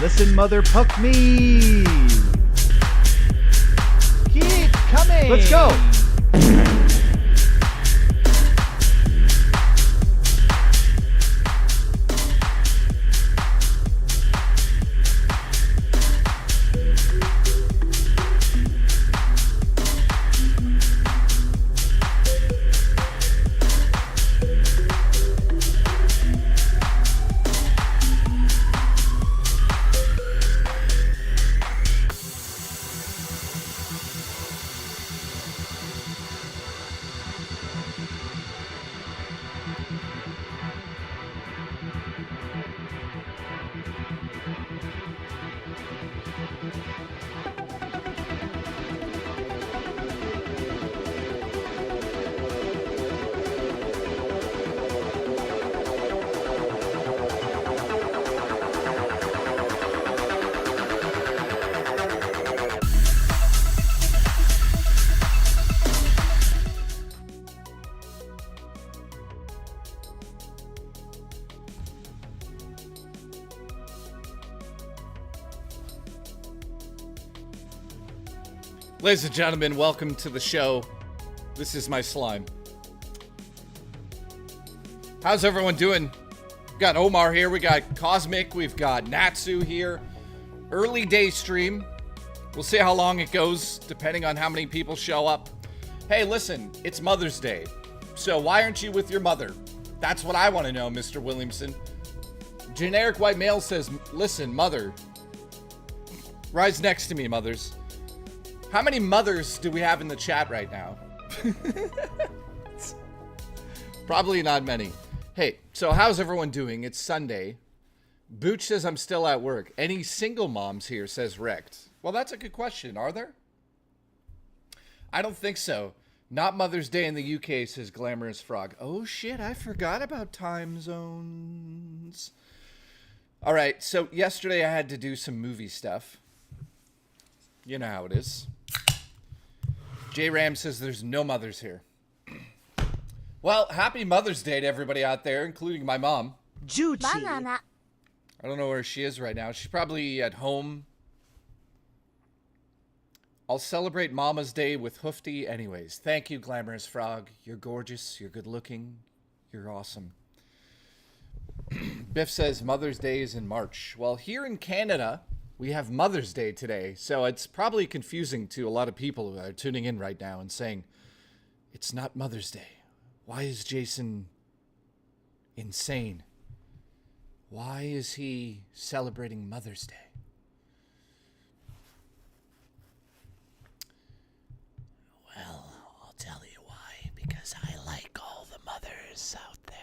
Listen, mother, puck me. Keep coming. Let's go. Ladies and gentlemen, welcome to the show. This is my slime. How's everyone doing? We've got Omar here, we got Cosmic, we've got Natsu here. Early day stream. We'll see how long it goes, depending on how many people show up. Hey, listen, it's Mother's Day. So why aren't you with your mother? That's what I want to know, Mr. Williamson. Generic white male says, listen, mother. Rise next to me, mothers. How many mothers do we have in the chat right now? Probably not many. Hey, so how's everyone doing? It's Sunday. Booch says I'm still at work. Any single moms here, says Wrecked. Well, that's a good question. Are there? I don't think so. Not Mother's Day in the UK, says Glamorous Frog. Oh shit, I forgot about time zones. All right, so yesterday I had to do some movie stuff. You know how it is. J Ram says there's no mothers here. Well, happy Mother's Day to everybody out there, including my mom. Banana. I don't know where she is right now. She's probably at home. I'll celebrate Mama's Day with Hoofty anyways. Thank you, Glamorous Frog. You're gorgeous. You're good looking. You're awesome. Biff says Mother's Day is in March. Well, here in Canada, we have Mother's Day today, so it's probably confusing to a lot of people who are tuning in right now and saying, it's not Mother's Day. Why is Jason insane? Why is he celebrating Mother's Day? Well, I'll tell you why. Because I like all the mothers out there.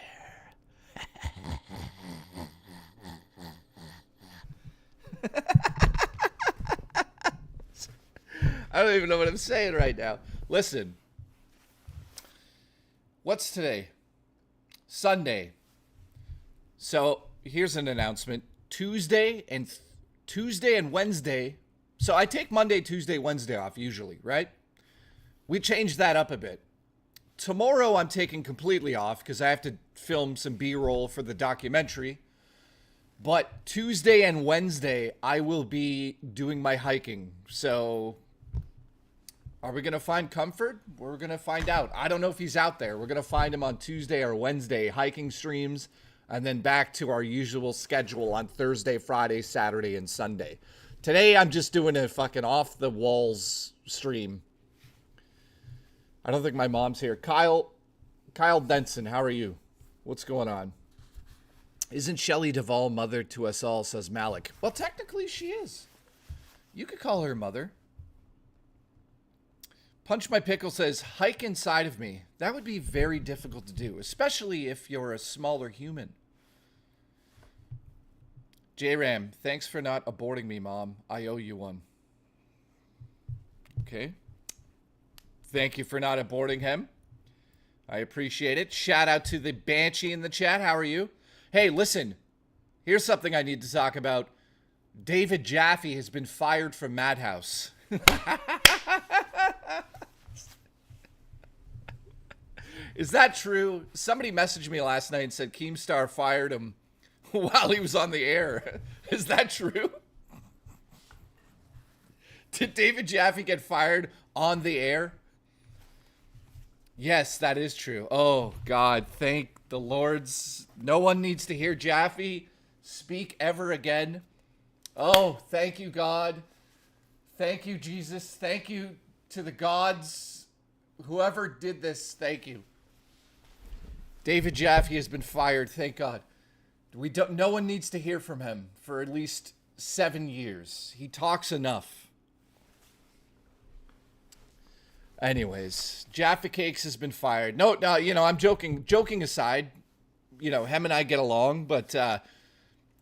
I don't even know what I'm saying right now. Listen. What's today? Sunday. So here's an announcement. Tuesday and Wednesday. So I take Monday, Tuesday, Wednesday off usually, right? We changed that up a bit. Tomorrow I'm taking completely off because I have to film some B-roll for the documentary. But Tuesday and Wednesday I will be doing my hiking. So are we going to find Comfort? We're going to find out. I don't know if he's out there. We're going to find him on Tuesday or Wednesday hiking streams, and then back to our usual schedule on Thursday, Friday, Saturday, and Sunday. Today, I'm just doing a fucking off-the-walls stream. I don't think my mom's here. Kyle Denson, how are you? What's going on? Isn't Shelley Duvall mother to us all, says Malik. Well, technically she is. You could call her mother. Punch My Pickle says, hike inside of me. That would be very difficult to do, especially if you're a smaller human. J-Ram, thanks for not aborting me, Mom. I owe you one. Okay. Thank you for not aborting him. I appreciate it. Shout out to the Banshee in the chat. How are you? Hey, listen. Here's something I need to talk about. David Jaffe has been fired from Madhouse. Is that true? Somebody messaged me last night and said Keemstar fired him while he was on the air. Is that true? Did David Jaffe get fired on the air? Yes, that is true. Oh, God, thank the Lords. No one needs to hear Jaffe speak ever again. Oh, thank you, God. Thank you, Jesus. Thank you to the gods. Whoever did this, thank you. David Jaffe has been fired, thank God. No one needs to hear from him for at least 7 years. He talks enough. Anyways, Jaffa Cakes has been fired. No, I'm joking. Joking aside, him and I get along, but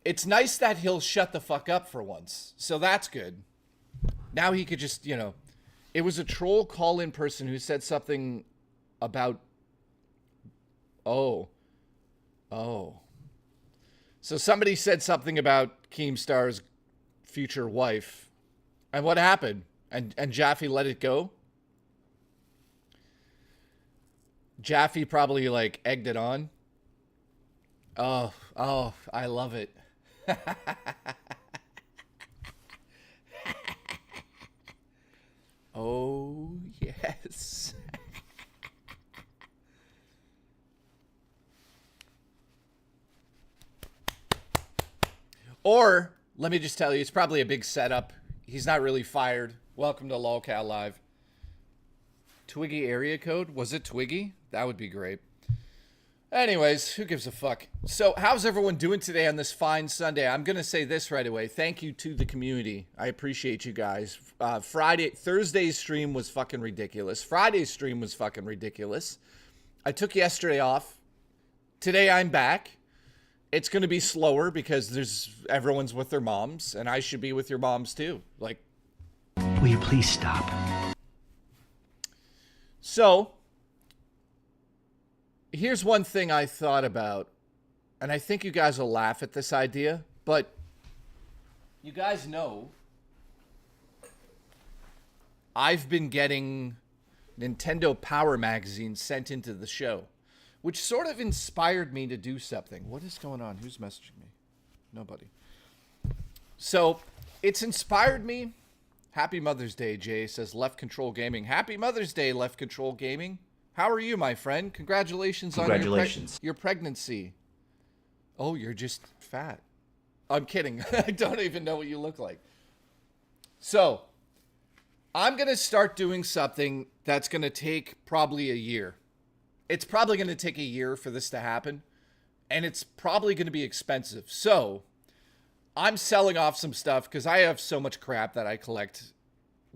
it's nice that he'll shut the fuck up for once. So that's good. Now he could just, it was a troll call-in person who said something about, oh. So somebody said something about Keemstar's future wife. And what happened? And Jaffe let it go? Jaffe probably egged it on. Oh, I love it. Oh, yes. Or, let me just tell you, it's probably a big setup. He's not really fired. Welcome to LOLCal Live. Twiggy area code? Was it Twiggy? That would be great. Anyways, who gives a fuck? So, how's everyone doing today on this fine Sunday? I'm going to say this right away. Thank you to the community. I appreciate you guys. Thursday's stream was fucking ridiculous. Friday's stream was fucking ridiculous. I took yesterday off. Today I'm back. It's going to be slower because everyone's with their moms, and I should be with your moms too. Will you please stop? So, here's one thing I thought about, and I think you guys will laugh at this idea, but you guys know I've been getting Nintendo Power magazines sent into the show, which sort of inspired me to do something. What is going on? Who's messaging me? Nobody. So, it's inspired me. Happy Mother's Day, Jay says Left Control Gaming. Happy Mother's Day, Left Control Gaming. How are you, my friend? Congratulations on your pregnancy. Oh, you're just fat. I'm kidding. I don't even know what you look like. So, I'm going to start doing something that's going to take probably a year. It's probably going to take a year for this to happen, and it's probably going to be expensive. So, I'm selling off some stuff because I have so much crap that I collect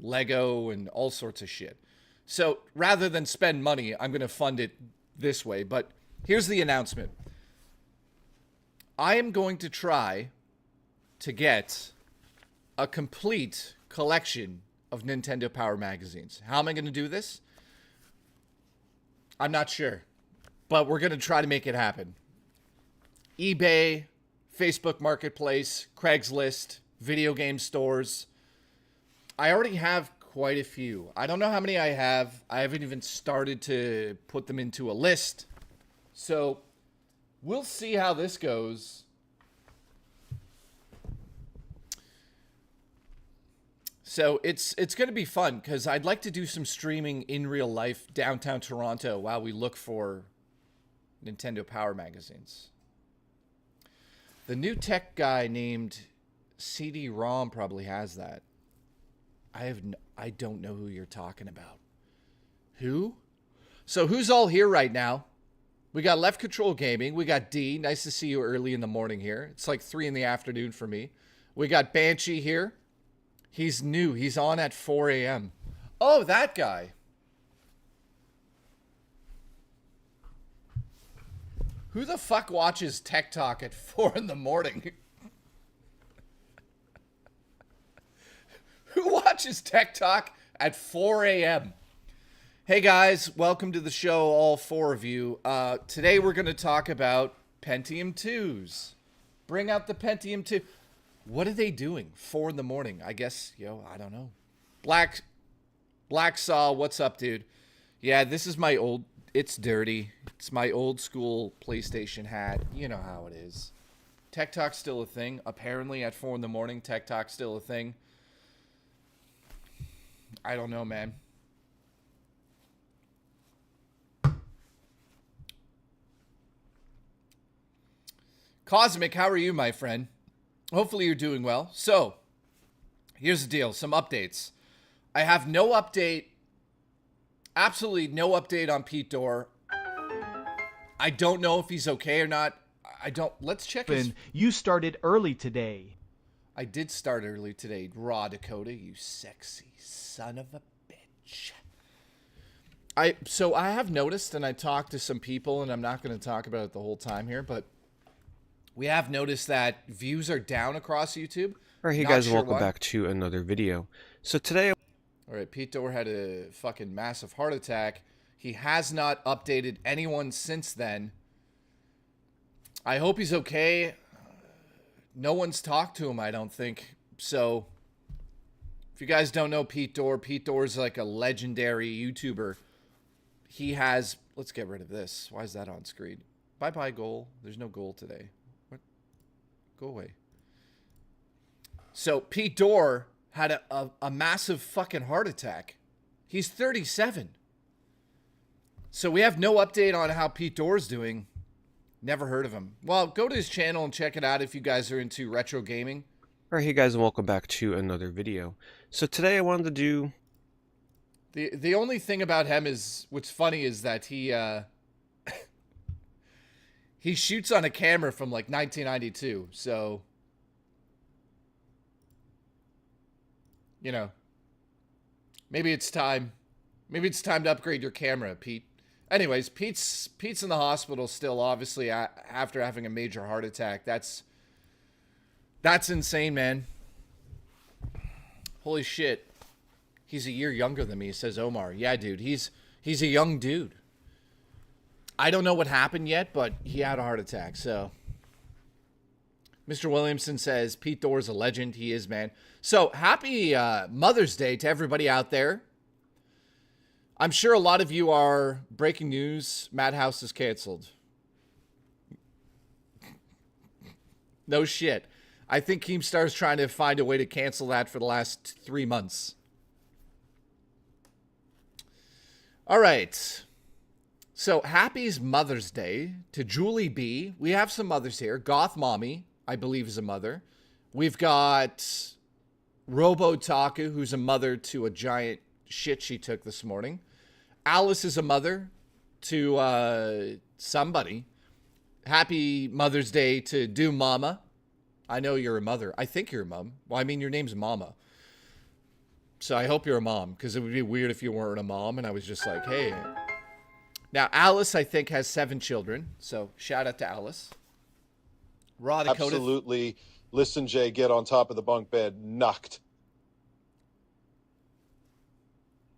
Lego and all sorts of shit. So rather than spend money, I'm going to fund it this way. But here's the announcement. I am going to try to get a complete collection of Nintendo Power magazines. How am I going to do this? I'm not sure. But we're going to try to make it happen. eBay, Facebook Marketplace, Craigslist, video game stores. I already have quite a few. I don't know how many I have. I haven't even started to put them into a list. So we'll see how this goes. So it's going to be fun because I'd like to do some streaming in real life downtown Toronto while we look for Nintendo Power magazines. The new tech guy named CD-ROM probably has that. I don't know who you're talking about. Who? So who's all here right now? We got Left Control Gaming. We got D. Nice to see you early in the morning here. It's like 3 in the afternoon for me. We got Banshee here. He's new. He's on at 4 a.m. Oh, that guy. Who the fuck watches Tech Talk at 4 in the morning? Who watches Tech Talk at 4 a.m.? Hey guys, welcome to the show, all 4 of you. Today we're going to talk about Pentium 2s. Bring out the Pentium 2. What are they doing? 4 in the morning. I guess, I don't know. Black Saw, what's up, dude? Yeah, this is my old... It's dirty. It's my old school PlayStation hat. You know how it is. Tech Talk's still a thing. Apparently at 4 in the morning, Tech Talk's still a thing. I don't know, man. Cosmic, how are you, my friend? Hopefully you're doing well. So, here's the deal. Some updates. I have no update. Absolutely no update on Pete Dorr. I don't know if he's okay or not. I don't. Let's check his... You started early today. I did start early today. Raw Dakota, you sexy son of a bitch. So I have noticed, and I talked to some people, and I'm not going to talk about it the whole time here, but we have noticed that views are down across YouTube. Alright, hey guys, welcome back to another video. So today... Alright, Pete Dorr had a fucking massive heart attack. He has not updated anyone since then. I hope he's okay. No one's talked to him, I don't think. So, if you guys don't know Pete Dorr's like a legendary YouTuber. He has... Let's get rid of this. Why is that on screen? Bye-bye, goal. There's no goal today. What? Go away. So, Pete Dorr had a massive fucking heart attack. He's 37. So, we have no update on how Pete Dorr's doing. Never heard of him. Well, go to his channel and check it out if you guys are into retro gaming. Alright, hey guys, welcome back to another video. So today I wanted to do... The only thing about him is, what's funny is that he he shoots on a camera from like 1992, so, you know, maybe it's time to upgrade your camera, Pete. Anyways, Pete's in the hospital still, obviously, after having a major heart attack. That's insane, man. Holy shit. He's a year younger than me, says Omar. Yeah, dude, he's a young dude. I don't know what happened yet, but he had a heart attack, so. Mr. Williamson says, Pete Dorr's a legend. He is, man. So, happy Mother's Day to everybody out there. I'm sure a lot of you are breaking news. Madhouse is canceled. No shit. I think Keemstar's trying to find a way to cancel that for the last 3 months. All right. So, happy Mother's Day to Julie B. We have some mothers here. Goth Mommy, I believe, is a mother. We've got Robo Taku, who's a mother to a giant shit she took this morning. Alice is a mother to somebody. Happy Mother's Day to Doom Mama. I know you're a mother. I think you're a mom. Well, I mean, your name's Mama. So I hope you're a mom, because it would be weird if you weren't a mom and I was just like, hey. Now, Alice, I think, has 7 children. So shout out to Alice. Raw Dakota. Absolutely. Listen, Jay, get on top of the bunk bed. Knocked.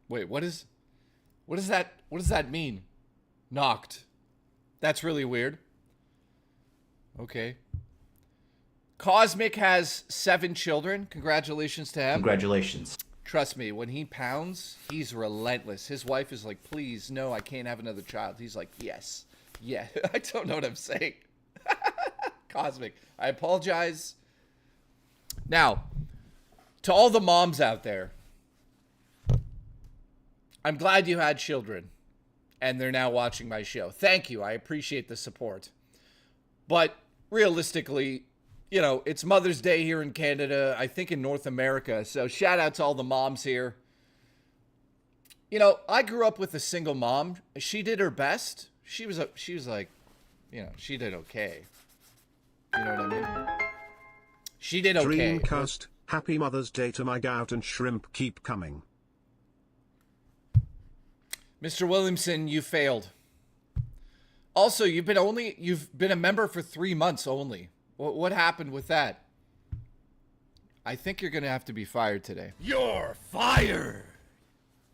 Wait, what does that mean? Knocked. That's really weird. Okay. Cosmic has 7 children. Congratulations to him. Congratulations. Trust me, when he pounds, he's relentless. His wife is like, please, no, I can't have another child. He's like, yes. Yeah. I don't know what I'm saying. Cosmic. I apologize. Now, to all the moms out there, I'm glad you had children and they're now watching my show. Thank you. I appreciate the support. But realistically, you know, it's Mother's Day here in Canada, I think in North America. So shout out to all the moms here. You know, I grew up with a single mom. She did her best. She was like, you know, she did okay. You know what I mean? She did okay. Dreamcast, happy Mother's Day to my gout and shrimp keep coming. Mr. Williamson, you failed. Also, you've been a member for 3 months only. What happened with that? I think you're going to have to be fired today. You're fired.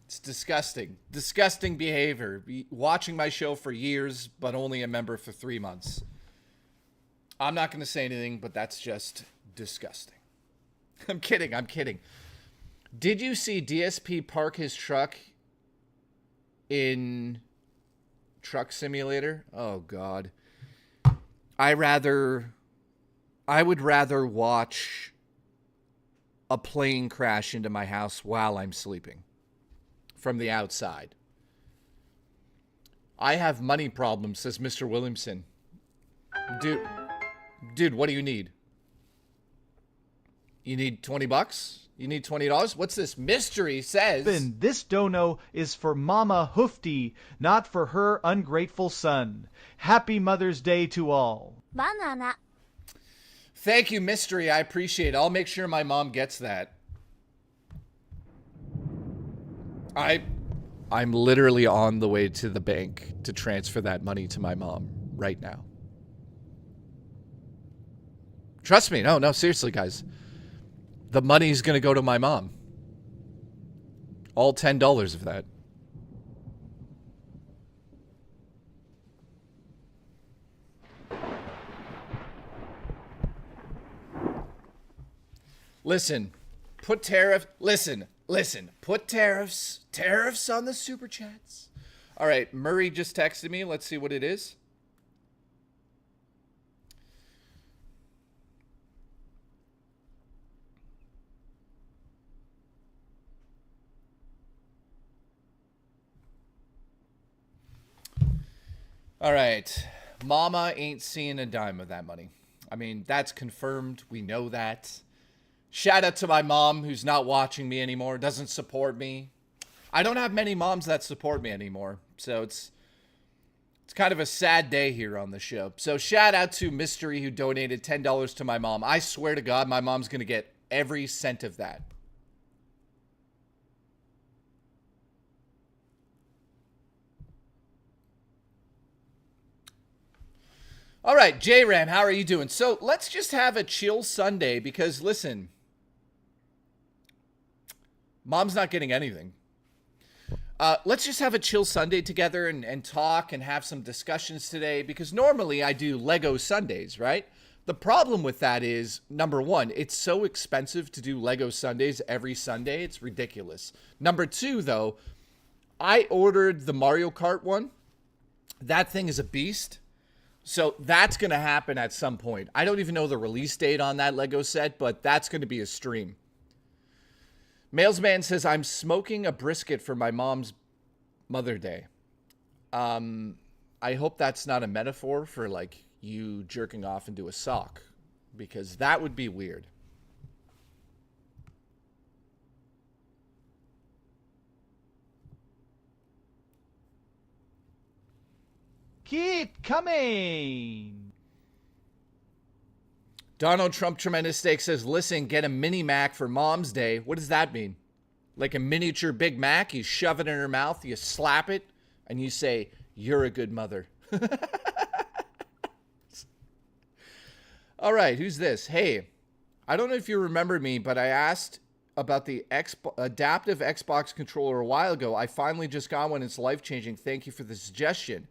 It's disgusting. Disgusting behavior. Watching my show for years, but only a member for 3 months. I'm not going to say anything, but that's just disgusting. I'm kidding. Did you see DSP park his truck in Truck Simulator? Oh, God. I would rather watch a plane crash into my house while I'm sleeping. from the outside. I have money problems, says Mr. Williamson. Dude, what do you need? You need $20? You need $20? What's this? Mystery says... This dono is for Mama Hoofty, not for her ungrateful son. Happy Mother's Day to all. Banana. Thank you, Mystery. I appreciate it. I'll make sure my mom gets that. I'm literally on the way to the bank to transfer that money to my mom right now. Trust me. No, seriously, guys. The money's going to go to my mom. All $10 of that. Listen, put tariffs on the super chats. All right, Murray just texted me. Let's see what it is. All right, Mama ain't seeing a dime of that money. I mean, that's confirmed. We know that. Shout out to my mom who's not watching me anymore, doesn't support me. I don't have many moms that support me anymore, so it's kind of a sad day here on the show. So shout out to Mystery who donated $10 to my mom. I swear to God, my mom's going to get every cent of that. All right, J-Ram, how are you doing? So let's just have a chill Sunday because, listen, Mom's not getting anything. Let's just have a chill Sunday together and talk and have some discussions today because normally I do Lego Sundays, right? The problem with that is, number one, it's so expensive to do Lego Sundays every Sunday. It's ridiculous. Number two, though, I ordered the Mario Kart one. That thing is a beast. So that's going to happen at some point. I don't even know the release date on that Lego set, but that's going to be a stream. Mailsman says, I'm smoking a brisket for my mom's Mother Day. I hope that's not a metaphor for, like, you jerking off into a sock, because that would be weird. Keep coming. Donald Trump Tremendous Steak says, listen, get a mini Mac for Mom's Day. What does that mean? Like a miniature Big Mac? You shove it in her mouth, you slap it, and you say, you're a good mother. All right, who's this? Hey, I don't know if you remember me, but I asked about the adaptive Xbox controller a while ago. I finally just got one. It's life-changing. Thank you for the suggestion.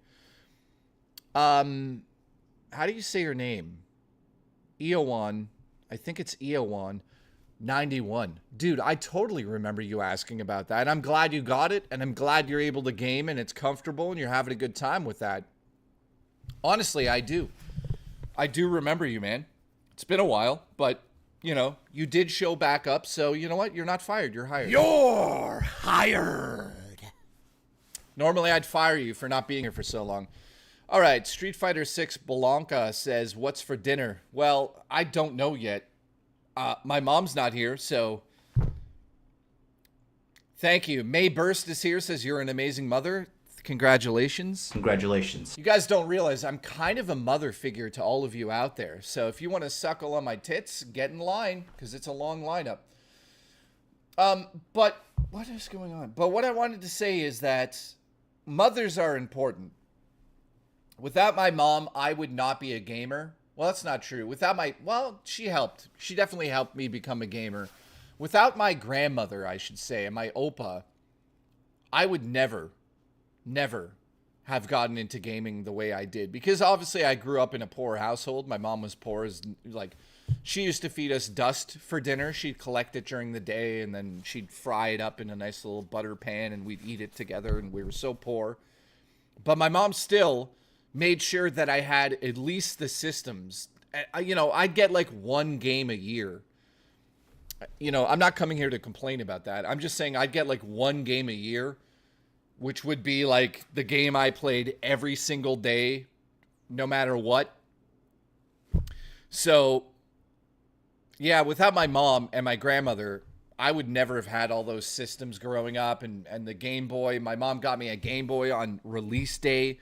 How do you say your name? Eowan. I think it's Eowan 91. Dude, I totally remember you asking about that. I'm glad you got it, and I'm glad you're able to game and it's comfortable and you're having a good time with that. Honestly, I do. I do remember you, man. It's been a while, but, you know, you did show back up, so you know what? You're not fired. You're hired. You're hired. Normally, I'd fire you for not being here for so long. All right, Street Fighter 6 Blanca says, what's for dinner? Well, I don't know yet. My mom's not here, so thank you. May Burst is here, says, you're an amazing mother. Congratulations. Congratulations. You guys don't realize I'm kind of a mother figure to all of you out there. So if you want to suckle on my tits, get in line, because it's a long lineup. But what is going on? But what I wanted to say is that mothers are important. Without my mom, I would not be a gamer. Well, that's not true. Well, she helped. She definitely helped me become a gamer. Without my grandmother, I should say, and my opa, I would never have gotten into gaming the way I did. Because obviously I grew up in a poor household. My mom was poor. She used to feed us dust for dinner. She'd collect it during the day, and then she'd fry it up in a nice little butter pan, and we'd eat it together, and we were so poor. But my mom still made sure that I had at least the systems. You know, I'd get like one game a year. you know, I'm not coming here to complain about that. I'm just saying I'd get like one game a year, which would be like the game I played every single day, no matter what. So, yeah, without my mom and my grandmother, I would never have had all those systems growing up and the Game Boy. My mom got me a Game Boy on release day.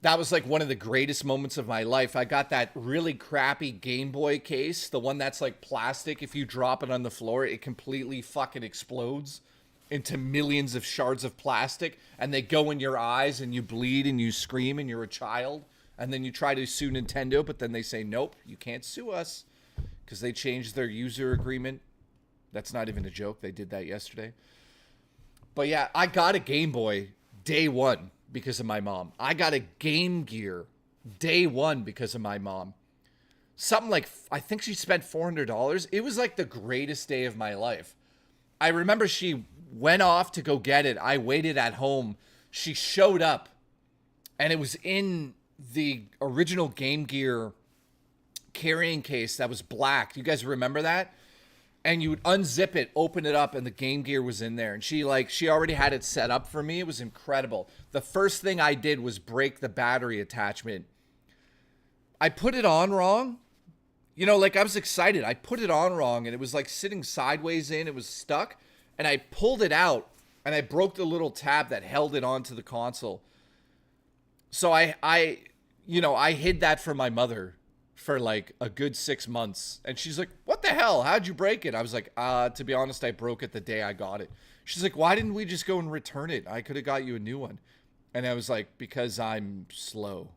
That was like one of the greatest moments of my life. I got that really crappy Game Boy case, the one that's like plastic. If you drop it on the floor, it completely fucking explodes into millions of shards of plastic, and they go in your eyes and you bleed and you scream and you're a child. And then you try to sue Nintendo, but then they say, nope, you can't sue us because they changed their user agreement. That's not even a joke. They did that yesterday. But yeah, I got a Game Boy day one because of my mom. I got a Game Gear day one because of my mom. Something like, I think she spent $400. It was like the greatest day of my life. I remember she went off to go get it. I waited at home. She showed up, and it was in the original Game Gear carrying case that was black. Do you guys remember that? And you would unzip it, open it up, and the Game Gear was in there. And she already had it set up for me. It was incredible. The first thing I did was break the battery attachment. I put it on wrong. You know, like I was excited. I put it on wrong, and it was like sitting sideways in. It was stuck. And I pulled it out, and I broke the little tab that held it onto the console. So I hid that from my mother for like a good 6 months. And she's like, what the hell? How'd you break it? I was like, to be honest, I broke it the day I got it. She's like, why didn't we just go and return it? I could have got you a new one. And I was like, because I'm slow.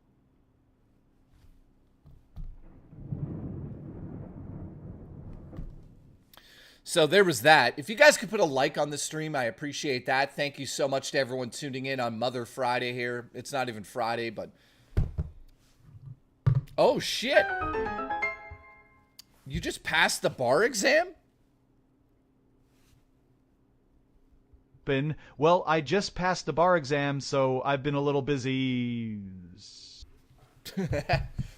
So there was that. If you guys could put a like on the stream, I appreciate that. Thank you so much to everyone tuning in on Mother Friday here. It's not even Friday, but... Oh, shit. You just passed the bar exam? Well, I just passed the bar exam, so I've been a little busy.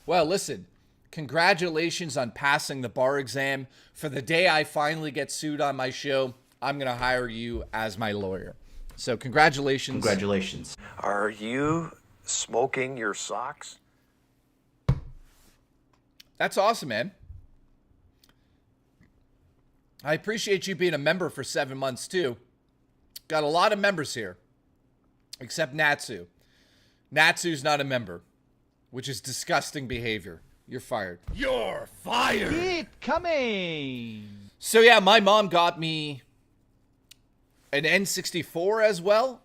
Well, listen. Congratulations on passing the bar exam. For the day I finally get sued on my show, I'm going to hire you as my lawyer. So congratulations. Congratulations. Are you smoking your socks? That's awesome, man. I appreciate you being a member for 7 months, too. Got a lot of members here. Except Natsu. Natsu's not a member, which is disgusting behavior. You're fired. You're fired! Keep coming! So yeah, my mom got me an N64 as well.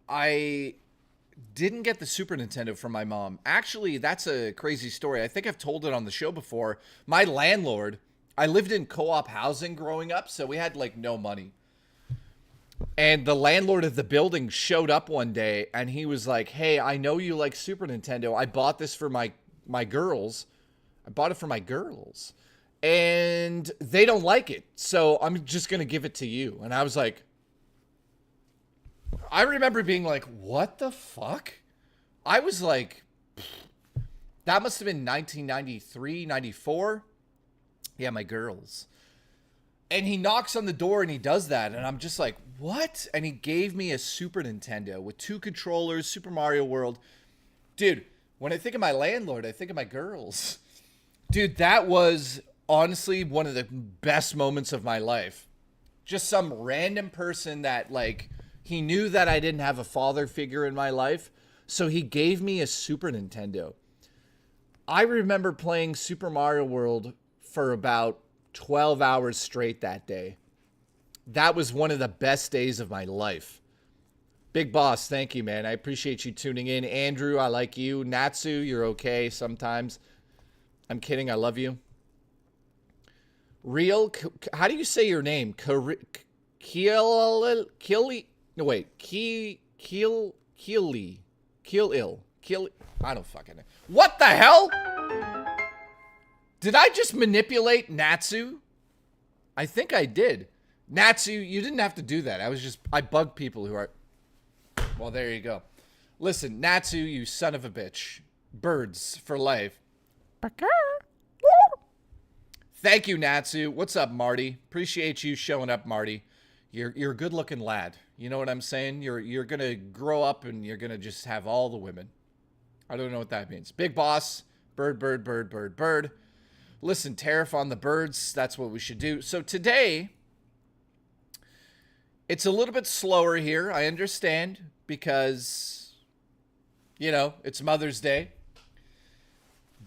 I didn't get the Super Nintendo from my mom. Actually, that's a crazy story. I think I've told it on the show before. My landlord, I lived in co-op housing growing up, so we had like no money. And the landlord of the building showed up one day and he was like, hey, I know you like Super Nintendo. I bought this for my girls. I bought it for my girls. And they don't like it. So I'm just going to give it to you. And I was like, I remember being like, what the fuck? I was like, that must have been 1993, 94. Yeah, my girls. And he knocks on the door and he does that. And I'm just like, what? And he gave me a Super Nintendo with 2 controllers, Super Mario World. Dude, when I think of my landlord, I think of my girls. Dude, that was honestly one of the best moments of my life. Just some random person that, like, he knew that I didn't have a father figure in my life. So he gave me a Super Nintendo. I remember playing Super Mario World for about 12 hours straight that day. That was one of the best days of my life. Big Boss, thank you, man. I appreciate you tuning in. Andrew, I like you. Natsu, you're okay sometimes. I'm kidding. I love you. Real, how do you say your name? Keely? No, wait. Keely. I don't fucking know. What the hell? Did I just manipulate Natsu? I think I did. Natsu, you didn't have to do that. I bug people who are... Well, there you go. Listen, Natsu, you son of a bitch. Birds for life. Thank you, Natsu. What's up, Marty? Appreciate you showing up, Marty. You're a good-looking lad. You know what I'm saying? You're gonna grow up and you're gonna just have all the women. I don't know what that means. Big boss, bird, bird, bird, bird, bird. Listen, tariff on the birds. That's what we should do. So today, it's a little bit slower here. I understand because, you know, it's Mother's Day.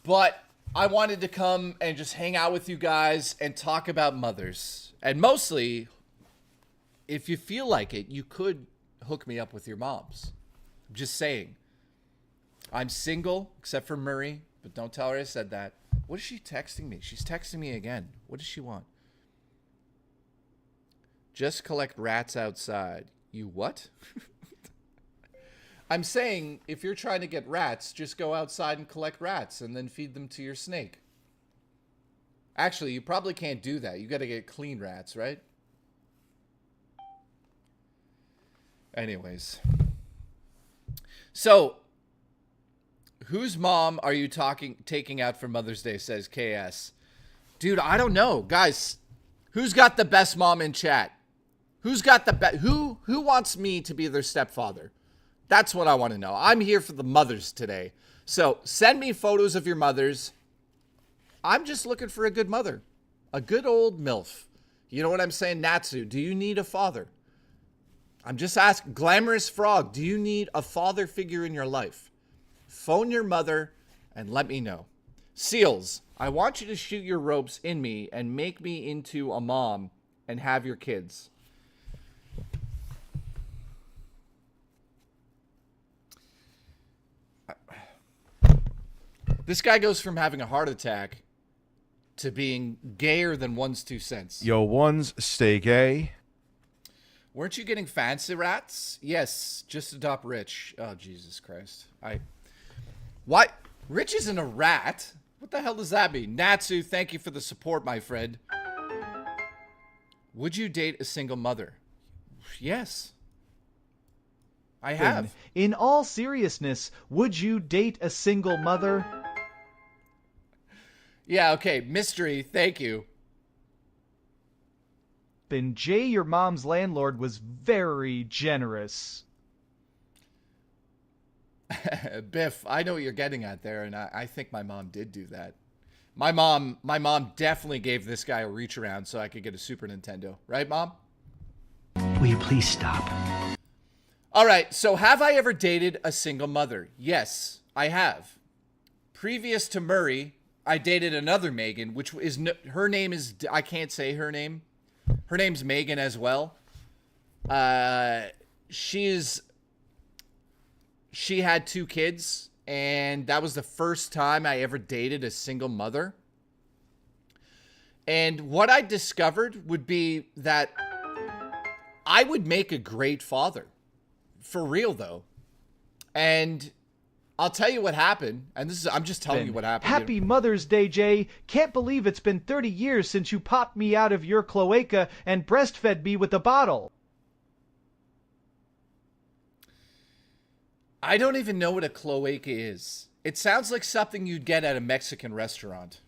But I wanted to come and just hang out with you guys and talk about mothers. And mostly, if you feel like it, you could hook me up with your moms. I'm just saying. I'm single, except for Murray, but don't tell her I said that. What is she texting me? She's texting me again. What does she want? Just collect rats outside. You what? I'm saying if you're trying to get rats, just go outside and collect rats and then feed them to your snake. Actually, you probably can't do that. You got to get clean rats, right? Anyways. So, whose mom are you taking out for Mother's Day, says KS. Dude, I don't know. Guys, who's got the best mom in chat? Who's got the best? Who wants me to be their stepfather? That's what I want to know. I'm here for the mothers today. So send me photos of your mothers. I'm just looking for a good mother. A good old MILF. You know what I'm saying? Natsu, do you need a father? I'm just asking. Glamorous Frog, do you need a father figure in your life? Phone your mother and let me know. Seals, I want you to shoot your ropes in me and make me into a mom and have your kids. This guy goes from having a heart attack to being gayer than one's 2 cents. Yo, ones stay gay. Weren't you getting fancy rats? Yes, just adopt Rich. Oh, Jesus Christ. Why? Rich isn't a rat. What the hell does that mean? Natsu, thank you for the support, my friend. Would you date a single mother? Yes. I have. In all seriousness, would you date a single mother? Yeah, okay. Mystery, thank you. And Jay, your mom's landlord, was very generous. Biff, I know what you're getting at there, and I think my mom did do that. My mom definitely gave this guy a reach around so I could get a Super Nintendo. Right, Mom? Will you please stop? All right, so have I ever dated a single mother? Yes, I have. Previous to Murray, I dated another Megan, which is, her name is, I can't say her name. Her name's Megan as well. She had 2 kids, and that was the first time I ever dated a single mother. And what I discovered would be that I would make a great father. For real, though. And I'll tell you what happened. And this is, I'm just telling you what happened. Happy Mother's Day, Jay. Can't believe it's been 30 years since you popped me out of your cloaca and breastfed me with a bottle. I don't even know what a cloaca is. It sounds like something you'd get at a Mexican restaurant.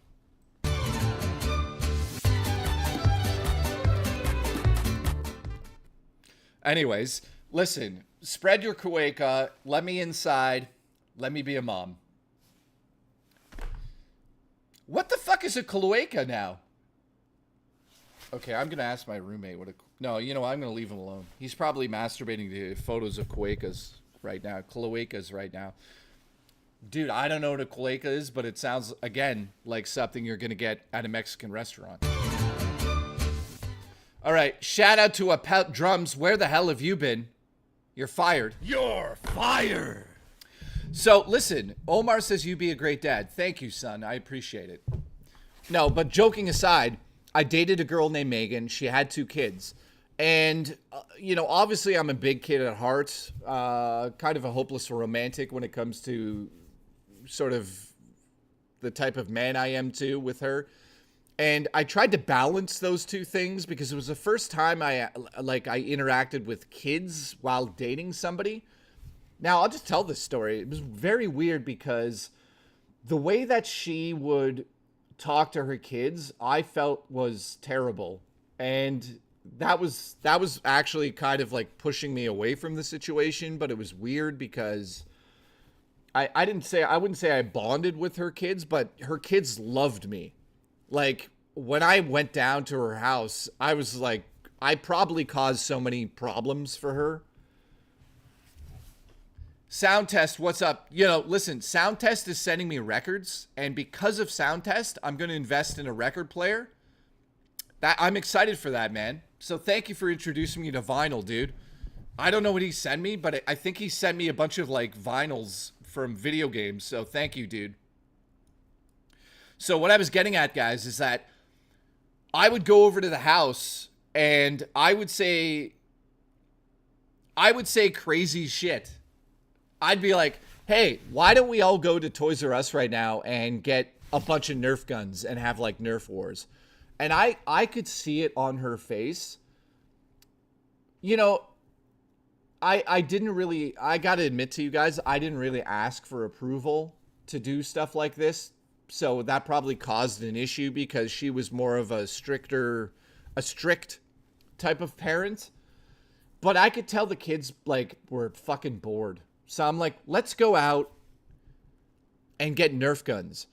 Anyways, listen, spread your cloaca, let me inside, let me be a mom. What the fuck is a cloaca now? Okay, I'm going to ask my roommate what a... No, you know what? I'm going to leave him alone. He's probably masturbating to photos of cloacas right now. Cloacas right now. Dude, I don't know what a cloaca is, but it sounds, again, like something you're going to get at a Mexican restaurant. All right, shout out to Pelt Drums. Where the hell have you been? You're fired. You're fired. So, listen, Omar says you be a great dad. Thank you, son. I appreciate it. No, but joking aside, I dated a girl named Megan. She had 2 kids. And, you know, obviously I'm a big kid at heart. Kind of a hopeless romantic when it comes to sort of the type of man I am, too, with her. And I tried to balance those 2 things because it was the first time I interacted with kids while dating somebody. Now, I'll just tell this story. It was very weird because the way that she would talk to her kids, I felt was terrible. And that was actually kind of like pushing me away from the situation, but it was weird because I wouldn't say I bonded with her kids, but her kids loved me. Like when I went down to her house, I was like, I probably caused so many problems for her. Sound Test, what's up? You know, listen, Sound Test is sending me records, and because of Sound Test, I'm going to invest in a record player. I'm excited for that, man. So thank you for introducing me to vinyl, dude. I don't know what he sent me, but I think he sent me a bunch of like vinyls from video games. So thank you, dude. So what I was getting at, guys, is that I would go over to the house and I would say crazy shit. I'd be like, hey, why don't we all go to Toys R Us right now and get a bunch of Nerf guns and have like Nerf wars? And I could see it on her face. You know, I got to admit to you guys, I didn't really ask for approval to do stuff like this. So that probably caused an issue because she was more of a strict type of parent. But I could tell the kids like were fucking bored. So I'm like, let's go out and get Nerf guns.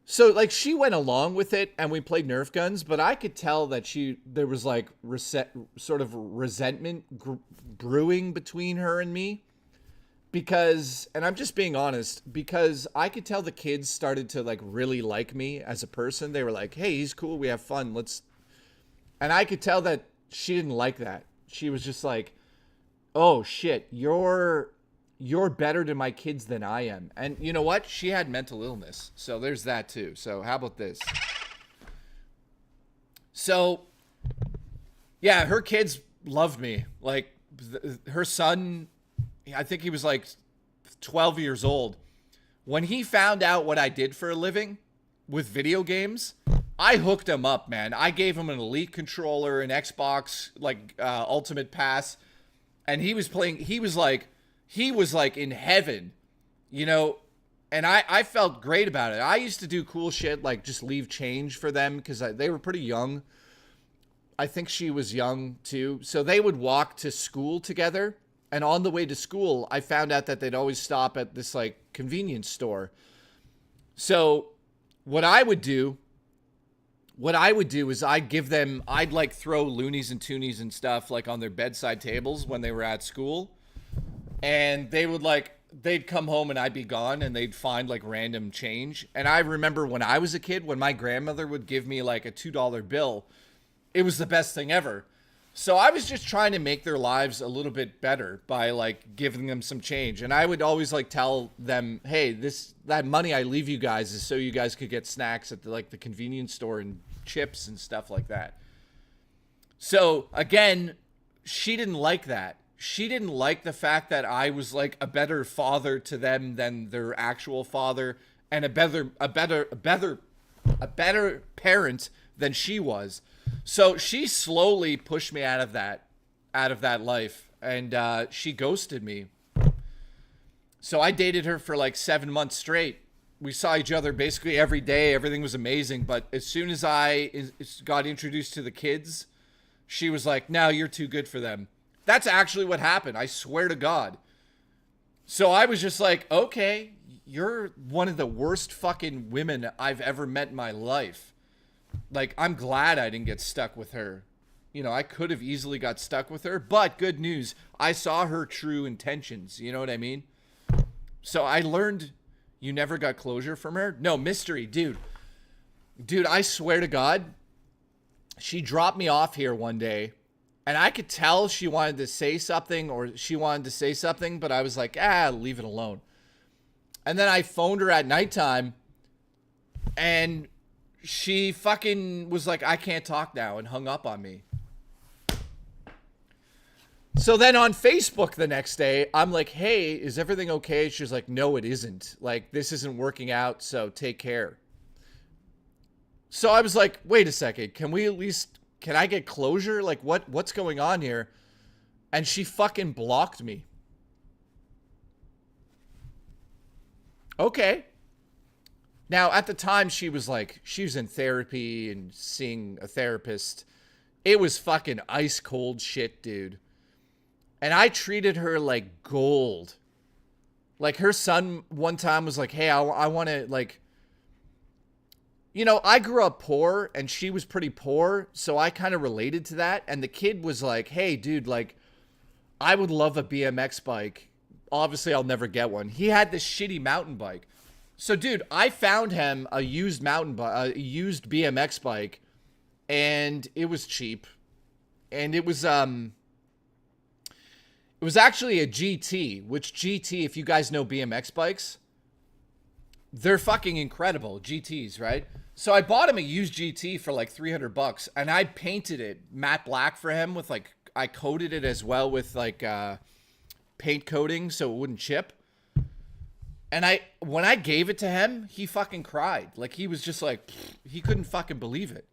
So like she went along with it and we played Nerf guns, but I could tell that there was like sort of resentment brewing between her and me because, and I'm just being honest, because I could tell the kids started to like really like me as a person. They were like, hey, he's cool. We have fun. And I could tell that she didn't like that. She was just like, oh shit, you're better to my kids than I am. And you know what? She had mental illness. So there's that too. So how about this? So, yeah, her kids loved me. Like her son, I think he was like 12 years old. When he found out what I did for a living with video games, I hooked him up, man. I gave him an Elite controller, an Xbox, like Ultimate Pass. And he was playing, he was like in heaven, you know, and I felt great about it. I used to do cool shit like just leave change for them because they were pretty young. I think she was young too. So they would walk to school together. And on the way to school, I found out that they'd always stop at this like convenience store. So what I would do is I'd like throw loonies and toonies and stuff like on their bedside tables when they were at school. And they'd come home and I'd be gone and they'd find like random change. And I remember when I was a kid, when my grandmother would give me like a $2 bill, it was the best thing ever. So I was just trying to make their lives a little bit better by like giving them some change. And I would always like tell them, hey, that money I leave you guys is so you guys could get snacks at the convenience store and chips and stuff like that. So again, she didn't like that. She didn't like the fact that I was like a better father to them than their actual father and a better parent than she was. So she slowly pushed me out of that life and she ghosted me. So I dated her for like 7 months straight. We saw each other basically every day. Everything was amazing. But as soon as I got introduced to the kids, she was like, no, you're too good for them. That's actually what happened. I swear to God. So I was just like, okay, you're one of the worst fucking women I've ever met in my life. Like, I'm glad I didn't get stuck with her. You know, I could have easily got stuck with her, but good news. I saw her true intentions. You know what I mean? So I learned you never got closure from her. No, mystery, dude. Dude, I swear to God, she dropped me off here one day. And I could tell she wanted to say something but I was like, leave it alone. And then I phoned her at nighttime and she fucking was like, I can't talk now, and hung up on me. So then on Facebook the next day, I'm like, hey, is everything okay? She's like, no, it isn't. Like, this isn't working out, so take care. So I was like, wait a second, can I get closure? Like, what's going on here? And she fucking blocked me. Okay. Now, at the time, she was in therapy and seeing a therapist. It was fucking ice cold shit, dude. And I treated her like gold. Like, her son one time was like, hey, I want to, like, you know, I grew up poor and she was pretty poor. So I kind of related to that. And the kid was like, hey, dude, like, I would love a BMX bike. Obviously, I'll never get one. He had this shitty mountain bike. So, dude, I found him a used used BMX bike, and it was cheap. And it was actually a GT, which GT, if you guys know BMX bikes, they're fucking incredible, GTs, right? So I bought him a used GT for like $300, and I painted it matte black for him with like, I coated it as well with like paint coating so it wouldn't chip. And when I gave it to him, he fucking cried. Like, he was just like, he couldn't fucking believe it.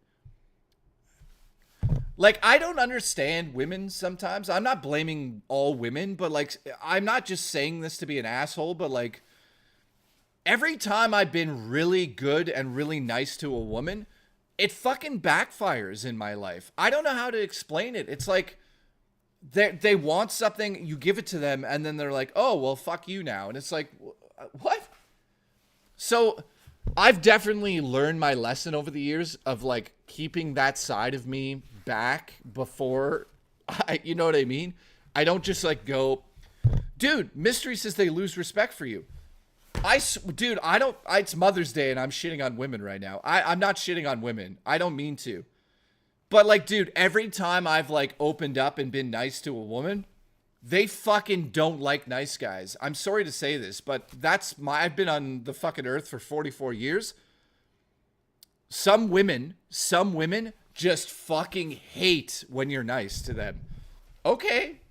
Like, I don't understand women sometimes. I'm not blaming all women, but like, I'm not just saying this to be an asshole, but like, every time I've been really good and really nice to a woman, it fucking backfires in my life. I don't know how to explain it. It's like, they want something, you give it to them, and then they're like, oh, well, fuck you now. And it's like, what? So I've definitely learned my lesson over the years of like keeping that side of me back before you know what I mean? I don't just like go, dude, Mystery says they lose respect for you. Dude, it's Mother's Day and I'm shitting on women right now. I'm not shitting on women. I don't mean to. But like, dude, every time I've like opened up and been nice to a woman, they fucking don't like nice guys. I'm sorry to say this, but I've been on the fucking earth for 44 years. Some women just fucking hate when you're nice to them. Okay.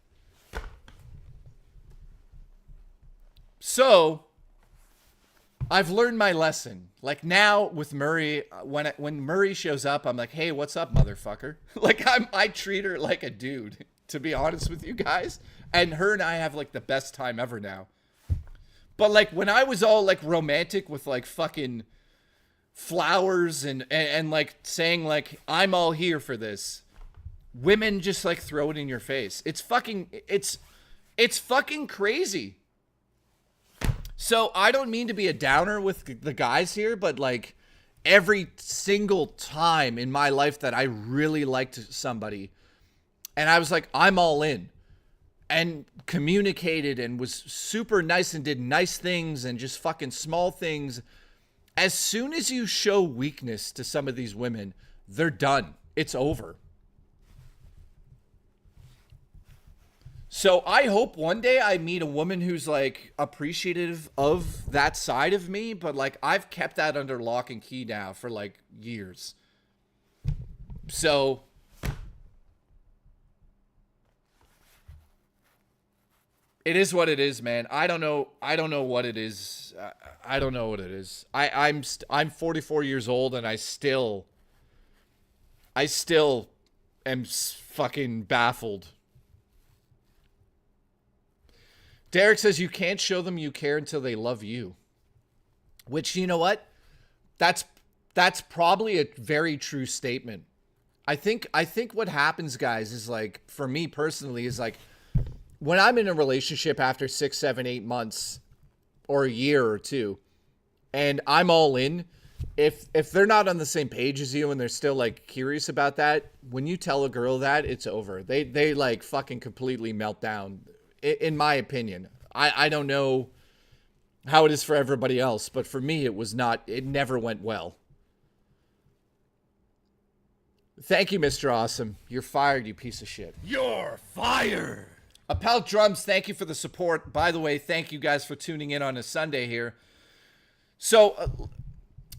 So, I've learned my lesson. Like, now with Murray, when Murray shows up, I'm like, hey, what's up, motherfucker? Like, I treat her like a dude, to be honest with you guys. And her and I have like the best time ever now. But like, when I was all like romantic with like fucking flowers and like saying like, I'm all here for this, women just like throw it in your face. It's fucking crazy. So I don't mean to be a downer with the guys here, but like, every single time in my life that I really liked somebody and I was like, I'm all in, and communicated and was super nice and did nice things and just fucking small things, as soon as you show weakness to some of these women, they're done. It's over. So I hope one day I meet a woman who's like appreciative of that side of me, but like, I've kept that under lock and key now for like years. So it is what it is, man. I don't know what it is. I don't know what it is. I'm 44 years old and I still am fucking baffled. Derek says you can't show them you care until they love you. Which, you know what? That's probably a very true statement. I think what happens, guys, is like, for me personally, is like, when I'm in a relationship after 6, 7, 8 months or a year or two, and I'm all in, if they're not on the same page as you and they're still like curious about that, when you tell a girl that, it's over. They like fucking completely melt down, in my opinion. I don't know how it is for everybody else, but for me, it never went well. Thank you, Mr. Awesome. You're fired, you piece of shit. You're fired. Appel Drums, thank you for the support. By the way, thank you guys for tuning in on a Sunday here. So,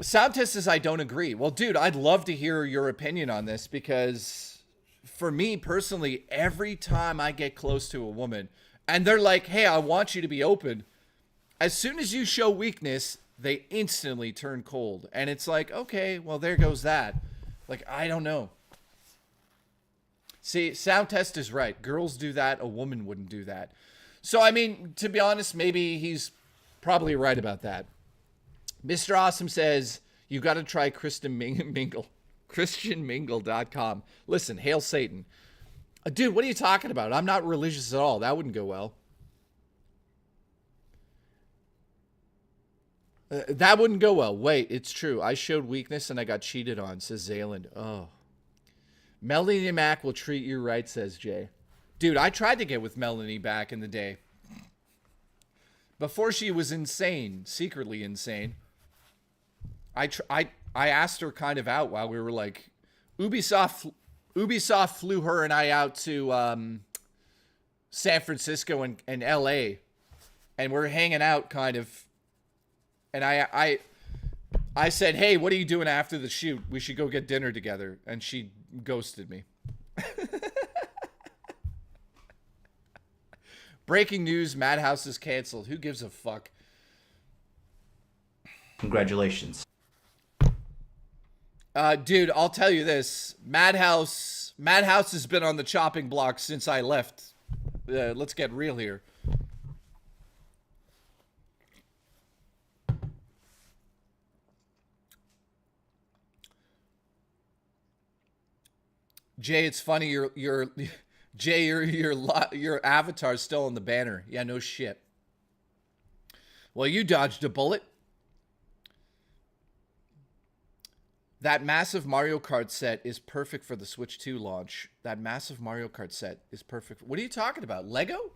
Sound Test says I don't agree. Well, dude, I'd love to hear your opinion on this, because for me personally, every time I get close to a woman and they're like, hey, I want you to be open, as soon as you show weakness, they instantly turn cold. And it's like, okay, well, there goes that. Like, I don't know. See, Sound Test is right. Girls do that. A woman wouldn't do that. So, I mean, to be honest, maybe he's probably right about that. Mr. Awesome says, you got to try Christian Mingle. ChristianMingle.com. Listen, hail Satan. Dude, what are you talking about? I'm not religious at all. That wouldn't go well. That wouldn't go well. Wait, it's true. I showed weakness and I got cheated on, says Zayland. Oh. Melanie Mac will treat you right, says Jay. Dude, I tried to get with Melanie back in the day. Before she was insane, secretly insane. I asked her kind of out while we were like, Ubisoft flew her and I out to San Francisco and LA, and we're hanging out kind of. And I said, hey, what are you doing after the shoot? We should go get dinner together. And she ghosted me. Breaking news, Madhouse is canceled. Who gives a fuck? Congratulations. Dude, I'll tell you this. Madhouse has been on the chopping block since I left. Let's get real here. Jay, it's funny your avatar's still on the banner. Yeah, no shit. Well, you dodged a bullet. That massive Mario Kart set is perfect for the Switch 2 launch. That massive Mario Kart set is perfect. What are you talking about? Lego?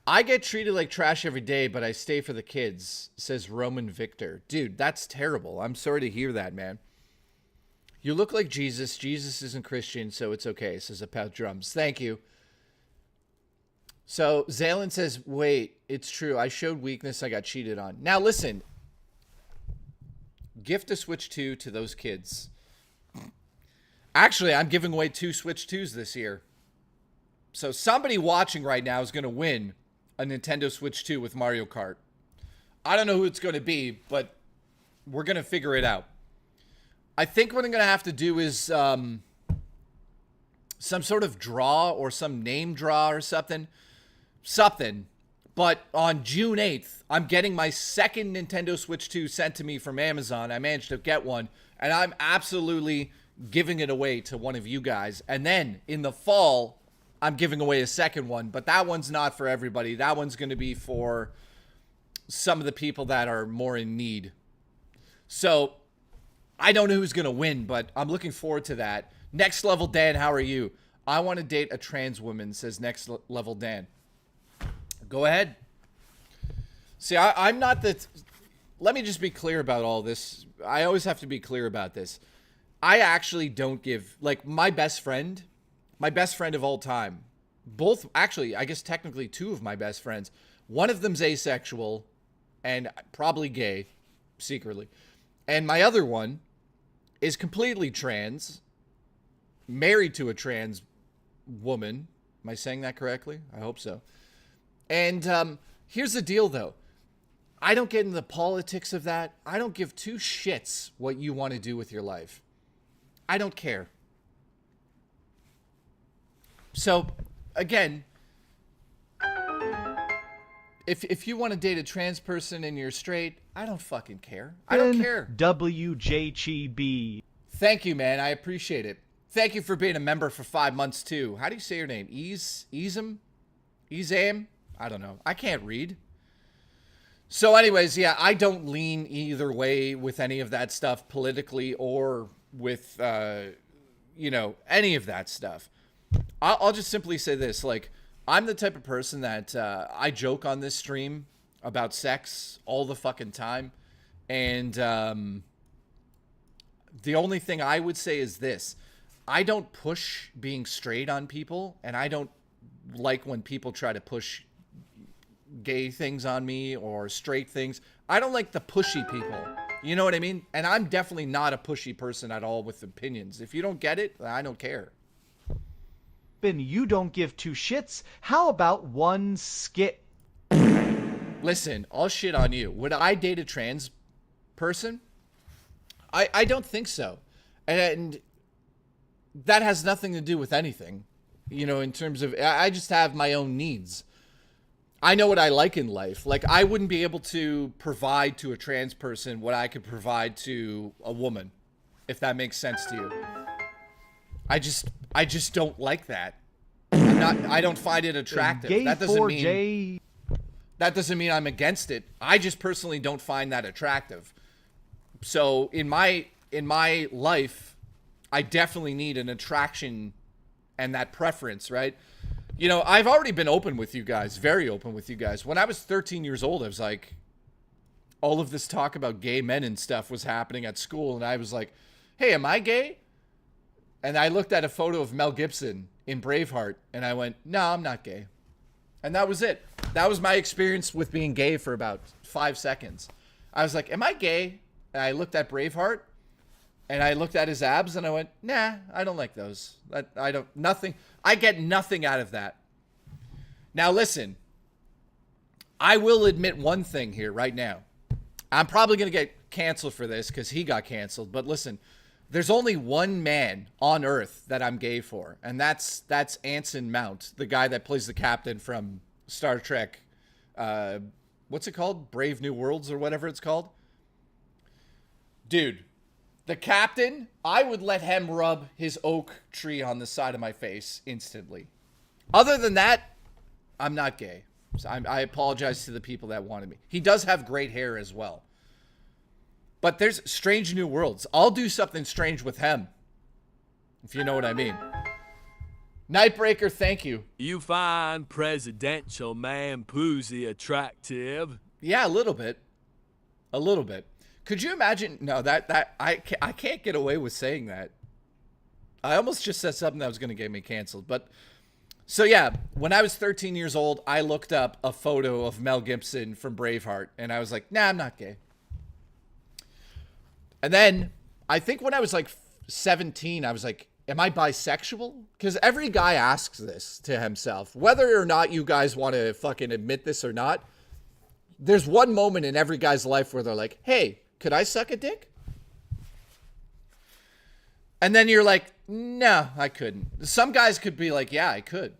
I get treated like trash every day, but I stay for the kids, says Roman Victor. Dude, that's terrible. I'm sorry to hear that, man. You look like Jesus. Jesus isn't Christian, so it's okay, says About Drums. Thank you. So Zaylen says, wait, it's true. I showed weakness. I got cheated on. Now, listen. Gift a Switch 2 to those kids. Actually, I'm giving away 2 Switch 2s this year. So somebody watching right now is going to win a Nintendo Switch 2 with Mario Kart. I don't know who it's going to be, but we're going to figure it out. I think what I'm going to have to do is some sort of draw or some name draw or something. But on June 8th, I'm getting my second Nintendo Switch 2 sent to me from Amazon. I managed to get one, and I'm absolutely giving it away to one of you guys. And then in the fall, I'm giving away a second one, but that one's not for everybody. That one's going to be for some of the people that are more in need. So I don't know who's going to win, but I'm looking forward to that. Next Level Dan, how are you? I want to date a trans woman, says Next Level Dan. Go ahead. See, I'm not the... Let me just be clear about all this. I always have to be clear about this. I actually don't give... Like, my best friend of all time, both... Actually, I guess technically 2 of my best friends. One of them's asexual and probably gay, secretly. And my other one is completely trans, married to a trans woman. Am I saying that correctly? I hope so. And here's the deal, though. I don't get into the politics of that. I don't give 2 shits what you want to do with your life. I don't care. So, again, if you want to date a trans person and you're straight, I don't fucking care. I don't care. WJKB. Thank you, man. I appreciate it. Thank you for being a member for 5 months, too. How do you say your name? Ezam? I don't know. I can't read. So anyways, yeah, I don't lean either way with any of that stuff politically or with, any of that stuff. I'll just simply say this. Like, I'm the type of person that I joke on this stream about sex all the fucking time. And the only thing I would say is this. I don't push being straight on people, and I don't like when people try to push gay things on me or straight things. I don't like the pushy people. You know what I mean? And I'm definitely not a pushy person at all with opinions. If you don't get it, I don't care. And you don't give 2 shits. How about 1 skit? Listen, I'll shit on you. Would I date a trans person? I don't think so. And that has nothing to do with anything. In terms of, I just have my own needs. I know what I like in life. Like, I wouldn't be able to provide to a trans person what I could provide to a woman, if that makes sense to you. I just don't like that. I don't find it attractive. That doesn't mean I'm against it. I just personally don't find that attractive. So in my life, I definitely need an attraction and that preference, right? You know, I've already been open with you guys, very open with you guys. When I was 13 years old, I was like, all of this talk about gay men and stuff was happening at school. And I was like, hey, am I gay? And I looked at a photo of Mel Gibson in Braveheart and I went, no, I'm not gay. And that was it. That was my experience with being gay for about 5 seconds. I was like, am I gay? And I looked at Braveheart and I looked at his abs and I went, nah, I don't like those. I get nothing out of that. Now listen, I will admit one thing here right now. I'm probably going to get canceled for this because he got canceled. But listen, there's only one man on earth that I'm gay for. And that's Anson Mount, the guy that plays the captain from Star Trek. What's it called? Brave New Worlds or whatever it's called. Dude, the captain, I would let him rub his oak tree on the side of my face instantly. Other than that, I'm not gay. So I apologize to the people that wanted me. He does have great hair as well. But there's Strange New Worlds. I'll do something strange with him, if you know what I mean. Nightbreaker, thank you. You find presidential man Poozy attractive? Yeah, a little bit. A little bit. Could you imagine? No, I can't get away with saying that. I almost just said something that was going to get me canceled. But so yeah, when I was 13 years old, I looked up a photo of Mel Gibson from Braveheart, and I was like, nah, I'm not gay. And then I think when I was like 17, I was like, am I bisexual? Because every guy asks this to himself, whether or not you guys want to fucking admit this or not. There's one moment in every guy's life where they're like, hey, could I suck a dick? And then you're like, no, I couldn't. Some guys could be like, yeah, I could.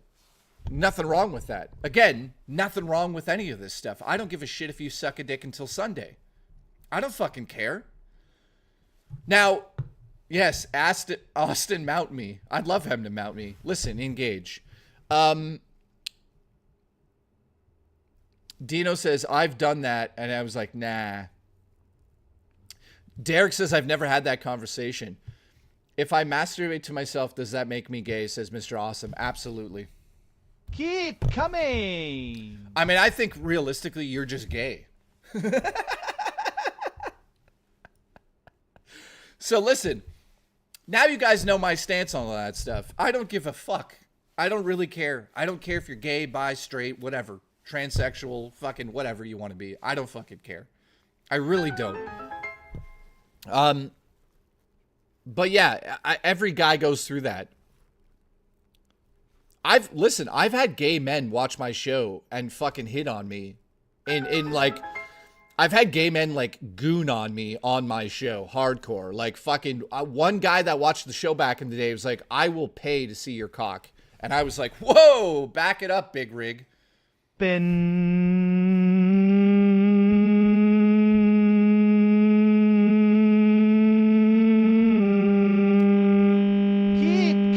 Nothing wrong with that. Again, nothing wrong with any of this stuff. I don't give a shit if you suck a dick until Sunday. I don't fucking care. Now, yes, Austin mount me. I'd love him to mount me. Listen, engage. Dino says, I've done that. And I was like, nah. Derek says, I've never had that conversation. If I masturbate to myself, does that make me gay? Says Mr. Awesome. Absolutely. Keep coming. I mean, I think realistically, you're just gay. So listen, now you guys know my stance on all that stuff. I don't give a fuck. I don't really care. I don't care if you're gay, bi, straight, whatever. Transsexual, fucking whatever you want to be. I don't fucking care. I really don't. But yeah, every guy goes through that. I've had gay men watch my show and fucking hit on me in like, I've had gay men like goon on me on my show, hardcore. Like fucking one guy that watched the show back in the day was like, I will pay to see your cock. And I was like, whoa, back it up, big rig. Keep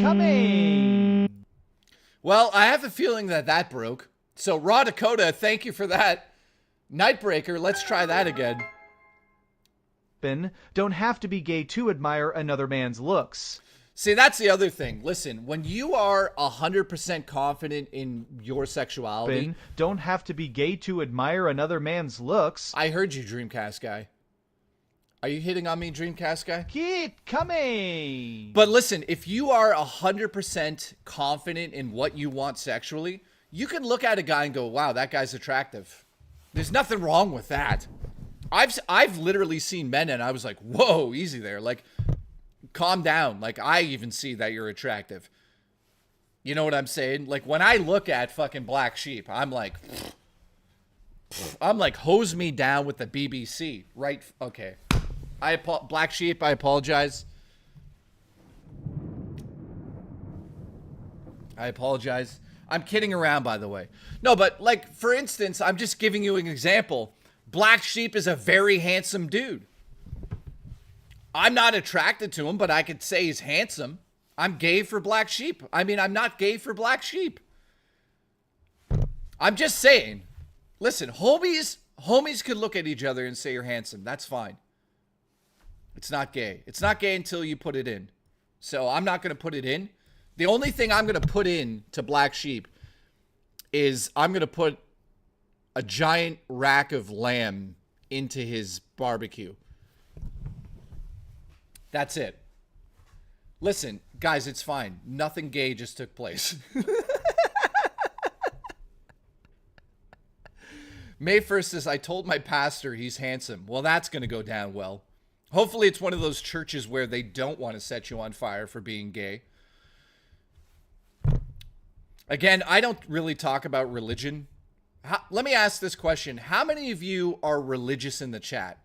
coming. Well, I have a feeling that broke. So Raw Dakota, thank you for that. Nightbreaker, let's try that again. Don't have to be gay to admire another man's looks. See, that's the other thing. Listen, when you are 100% confident in your sexuality... don't have to be gay to admire another man's looks. I heard you, Dreamcast guy. Are you hitting on me, Dreamcast guy? Keep coming. But listen, if you are 100% confident in what you want sexually, you can look at a guy and go, wow, that guy's attractive. There's nothing wrong with that. I've literally seen men and I was like, whoa, easy there. Like, calm down. Like, I even see that you're attractive. You know what I'm saying? Like, when I look at fucking Black Sheep, I'm like, hose me down with the BBC. Right? Okay. Black Sheep, I apologize. I'm kidding around, by the way. No, but like, for instance, I'm just giving you an example. Black Sheep is a very handsome dude. I'm not attracted to him, but I could say he's handsome. I'm gay for Black Sheep. I mean, I'm not gay for Black Sheep. I'm just saying. Listen, homies could look at each other and say you're handsome. That's fine. It's not gay. It's not gay until you put it in. So I'm not going to put it in. The only thing I'm going to put in to Black Sheep is I'm going to put a giant rack of lamb into his barbecue. That's it. Listen, guys, it's fine. Nothing gay just took place. May 1st says, I told my pastor he's handsome. Well, that's going to go down well. Hopefully it's one of those churches where they don't want to set you on fire for being gay. Again, I don't really talk about religion. Let me ask this question. How many of you are religious in the chat?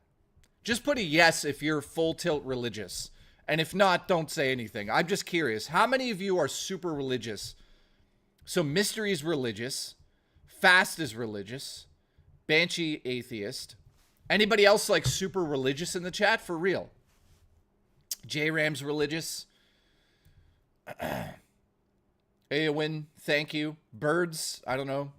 Just put a yes if you're full tilt religious. And if not, don't say anything. I'm just curious. How many of you are super religious? So Mystery is religious. Fast is religious. Banshee atheist. Anybody else like super religious in the chat? For real. J-Ram's religious. Eowyn, thank you. Birds, I don't know.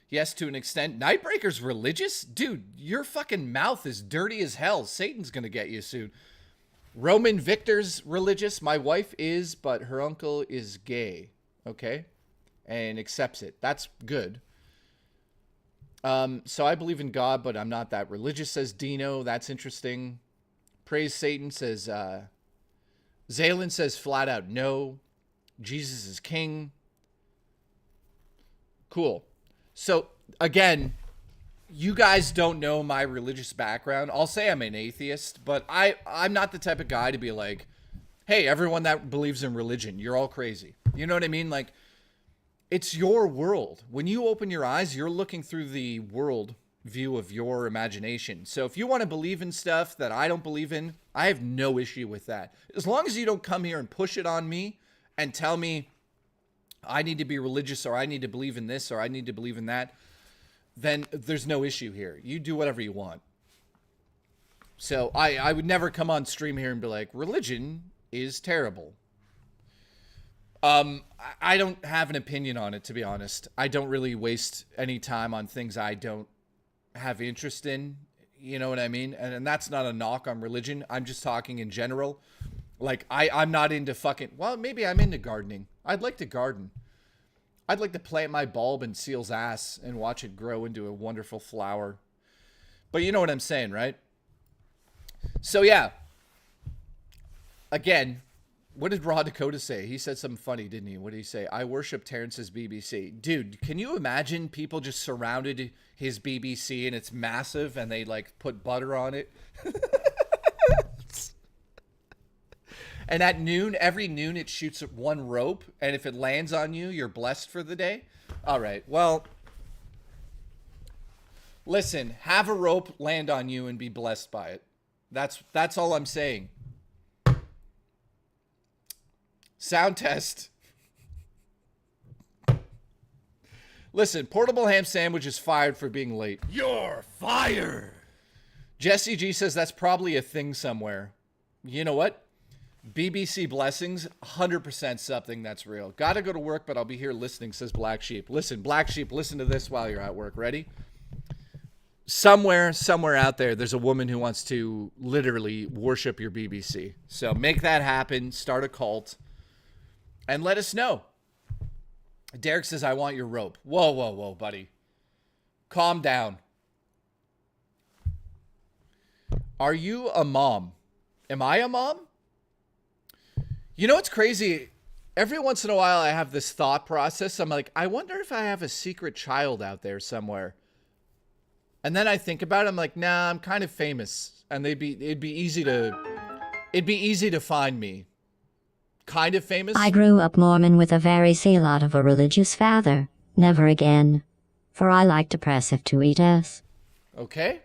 Yes, to an extent. Nightbreaker's religious? Dude, your fucking mouth is dirty as hell. Satan's gonna get you soon. Roman Victor's religious. My wife is, but her uncle is gay. Okay? And accepts it. That's good. So I believe in God, but I'm not that religious, says Dino. That's interesting. Praise Satan, says Zaylen says flat out no. Jesus is king. Cool. So, again, you guys don't know my religious background. I'll say I'm an atheist, but I'm not the type of guy to be like, hey, everyone that believes in religion, you're all crazy. You know what I mean? Like, it's your world. When you open your eyes, you're looking through the world view of your imagination. So if you want to believe in stuff that I don't believe in, I have no issue with that. As long as you don't come here and push it on me and tell me I need to be religious or I need to believe in this or I need to believe in that, then there's no issue here. You do whatever you want. So I would never come on stream here and be like, religion is terrible. I don't have an opinion on it, to be honest. I don't really waste any time on things I don't have interest in. You know what I mean? And that's not a knock on religion. I'm just talking in general. Like, I'm not into fucking... Well, maybe I'm into gardening. I'd like to garden. I'd like to plant my bulb in Seal's ass and watch it grow into a wonderful flower. But you know what I'm saying, right? So, yeah. Again... What did Raw Dakota say? He said something funny, didn't he? What did he say? I worship Terrence's BBC. Dude, can you imagine people just surrounded his BBC and it's massive and they like put butter on it? And at noon, every noon it shoots one rope. And if it lands on you, you're blessed for the day. All right. Well, listen, have a rope land on you and be blessed by it. That's all I'm saying. Sound test. Listen, Portable Ham Sandwich is fired for being late. You're fired. Jesse G says that's probably a thing somewhere. You know what? BBC blessings, 100% something that's real. Gotta go to work, but I'll be here listening, says Black Sheep. Listen, Black Sheep, listen to this while you're at work. Ready? Somewhere out there, there's a woman who wants to literally worship your BBC. So make that happen. Start a cult. And let us know. Derek says, I want your rope. Whoa, buddy. Calm down. Are you a mom? Am I a mom? You know what's crazy? Every once in a while, I have this thought process. I'm like, I wonder if I have a secret child out there somewhere. And then I think about it. I'm like, nah, I'm kind of famous. And it'd be easy to find me. Kind of famous. I grew up Mormon with a very zealot of a religious father. Never again. For I like depressive to eat ass. Okay.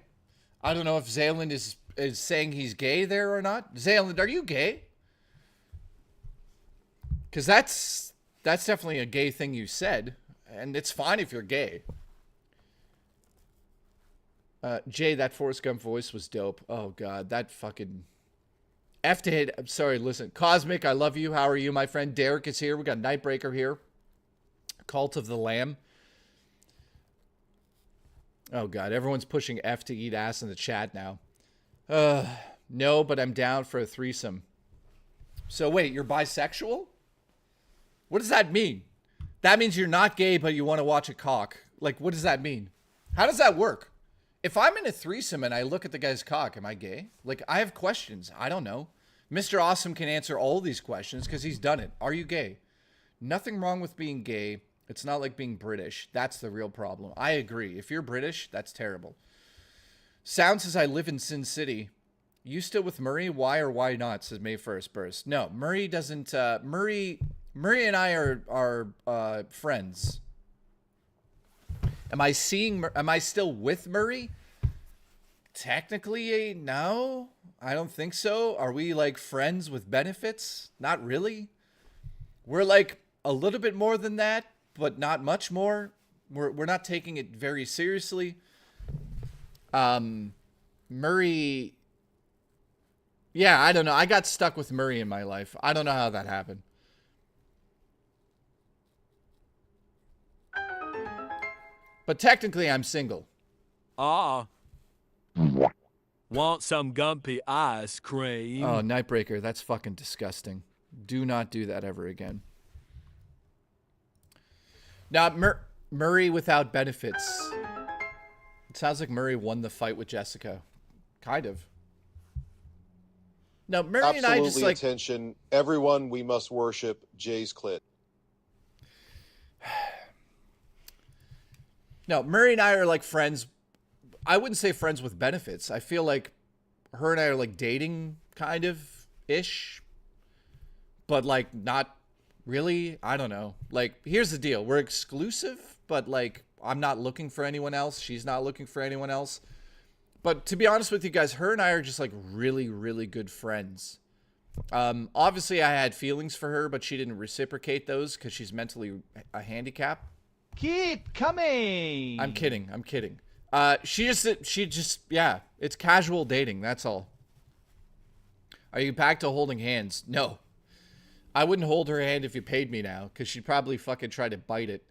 I don't know if Zayland is saying he's gay there or not. Zayland, are you gay? Because that's definitely a gay thing you said, and it's fine if you're gay. Jay, that Forrest Gump voice was dope. Oh God, that fucking F to hit. I'm sorry, listen. Cosmic, I love you. How are you, my friend? Derek is here. We got Nightbreaker here. Cult of the Lamb. Oh God, everyone's pushing F to eat ass in the chat now. No, but I'm down for a threesome. So wait, you're bisexual? What does that mean? That means you're not gay, but you want to watch a cock. Like, what does that mean? How does that work? If I'm in a threesome and I look at the guy's cock, am I gay? Like, I have questions. I don't know. Mr. Awesome can answer all these questions because he's done it. Are you gay? Nothing wrong with being gay. It's not like being British. That's the real problem. I agree. If you're British, that's terrible. Sound says I live in Sin City. You still with Murray? Why or why not? Says May 1st burst. No, Murray doesn't. Murray and I are friends. Am I still with Murray? Technically, no. I don't think so. Are we like friends with benefits? Not really. We're like a little bit more than that, but not much more. We're not taking it very seriously. Murray. Yeah, I don't know. I got stuck with Murray in my life. I don't know how that happened. But technically, I'm single. Want some gumpy ice cream? Oh, Nightbreaker, that's fucking disgusting. Do not do that ever again. Now, Murray without benefits. It sounds like Murray won the fight with Jessica. Kind of. No, Murray Absolutely and I just like... attention. Everyone, we must worship Jay's clit. No, Murray and I are like friends. I wouldn't say friends with benefits. I feel like her and I are like dating kind of ish, but like not really. I don't know. Like, here's the deal. We're exclusive, but like I'm not looking for anyone else. She's not looking for anyone else. But to be honest with you guys, her and I are just like really, really good friends. Obviously I had feelings for her, but she didn't reciprocate those because she's mentally a handicap. Keep coming. I'm kidding. She just, yeah, it's casual dating. That's all. Are you back to holding hands? No. I wouldn't hold her hand if you paid me now, because she'd probably fucking try to bite it.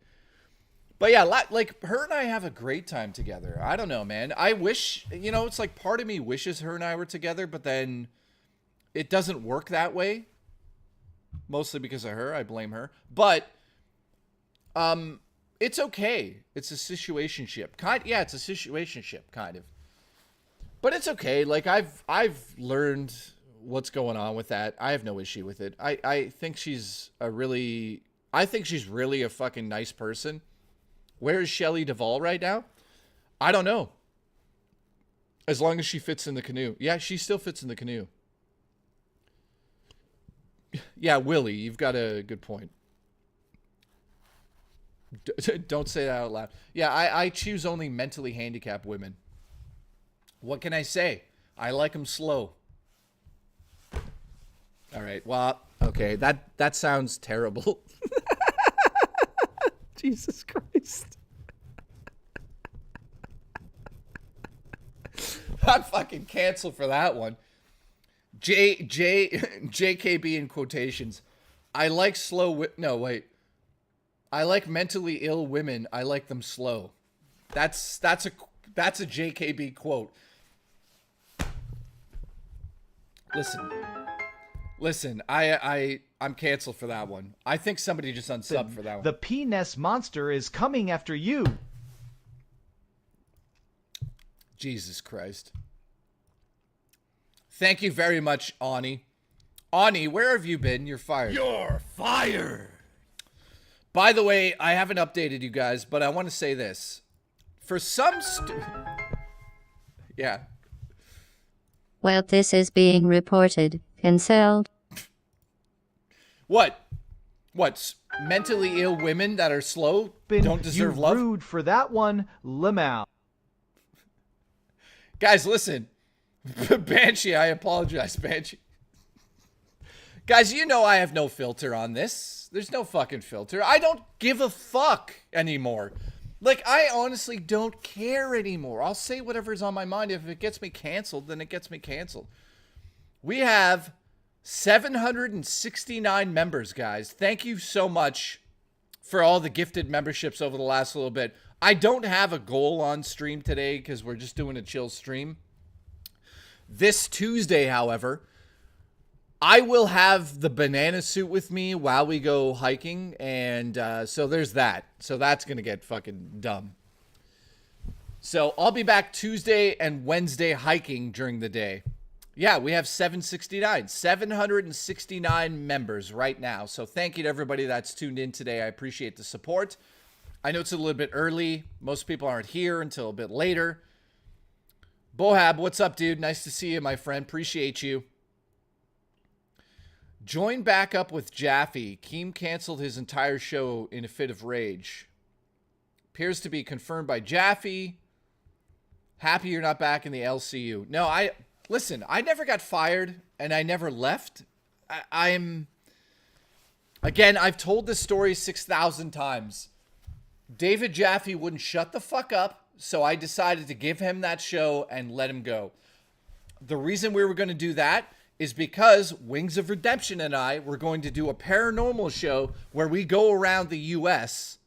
But yeah, like, her and I have a great time together. I don't know, man. I wish, you know, it's like part of me wishes her and I were together, but then it doesn't work that way. Mostly because of her. I blame her. But, it's okay. It's a situationship. Yeah, it's a situationship, kind of. But it's okay. Like, I've learned what's going on with that. I have no issue with it. I think she's really a fucking nice person. Where is Shelley Duvall right now? I don't know. As long as she fits in the canoe. Yeah, she still fits in the canoe. Yeah, Willie, you've got a good point. Don't say that out loud. Yeah, I choose only mentally handicapped women. What can I say? I like them slow. All right. Well, okay. That sounds terrible. Jesus Christ. I'm fucking canceled for that one. JKB in quotations. I like slow. No, wait. I like mentally ill women. I like them slow. That's a JKB quote. Listen. I'm canceled for that one. I think somebody just unsubbed for that one. The P-Nest monster is coming after you. Jesus Christ. Thank you very much, Ani. Ani, where have you been? You're fired. You're fired. By the way, I haven't updated you guys, but I want to say this. For some yeah. Well, this is being reported. Cancelled. What? Mentally ill women that are slow don't deserve love? You rude for that one. Limau. Guys, listen. Banshee, I apologize, Banshee. Guys, you know I have no filter on this. There's no fucking filter. I don't give a fuck anymore. Like, I honestly don't care anymore. I'll say whatever's on my mind. If it gets me canceled, then it gets me canceled. We have 769 members, guys. Thank you so much for all the gifted memberships over the last little bit. I don't have a goal on stream today because we're just doing a chill stream. This Tuesday, however, I will have the banana suit with me while we go hiking, and so there's that. So that's going to get fucking dumb. So I'll be back Tuesday and Wednesday hiking during the day. Yeah, we have 769 members right now. So thank you to everybody that's tuned in today. I appreciate the support. I know it's a little bit early. Most people aren't here until a bit later. Bohab, what's up, dude? Nice to see you, my friend. Appreciate you. Join back up with Jaffe. Keem canceled his entire show in a fit of rage. Appears to be confirmed by Jaffe. Happy you're not back in the LCU. No, listen, I never got fired and I never left. Again, I've told this story 6,000 times. David Jaffe wouldn't shut the fuck up, so I decided to give him that show and let him go. The reason we were going to do that is because Wings of Redemption and I were going to do a paranormal show where we go around the U.S.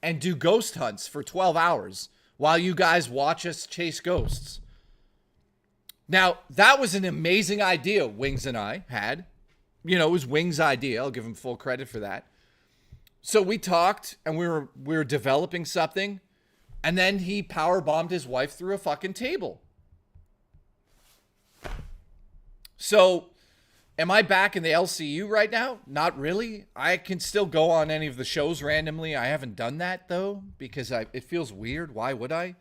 and do ghost hunts for 12 hours while you guys watch us chase ghosts. Now, that was an amazing idea Wings and I had. You know, it was Wings' idea. I'll give him full credit for that. So we talked and we were developing something, and then he powerbombed his wife through a fucking table. So, am I back in the LCU right now? Not really. I can still go on any of the shows randomly. I haven't done that, though, because it feels weird. Why would I?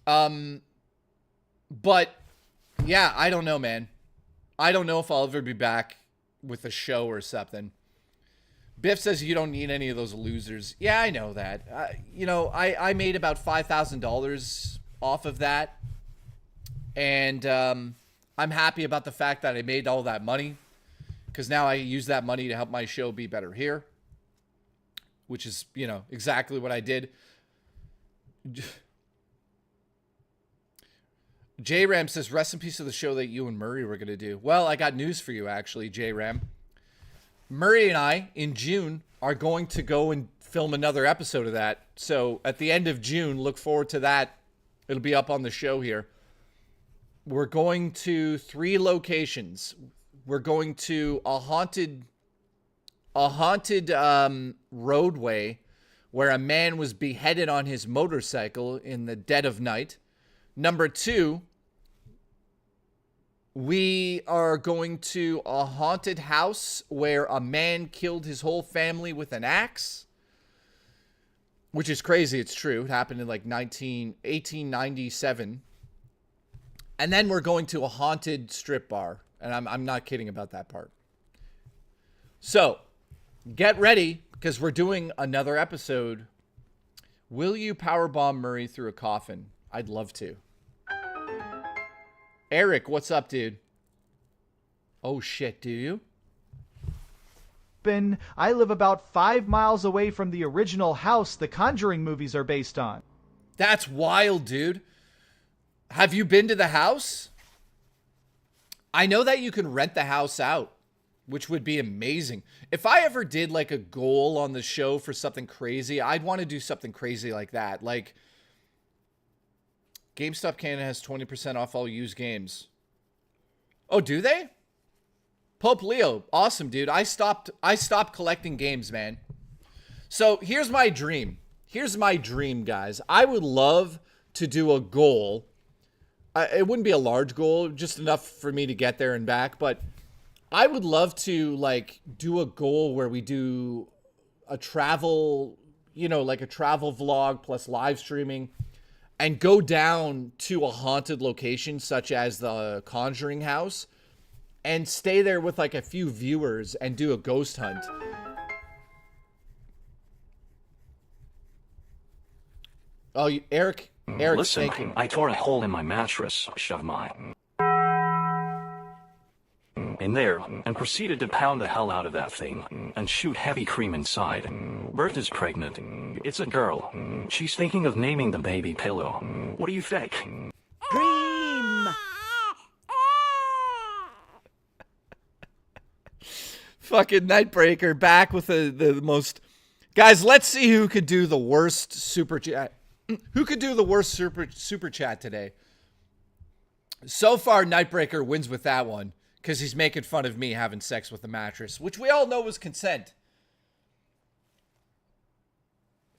But, yeah, I don't know, man. I don't know if I'll ever be back with a show or something. Biff says you don't need any of those losers. Yeah, I know that. You know, I made about $5,000 off of that. And, I'm happy about the fact that I made all that money, because now I use that money to help my show be better here, which is, you know, exactly what I did. J-Ram says, rest in peace to the show that you and Murray were going to do. Well, I got news for you, actually, J-Ram. Murray and I, in June, are going to go and film another episode of that. So at the end of June, look forward to that. It'll be up on the show here. We're going to 3 locations. We're going to a haunted roadway where a man was beheaded on his motorcycle in the dead of night. Number 2, we are going to a haunted house where a man killed his whole family with an axe, which is crazy. It's true. It happened in like 1897. And then we're going to a haunted strip bar. And I'm not kidding about that part. So, get ready, because we're doing another episode. Will you powerbomb Murray through a coffin? I'd love to. Eric, what's up, dude? Oh, shit, do you? I live about 5 miles away from the original house the Conjuring movies are based on. That's wild, dude. Have you been to the house? I know that you can rent the house out, which would be amazing. If I ever did like a goal on the show for something crazy, I'd want to do something crazy like that. Like, GameStop Canada has 20% off all used games. Oh, do they? Pope Leo, awesome, dude. I stopped collecting games, man. So here's my dream. Here's my dream, guys. I would love to do a goal. It wouldn't be a large goal, just enough for me to get there and back. But I would love to like do a goal where we do a travel, you know, like a travel vlog plus live streaming, and go down to a haunted location such as the Conjuring house and stay there with like a few viewers and do a ghost hunt. Oh, Eric, Listen, thank you. I tore a hole in my mattress. Shove my... in there and proceeded to pound the hell out of that thing and shoot heavy cream inside. Bert is pregnant. It's a girl. She's thinking of naming the baby Pillow. What do you think? Cream! Fucking Nightbreaker back with the most... Guys, let's see who could do the worst super chat. Who could do the worst super chat today? So far, Nightbreaker wins with that one because he's making fun of me having sex with a mattress, which we all know was consent.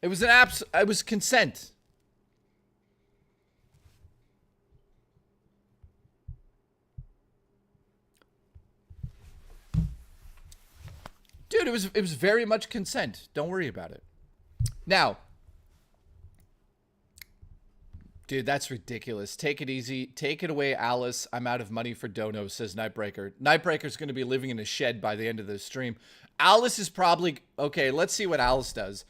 It was it was consent. Dude, it was very much consent. Don't worry about it. Now, dude, that's ridiculous. Take it easy. Take it away, Alice. I'm out of money for dono, says Nightbreaker. Nightbreaker's going to be living in a shed by the end of the stream. Alice is probably... Okay, let's see what Alice does.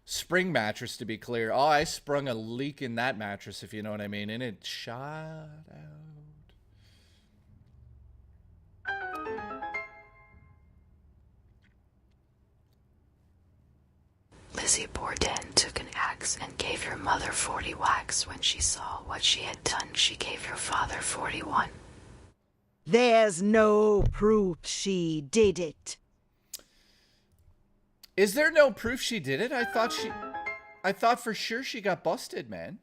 Spring mattress, to be clear. Oh, I sprung a leak in that mattress, if you know what I mean. And it shot out. Lizzie Borden took an axe and gave your mother 40 whacks. When she saw what she had done, she gave your father 41. There's no proof she did it. Is there no proof she did it? I thought for sure she got busted, man.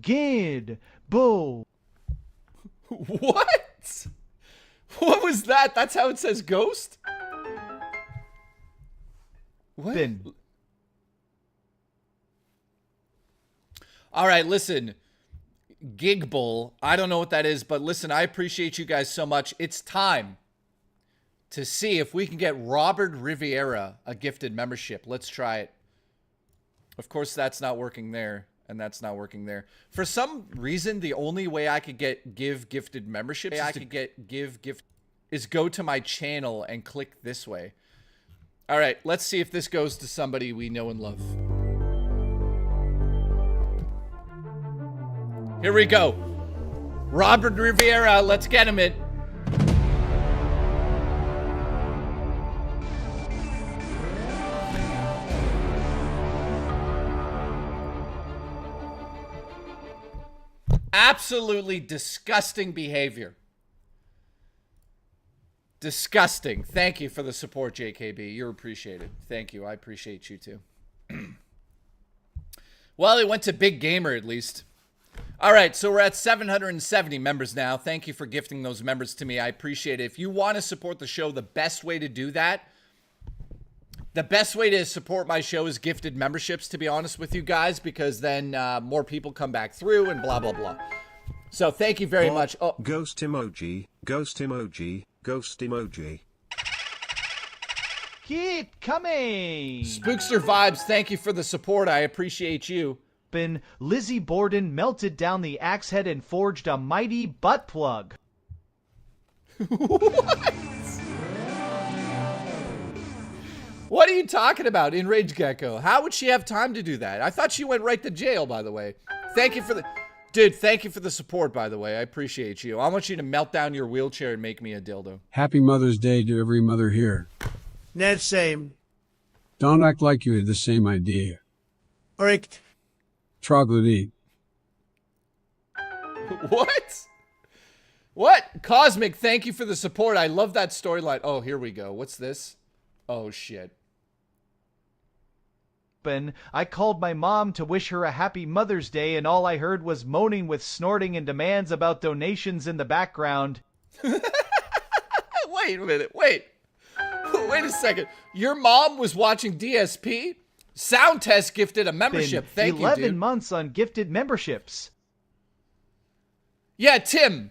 Gid, bull. What? What was that? That's how it says ghost? What? All right, listen. Gig Bull. I don't know what that is, but listen, I appreciate you guys so much. It's time to see if we can get Robert Riviera a gifted membership. Let's try it. Of course, that's not working there, and that's not working there. For some reason, the only way I could give gifted memberships is go to my channel and click this way. All right, let's see if this goes to somebody we know and love. Here we go. Robert Riviera, let's get him it. Absolutely disgusting behavior. Disgusting. Thank you for the support, JKB. You're appreciated. Thank you. I appreciate you too. Well, it went to Big Gamer at least. All right, so we're at 770 members now. Thank you for gifting those members to me. I appreciate it. If you want to support the show, the best way to do that, the best way to support my show is gifted memberships, to be honest with you guys, because then more people come back through and blah, blah, blah. So thank you very much. Oh. Ghost emoji, ghost emoji, ghost emoji. Keep coming. Spookster Vibes, thank you for the support. I appreciate you. Lizzie Borden melted down the axe head and forged a mighty butt plug. What? What are you talking about, Enraged Gecko? How would she have time to do that? I thought she went right to jail, by the way. Thank you for the... Dude, thank you for the support, by the way. I appreciate you. I want you to melt down your wheelchair and make me a dildo. Happy Mother's Day to every mother here. Net same. Don't act like you had the same idea. Correct. Troglodyte. What? What? Cosmic, thank you for the support. I love that storyline. Oh, here we go. What's this? Oh, shit. I called my mom to wish her a happy Mother's Day, and all I heard was moaning with snorting and demands about donations in the background. Wait a minute. Wait a second. Your mom was watching DSP? Sound Test gifted a membership. Thank you, dude. 11 months on gifted memberships. Yeah, Tim,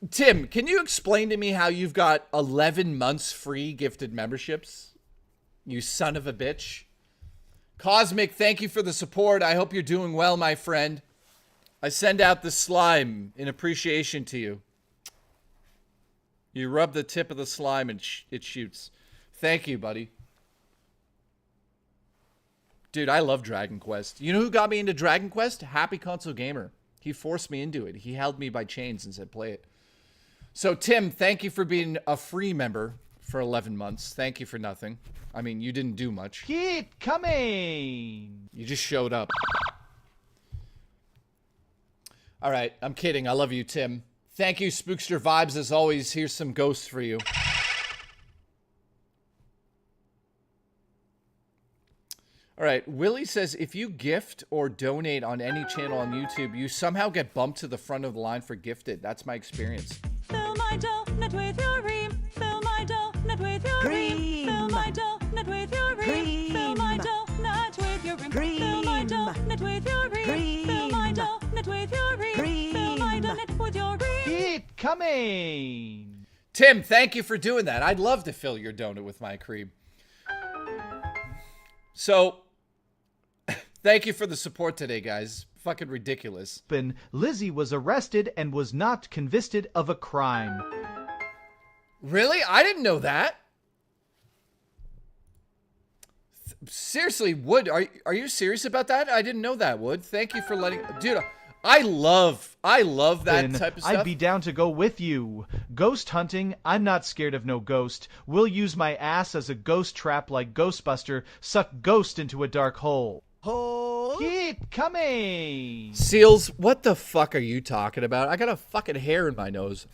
can you explain to me how you've got 11 months free gifted memberships? You son of a bitch. Cosmic, thank you for the support. I hope you're doing well, my friend. I send out the slime in appreciation to you. You rub the tip of the slime and it shoots. Thank you, buddy. Dude, I love Dragon Quest. You know who got me into Dragon Quest? Happy Console Gamer. He forced me into it. He held me by chains and said, play it. So, Tim, thank you for being a free member for 11 months. Thank you for nothing. I mean, you didn't do much. Keep coming. You just showed up. All right, I'm kidding. I love you, Tim. Thank you, Spookster Vibes, as always. Here's some ghosts for you. All right, Willie says, if you gift or donate on any channel on YouTube, you somehow get bumped to the front of the line for gifted. That's my experience. Fill my donut with your ream. Fill my donut with your ream. Fill my donut with your ream. Fill my donut with your ream. Fill my donut with your ream. Fill my donut with your ream. Fill my donut with your ream. Keep coming. Tim, thank you for doing that. I'd love to fill your donut with my cream. So, thank you for the support today, guys. Fucking ridiculous. Lizzie was arrested and was not convicted of a crime. Really? I didn't know that. Seriously, Wood, are you serious about that? I didn't know that, Wood. Thank you for letting... Dude, I love that type of stuff. I'd be down to go with you. Ghost hunting, I'm not scared of no ghost. We'll use my ass as a ghost trap like Ghostbuster, suck ghost into a dark hole. Keep coming. Seals, what the fuck are you talking about? I got a fucking hair in my nose.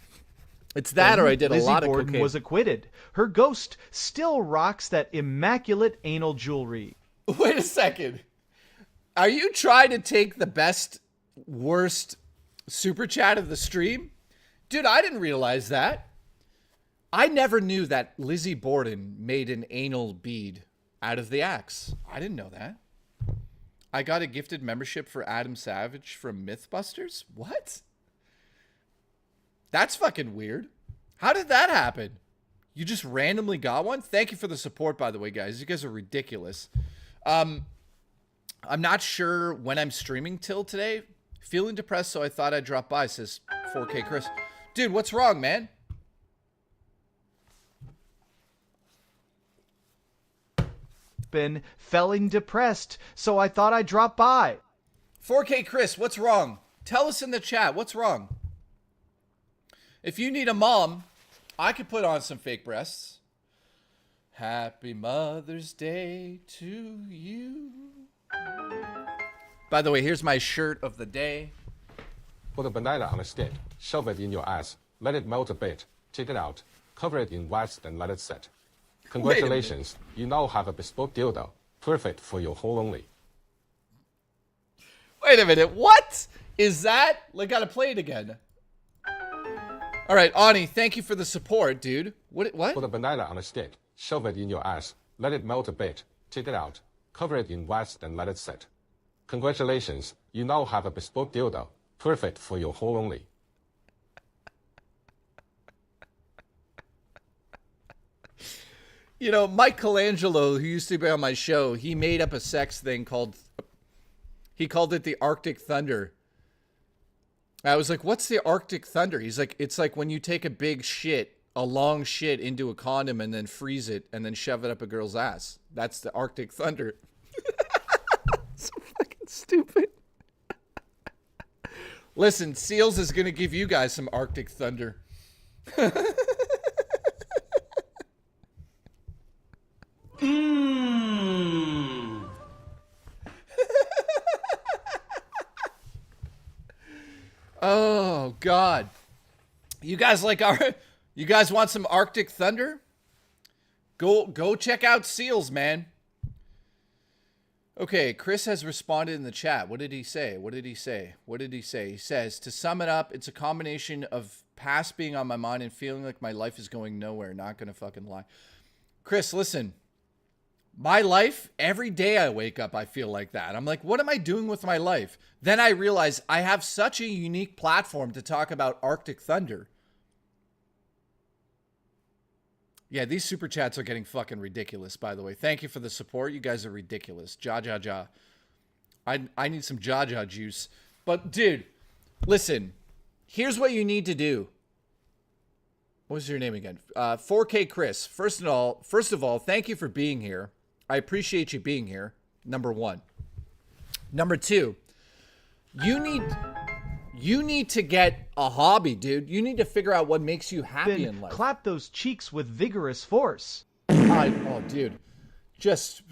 It's that, or I did a lot of Borden cocaine. was acquitted. Her ghost still rocks that immaculate anal jewelry. Wait a second. Are you trying to take the best, worst super chat of the stream? Dude, I didn't realize that. I never knew that Lizzie Borden made an anal bead out of the axe. I didn't know that. I got a gifted membership for Adam Savage from Mythbusters? What? That's fucking weird. How did that happen? You just randomly got one? Thank you for the support, by the way, guys. You guys are ridiculous. I'm not sure when I'm streaming till today. Feeling depressed, so I thought I'd drop by, says 4K Chris. Dude, what's wrong, man? Been feeling depressed, so I thought I'd drop by. 4K Chris, what's wrong? Tell us in the chat, what's wrong? If you need a mom, I could put on some fake breasts. Happy Mother's Day to you. By the way, here's my shirt of the day. Put a banana on a stick, shove it in your ass, let it melt a bit, take it out, cover it in wax, then let it set. Congratulations, you now have a bespoke dildo, perfect for your hole only. Wait a minute, what is that? I gotta play it again. All right, Ani, thank you for the support, dude. What? Put a banana on a stick, shove it in your ass, let it melt a bit, take it out, cover it in wax, then let it set. Congratulations, you now have a bespoke dildo, perfect for your hole only. You know, Mike Colangelo, who used to be on my show, he made up a sex thing he called it the Arctic Thunder. I was like, what's the Arctic Thunder? He's like, it's like when you take a big shit, a long shit into a condom and then freeze it and then shove it up a girl's ass. That's the Arctic Thunder. So fucking stupid. Listen, Seals is going to give you guys some Arctic Thunder. Oh God. You guys want some Arctic Thunder? Go check out Seals, man. Okay, Chris has responded in the chat. What did he say? He says, to sum it up, it's a combination of past being on my mind and feeling like my life is going nowhere. Not gonna fucking lie. Chris, listen. My life, every day I wake up, I feel like that. I'm like, what am I doing with my life? Then I realize I have such a unique platform to talk about Arctic Thunder. Yeah, these super chats are getting fucking ridiculous, by the way. Thank you for the support. You guys are ridiculous. Ja. I need some ja juice. But, dude, listen. Here's what you need to do. What was your name again? 4K Chris. First of all, thank you for being here. I appreciate you being here. Number one. Number two, you You need to get a hobby, dude. You need to figure out what makes you happy in life. Clap those cheeks with vigorous force. Oh, dude. Just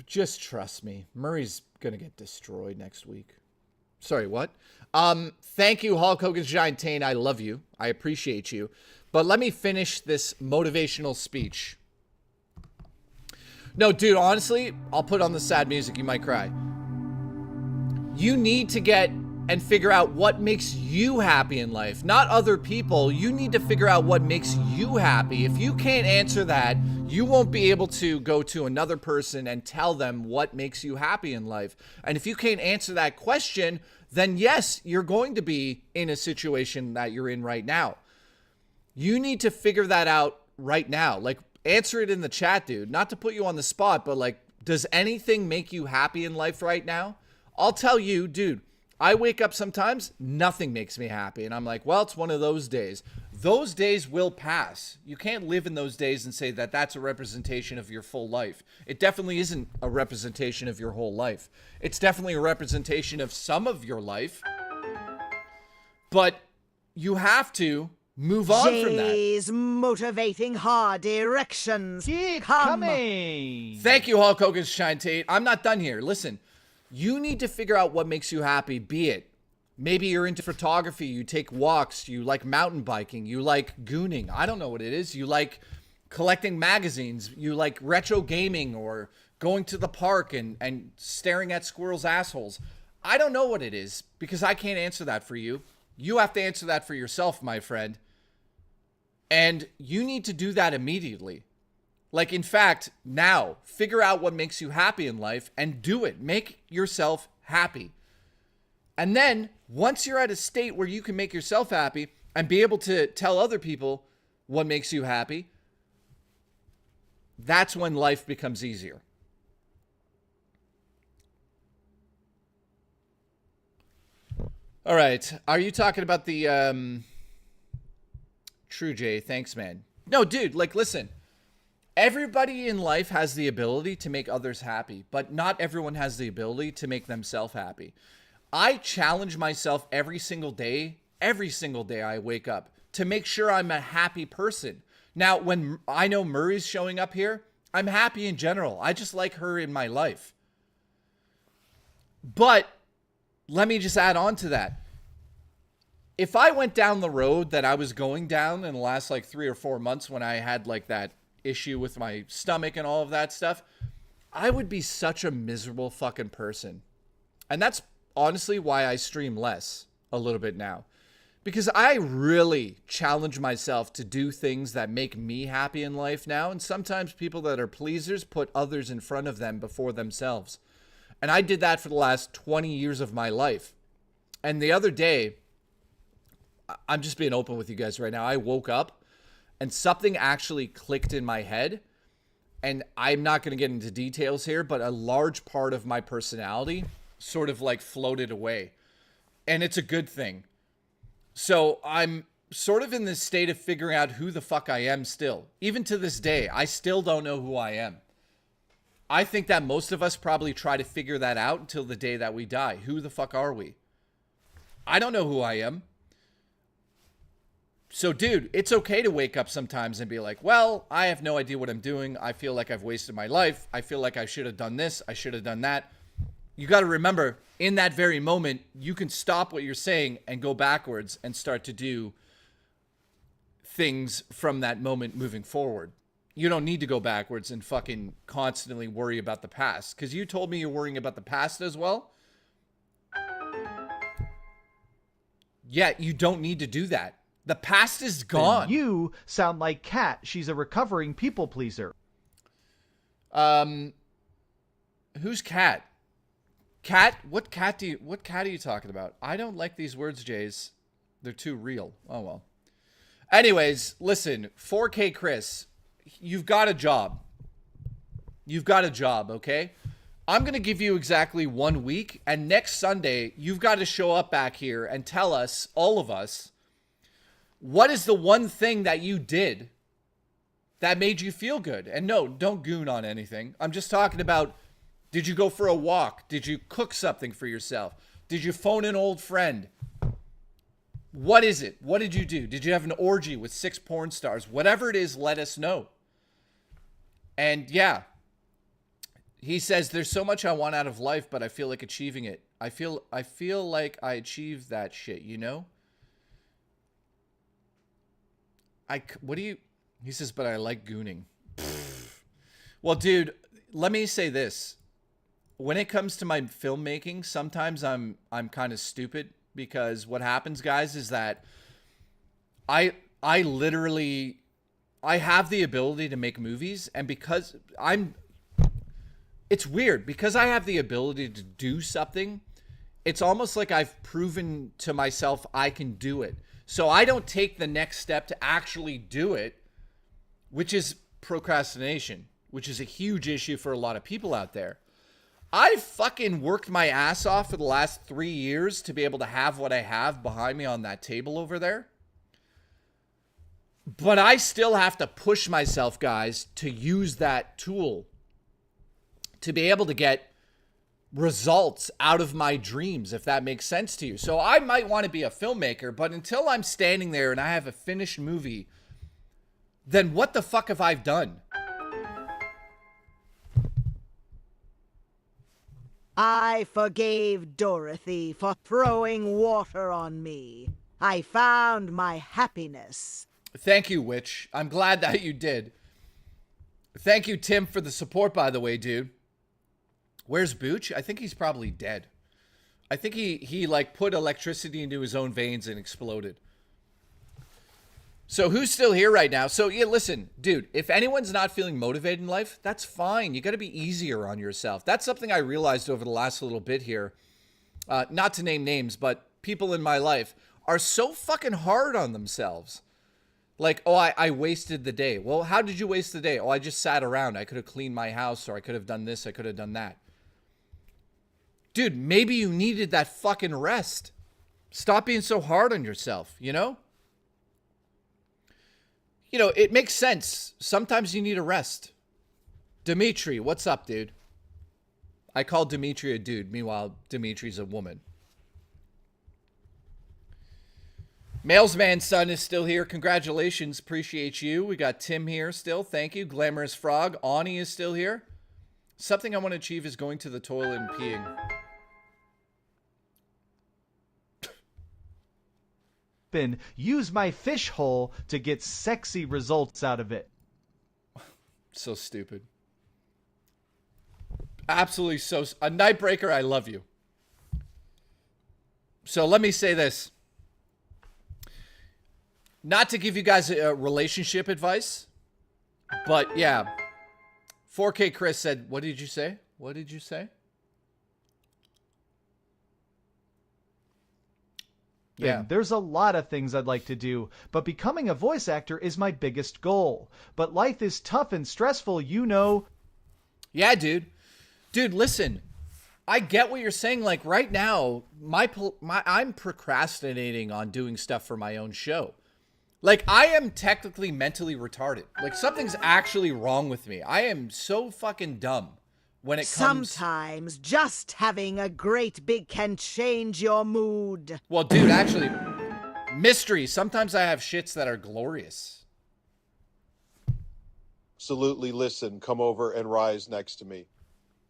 trust me. Murray's gonna get destroyed next week. Sorry, what? Thank you, Hulk Hogan's Giant Tane. I love you. I appreciate you. But let me finish this motivational speech. No, dude, honestly, I'll put on the sad music. You might cry. You need to get and figure out what makes you happy in life, not other people. You need to figure out what makes you happy. If you can't answer that, you won't be able to go to another person and tell them what makes you happy in life. And if you can't answer that question, then yes, you're going to be in a situation that you're in right now. You need to figure that out right now. Like, answer it in the chat, dude. Not to put you on the spot, but like, does anything make you happy in life right now? I'll tell you, dude, I wake up sometimes, nothing makes me happy. And I'm like, well, it's one of those days. Those days will pass. You can't live in those days and say that that's a representation of your full life. It definitely isn't a representation of your whole life. It's definitely a representation of some of your life. But you have to move on from that. Jay's motivating hard erections. Keep coming. Thank you, Hulk Hogan's Shine Tate. I'm not done here. Listen, you need to figure out what makes you happy, be it. Maybe you're into photography, you take walks, you like mountain biking, you like gooning. I don't know what it is. You like collecting magazines, you like retro gaming or going to the park and staring at squirrels' assholes. I don't know what it is because I can't answer that for you. You have to answer that for yourself, my friend. And you need to do that immediately. Like, in fact, now, figure out what makes you happy in life and do it. Make yourself happy. And then, once you're at a state where you can make yourself happy and be able to tell other people what makes you happy, that's when life becomes easier. All right. Are you talking about the... True, Jay. Thanks, man. No, dude, like, listen. Everybody in life has the ability to make others happy, but not everyone has the ability to make themselves happy. I challenge myself every single day I wake up to make sure I'm a happy person. Now, when I know Murray's showing up here, I'm happy in general. I just like her in my life. But let me just add on to that. If I went down the road that I was going down in the last like 3 or 4 months when I had like that issue with my stomach and all of that stuff, I would be such a miserable fucking person. And that's honestly why I stream less a little bit now. Because I really challenge myself to do things that make me happy in life now. And sometimes people that are pleasers put others in front of them before themselves. And I did that for the last 20 years of my life. And the other day, I'm just being open with you guys right now. I woke up and something actually clicked in my head. And I'm not going to get into details here, but a large part of my personality sort of like floated away. And it's a good thing. So I'm sort of in this state of figuring out who the fuck I am still. Even to this day, I still don't know who I am. I think that most of us probably try to figure that out until the day that we die. Who the fuck are we? I don't know who I am. So, dude, it's okay to wake up sometimes and be like, well, I have no idea what I'm doing. I feel like I've wasted my life. I feel like I should have done this. I should have done that. You got to remember, in that very moment, you can stop what you're saying and go backwards and start to do things from that moment moving forward. You don't need to go backwards and fucking constantly worry about the past. Because you told me you're worrying about the past as well. Yeah, you don't need to do that. The past is gone. And you sound like Kat. She's a recovering people pleaser. Who's Kat? Kat? What cat are you talking about? I don't like these words, Jays. They're too real. Oh well. Anyways, listen, 4K Chris, you've got a job. You've got a job, okay? I'm going to give you exactly 1 week, and next Sunday, you've got to show up back here and tell us, all of us, what is the one thing that you did that made you feel good? And no, don't goon on anything. I'm just talking about, did you go for a walk? Did you cook something for yourself? Did you phone an old friend? What is it? What did you do? Did you have an orgy with 6 porn stars? Whatever it is, let us know. And yeah, he says, there's so much I want out of life, but I feel like achieving it. I feel like I achieved that shit, you know? What do you, he says, but I like gooning. Well, dude, let me say this. When it comes to my filmmaking, sometimes I'm kind of stupid, because what happens, guys, is that I literally, I have the ability to make movies, and because it's weird, because I have the ability to do something, it's almost like I've proven to myself I can do it. So I don't take the next step to actually do it, which is procrastination, which is a huge issue for a lot of people out there. I fucking worked my ass off for the last 3 years to be able to have what I have behind me on that table over there. But I still have to push myself, guys, to use that tool to be able to get results out of my dreams, if that makes sense to you. So I might want to be a filmmaker, but until I'm standing there and I have a finished movie, then what the fuck have I done? I forgave Dorothy for throwing water on me. I found my happiness. Thank you, Witch. I'm glad that you did. Thank you, Tim, for the support, by the way, dude. Where's Booch? I think he's probably dead. I think he like put electricity into his own veins and exploded. So who's still here right now? So yeah, listen, dude, if anyone's not feeling motivated in life, that's fine. You got to be easier on yourself. That's something I realized over the last little bit here. Not to name names, but people in my life are so fucking hard on themselves. Like, oh, I wasted the day. Well, how did you waste the day? Oh, I just sat around. I could have cleaned my house, or I could have done this. I could have done that. Dude, maybe you needed that fucking rest. Stop being so hard on yourself, you know? You know, it makes sense. Sometimes you need a rest. Dimitri, what's up, dude? I call Dimitri a dude. Meanwhile, Dimitri's a woman. Mailsman's son is still here. Congratulations. Appreciate you. We got Tim here still. Thank you. Glamorous Frog. Ani is still here. Something I want to achieve is going to the toilet and peeing. Use my fish hole to get sexy results out of it. So stupid. Absolutely so. A Nightbreaker, I love you. So let me say this. Not to give you guys a relationship advice, but yeah. 4K Chris said, what did you say? What did you say? Yeah. There's a lot of things I'd like to do, but becoming a voice actor is my biggest goal. But life is tough and stressful, you know. Yeah, dude. Dude, listen. I get what you're saying. Like right now, I'm procrastinating on doing stuff for my own show. Like I am technically mentally retarded. Like something's actually wrong with me. I am so fucking dumb when it comes. Sometimes just having a great big can change your mood. Well, dude, actually, mystery. Sometimes I have shits that are glorious. Absolutely, listen, come over and rise next to me.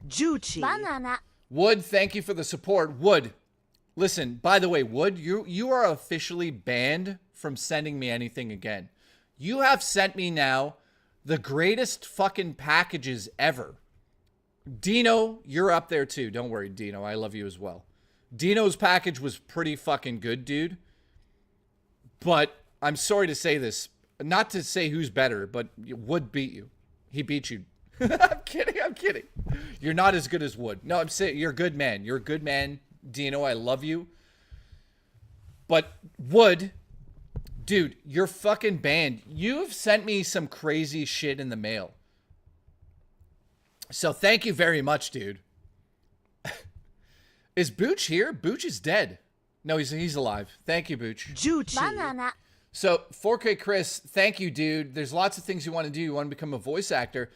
Juchi. Banana. Wood, thank you for the support. Wood, listen, by the way, Wood, you are officially banned from sending me anything again. You have sent me now the greatest fucking packages ever. Dino, you're up there too. Don't worry, Dino. I love you as well. Dino's package was pretty fucking good, dude. But I'm sorry to say this. Not to say who's better, but Wood beat you. He beat you. I'm kidding. You're not as good as Wood. No, I'm saying you're a good man. You're a good man, Dino. I love you. But Wood, dude, you're fucking banned. You've sent me some crazy shit in the mail. So thank you very much, dude. Is Booch here? Booch is dead. No, he's alive. Thank you, Booch. Juchi. Banana. So 4K Chris, thank you, dude. There's lots of things you want to do. You want to become a voice actor.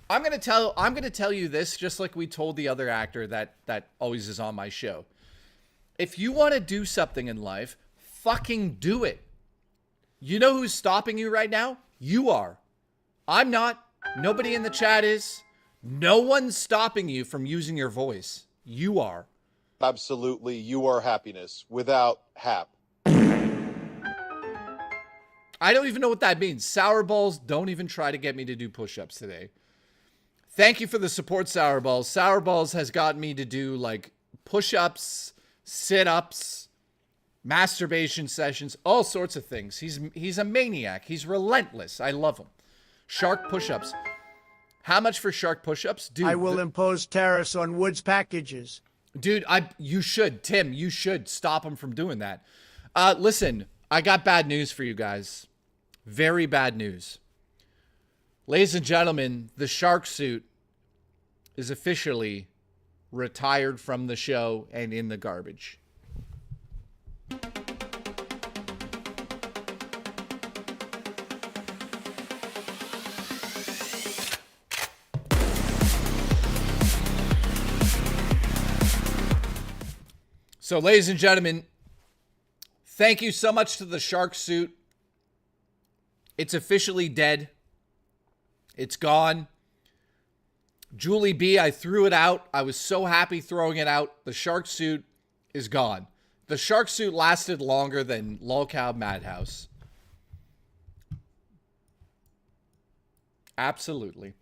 I'm gonna tell you this, just like we told the other actor that always is on my show. If you want to do something in life, fucking do it. You know who's stopping you right now? You are. I'm not. Nobody in the chat is. No one's stopping you from using your voice. You are. Absolutely, you are happiness without hap. I don't even know what that means. Sour Balls, don't even try to get me to do push-ups today. Thank you for the support, Sour Balls. Sour Balls has got me to do like push-ups, sit-ups, masturbation sessions, all sorts of things. He's a maniac. He's relentless. I love him. Shark push-ups. How much for shark push-ups? Dude, I will impose tariffs on Woods packages. Dude, you should. Tim, you should stop him from doing that. Listen, I got bad news for you guys. Very bad news. Ladies and gentlemen, the shark suit is officially retired from the show and in the garbage. So, ladies and gentlemen, thank you so much to the shark suit. It's officially dead. It's gone. Julie B, I threw it out. I was so happy throwing it out. The shark suit is gone. The shark suit lasted longer than Lolcow Madhouse. Absolutely.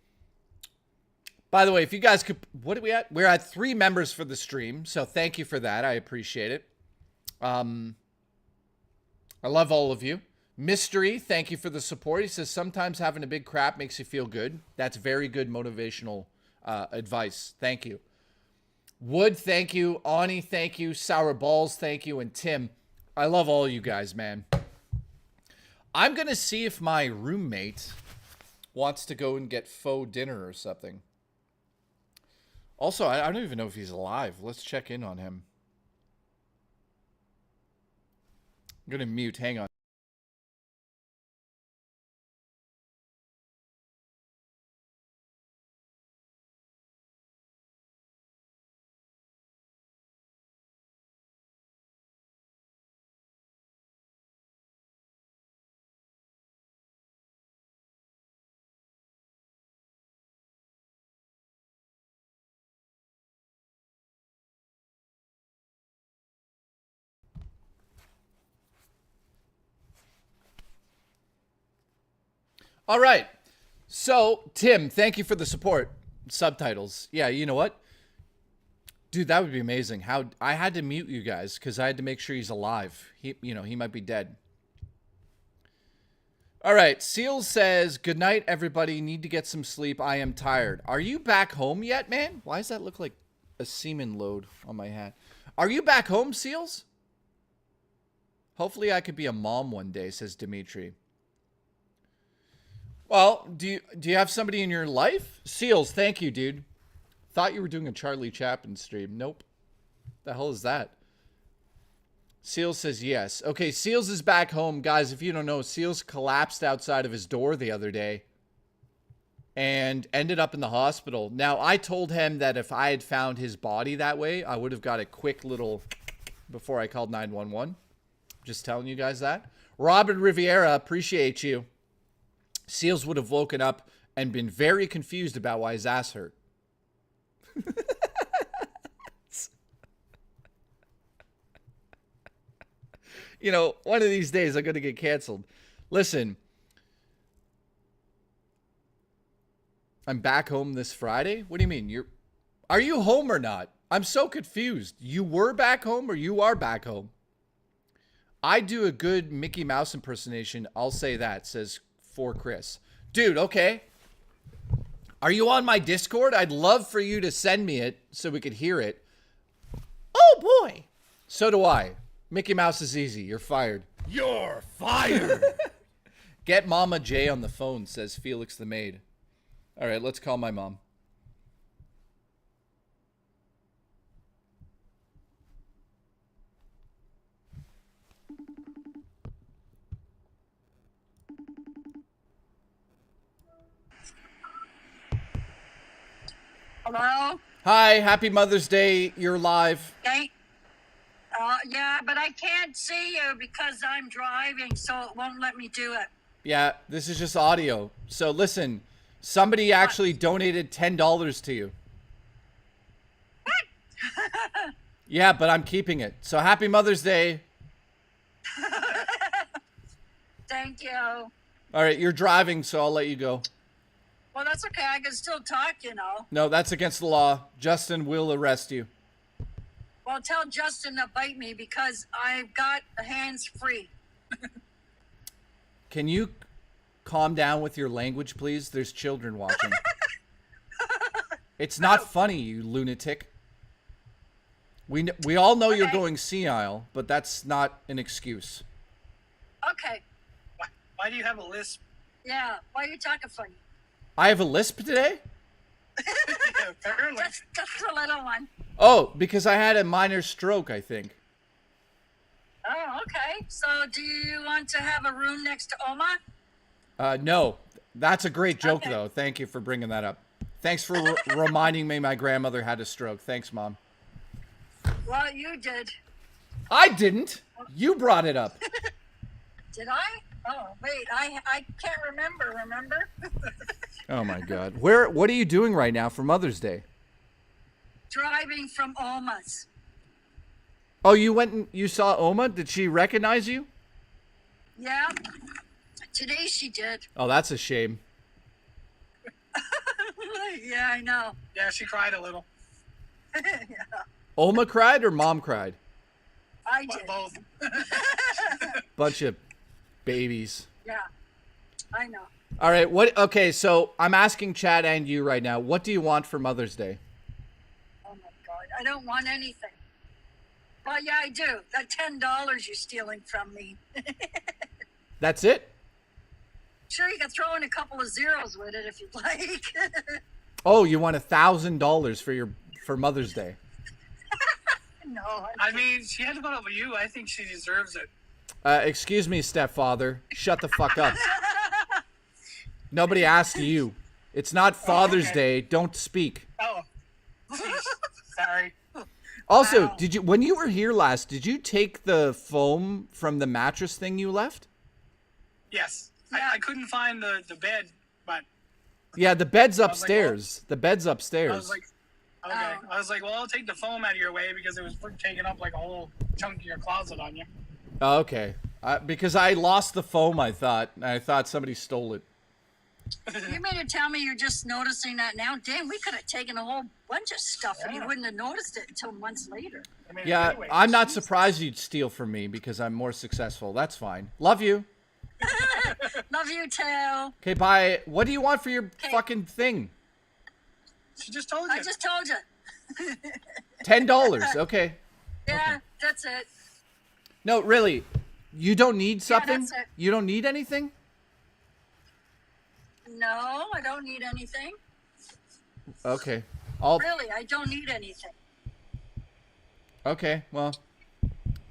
By the way, if you guys could, what are we at? We're at 3 members for the stream, so thank you for that. I appreciate it. I love all of you. Mystery, thank you for the support. He says, sometimes having a big crap makes you feel good. That's very good motivational advice. Thank you. Wood, thank you. Ani, thank you. Sour Balls, thank you. And Tim, I love all you guys, man. I'm going to see if my roommate wants to go and get faux dinner or something. Also, I don't even know if he's alive. Let's check in on him. I'm going to mute. Hang on. All right. So, Tim, thank you for the support. Subtitles. Yeah, you know what? Dude, that would be amazing. How I had to mute you guys because I had to make sure he's alive. He might be dead. All right. Seal says, good night, everybody. Need to get some sleep. I am tired. Are you back home yet, man? Why does that look like a semen load on my hat? Are you back home, Seals? Hopefully I could be a mom one day, says Dimitri. Well, do you have somebody in your life? Seals, thank you, dude. Thought you were doing a Charlie Chaplin stream. Nope. The hell is that? Seals says yes. Okay, Seals is back home. Guys, if you don't know, Seals collapsed outside of his door the other day and ended up in the hospital. Now, I told him that if I had found his body that way, I would have got a quick little before I called 911. Just telling you guys that. Robert Riviera, appreciate you. Seals would have woken up and been very confused about why his ass hurt. You know, one of these days I'm going to get canceled. Listen, I'm back home this Friday? What do you mean? Are you home or not? I'm so confused. You were back home or you are back home? I do a good Mickey Mouse impersonation. I'll say that, says for Chris. Dude, okay. Are you on my Discord? I'd love for you to send me it so we could hear it. Oh, boy. So do I. Mickey Mouse is easy. You're fired. You're fired. Get Mama J on the phone, says Felix the maid. All right, let's call my mom. Hello? Hi, happy Mother's Day. You're live. Okay. Yeah, but I can't see you because I'm driving, so it won't let me do it. Yeah, this is just audio. So listen, somebody actually donated $10 to you. Yeah, but I'm keeping it. So happy Mother's Day. Thank you. All right, you're driving, so I'll let you go. Well, that's okay. I can still talk, you know. No, that's against the law. Justin will arrest you. Well, tell Justin to bite me because I've got hands free. Can you calm down with your language, please? There's children watching. It's not funny, you lunatic. We all know you're going senile, but that's not an excuse. Okay. Why do you have a lisp? Yeah. Why are you talking funny? I have a lisp today? Yeah, apparently. Just a little one. Oh, because I had a minor stroke, I think. Oh, okay. So do you want to have a room next to Oma? No. That's a great joke, though. Thank you for bringing that up. Thanks for reminding me my grandmother had a stroke. Thanks, Mom. Well, you did. I didn't. You brought it up. Did I? Oh, wait. I can't remember. Oh, my God. What are you doing right now for Mother's Day? Driving from Oma's. Oh, you went and you saw Oma? Did she recognize you? Yeah. Today she did. Oh, that's a shame. Yeah, I know. Yeah, she cried a little. Yeah. Oma cried or Mom cried? I did. Both. Bunch of babies. Yeah, I know. All right. Okay, so I'm asking Chad and you right now. What do you want for Mother's Day? Oh my God, I don't want anything. Well, yeah, I do. That $10 you're stealing from me. That's it? Sure, you can throw in a couple of zeros with it if you'd like. Oh, you want $1,000 for Mother's Day? No. I mean, she had to put up with you. I think she deserves it. Excuse me, stepfather. Shut the fuck up. Nobody asked you. It's not Father's Day. Don't speak. Oh. Jeez. Sorry. Also, when you were here last, did you take the foam from the mattress thing you left? Yes. I couldn't find the bed, but... Yeah, the bed's upstairs. The bed's upstairs. I was like, okay. I was like, well, I'll take the foam out of your way because it was taking up like a whole chunk of your closet on you. Oh, okay. Because I lost the foam, I thought somebody stole it. You mean to tell me you're just noticing that now? Damn, we could have taken a whole bunch of stuff and you wouldn't have noticed it until months later. I mean, Yeah, anyway, I'm not surprised you'd steal from me because I'm more successful. That's fine. Love you. Love you too. Okay, bye. What do you want for your fucking thing? She just told you. I just told you. $10. Okay. Yeah, that's it. No, really. You don't need something? that's it. You don't need anything? No, I don't need anything. Okay. Really, I don't need anything. Okay, well,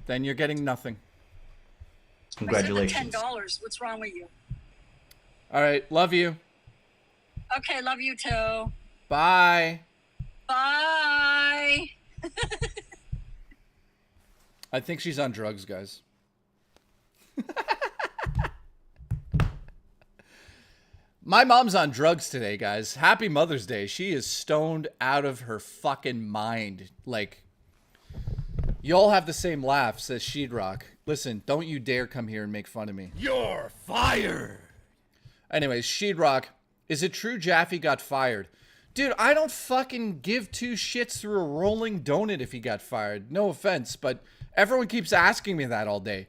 then you're getting nothing. Congratulations. $10. What's wrong with you? All right, love you. Okay, love you too. Bye. Bye. I think she's on drugs, guys. My mom's on drugs today, guys. Happy Mother's Day. She is stoned out of her fucking mind. Like, you all have the same laugh, says Sheetrock. Listen, don't you dare come here and make fun of me. You're fired. Anyways, Sheetrock, is it true Jaffe got fired? Dude, I don't fucking give two shits through a rolling donut if he got fired. No offense, but everyone keeps asking me that all day.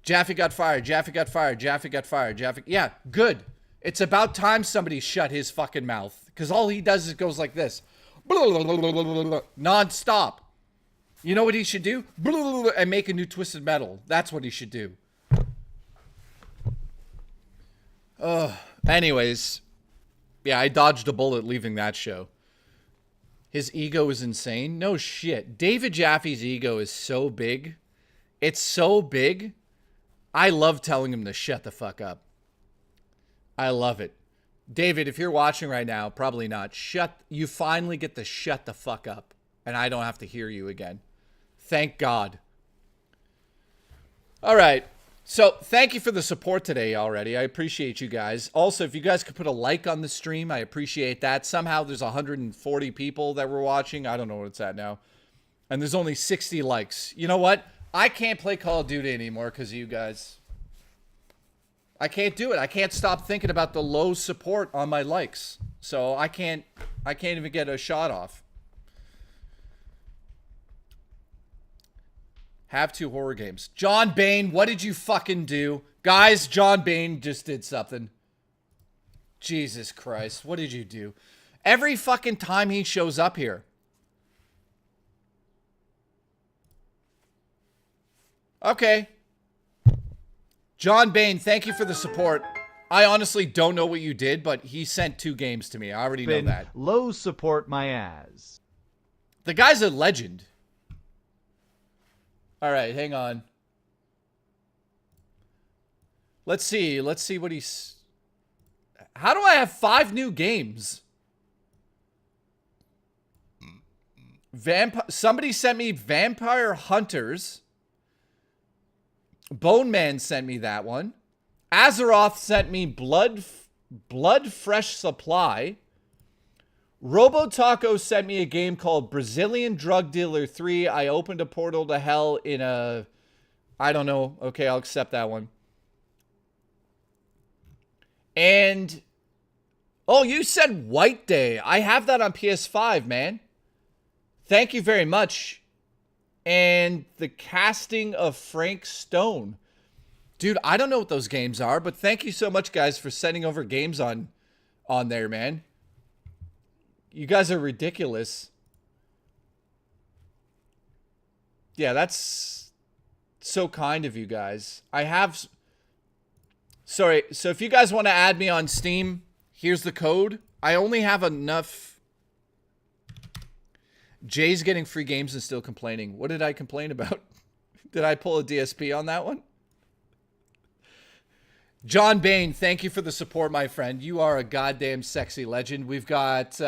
Jaffe got fired, Jaffe got fired, Jaffe got fired, Jaffe... Yeah, good. It's about time somebody shut his fucking mouth. Because all he does is goes like this. Non-stop. You know what he should do? And make a new Twisted Metal. That's what he should do. Anyways. Yeah, I dodged a bullet leaving that show. His ego is insane. No shit. David Jaffe's ego is so big. It's so big. I love telling him to shut the fuck up. I love it. David, if you're watching right now, probably not. You finally get to shut the fuck up. And I don't have to hear you again. Thank God. All right. So thank you for the support today already. I appreciate you guys. Also, if you guys could put a like on the stream, I appreciate that. Somehow there's 140 people that were watching. I don't know what it's at now. And there's only 60 likes. You know what? I can't play Call of Duty anymore because of you guys. I can't do it. I can't stop thinking about the low support on my likes. So I can't even get a shot off. Have 2 horror games. John Bain, what did you fucking do? Guys, John Bain just did something. Jesus Christ, what did you do? Every fucking time he shows up here. Okay. John Bain, thank you for the support. I honestly don't know what you did, but he sent 2 games to me. I already know that. Low support my ass. The guy's a legend. All right, hang on. Let's see what he's... How do I have 5 new games? Somebody sent me Vampire Hunters. Bone Man sent me that one. Azeroth sent me Blood Fresh Supply. Robotaco sent me a game called Brazilian Drug Dealer 3. I opened a portal to hell in a... I don't know. Okay, I'll accept that one. And... Oh, you said White Day. I have that on PS5, man. Thank you very much. And The Casting of Frank Stone. Dude, I don't know what those games are, but thank you so much, guys, for sending over games on there, man. You guys are ridiculous. Yeah, that's so kind of you guys. I have... Sorry, so if you guys want to add me on Steam, here's the code. I only have enough... Jay's getting free games and still complaining. What did I complain about? Did I pull a DSP on that one? John Bain, thank you for the support, my friend. You are a goddamn sexy legend. We've got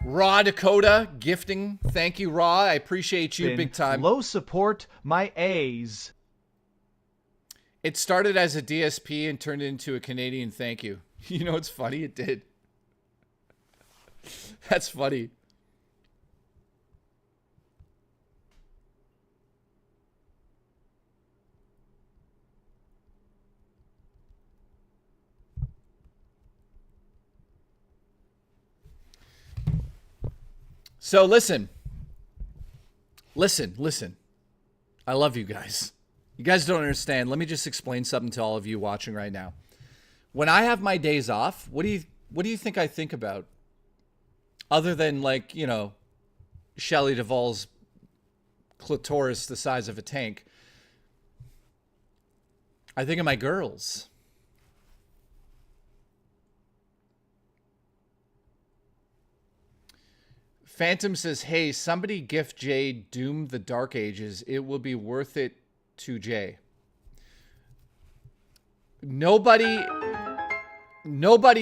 Raw Dakota gifting. Thank you, Raw. I appreciate you big time. Low support my A's. It started as a DSP and turned into a Canadian thank you. You know what's funny? It did. That's funny. So listen. I love you guys. You guys don't understand. Let me just explain something to all of you watching right now. When I have my days off, what do you think I think about? Other than, like, you know, Shelley Duvall's clitoris the size of a tank. I think of my girls. Phantom says, hey, somebody gift Jay Doom the Dark Ages. It will be worth it to Jay. Nobody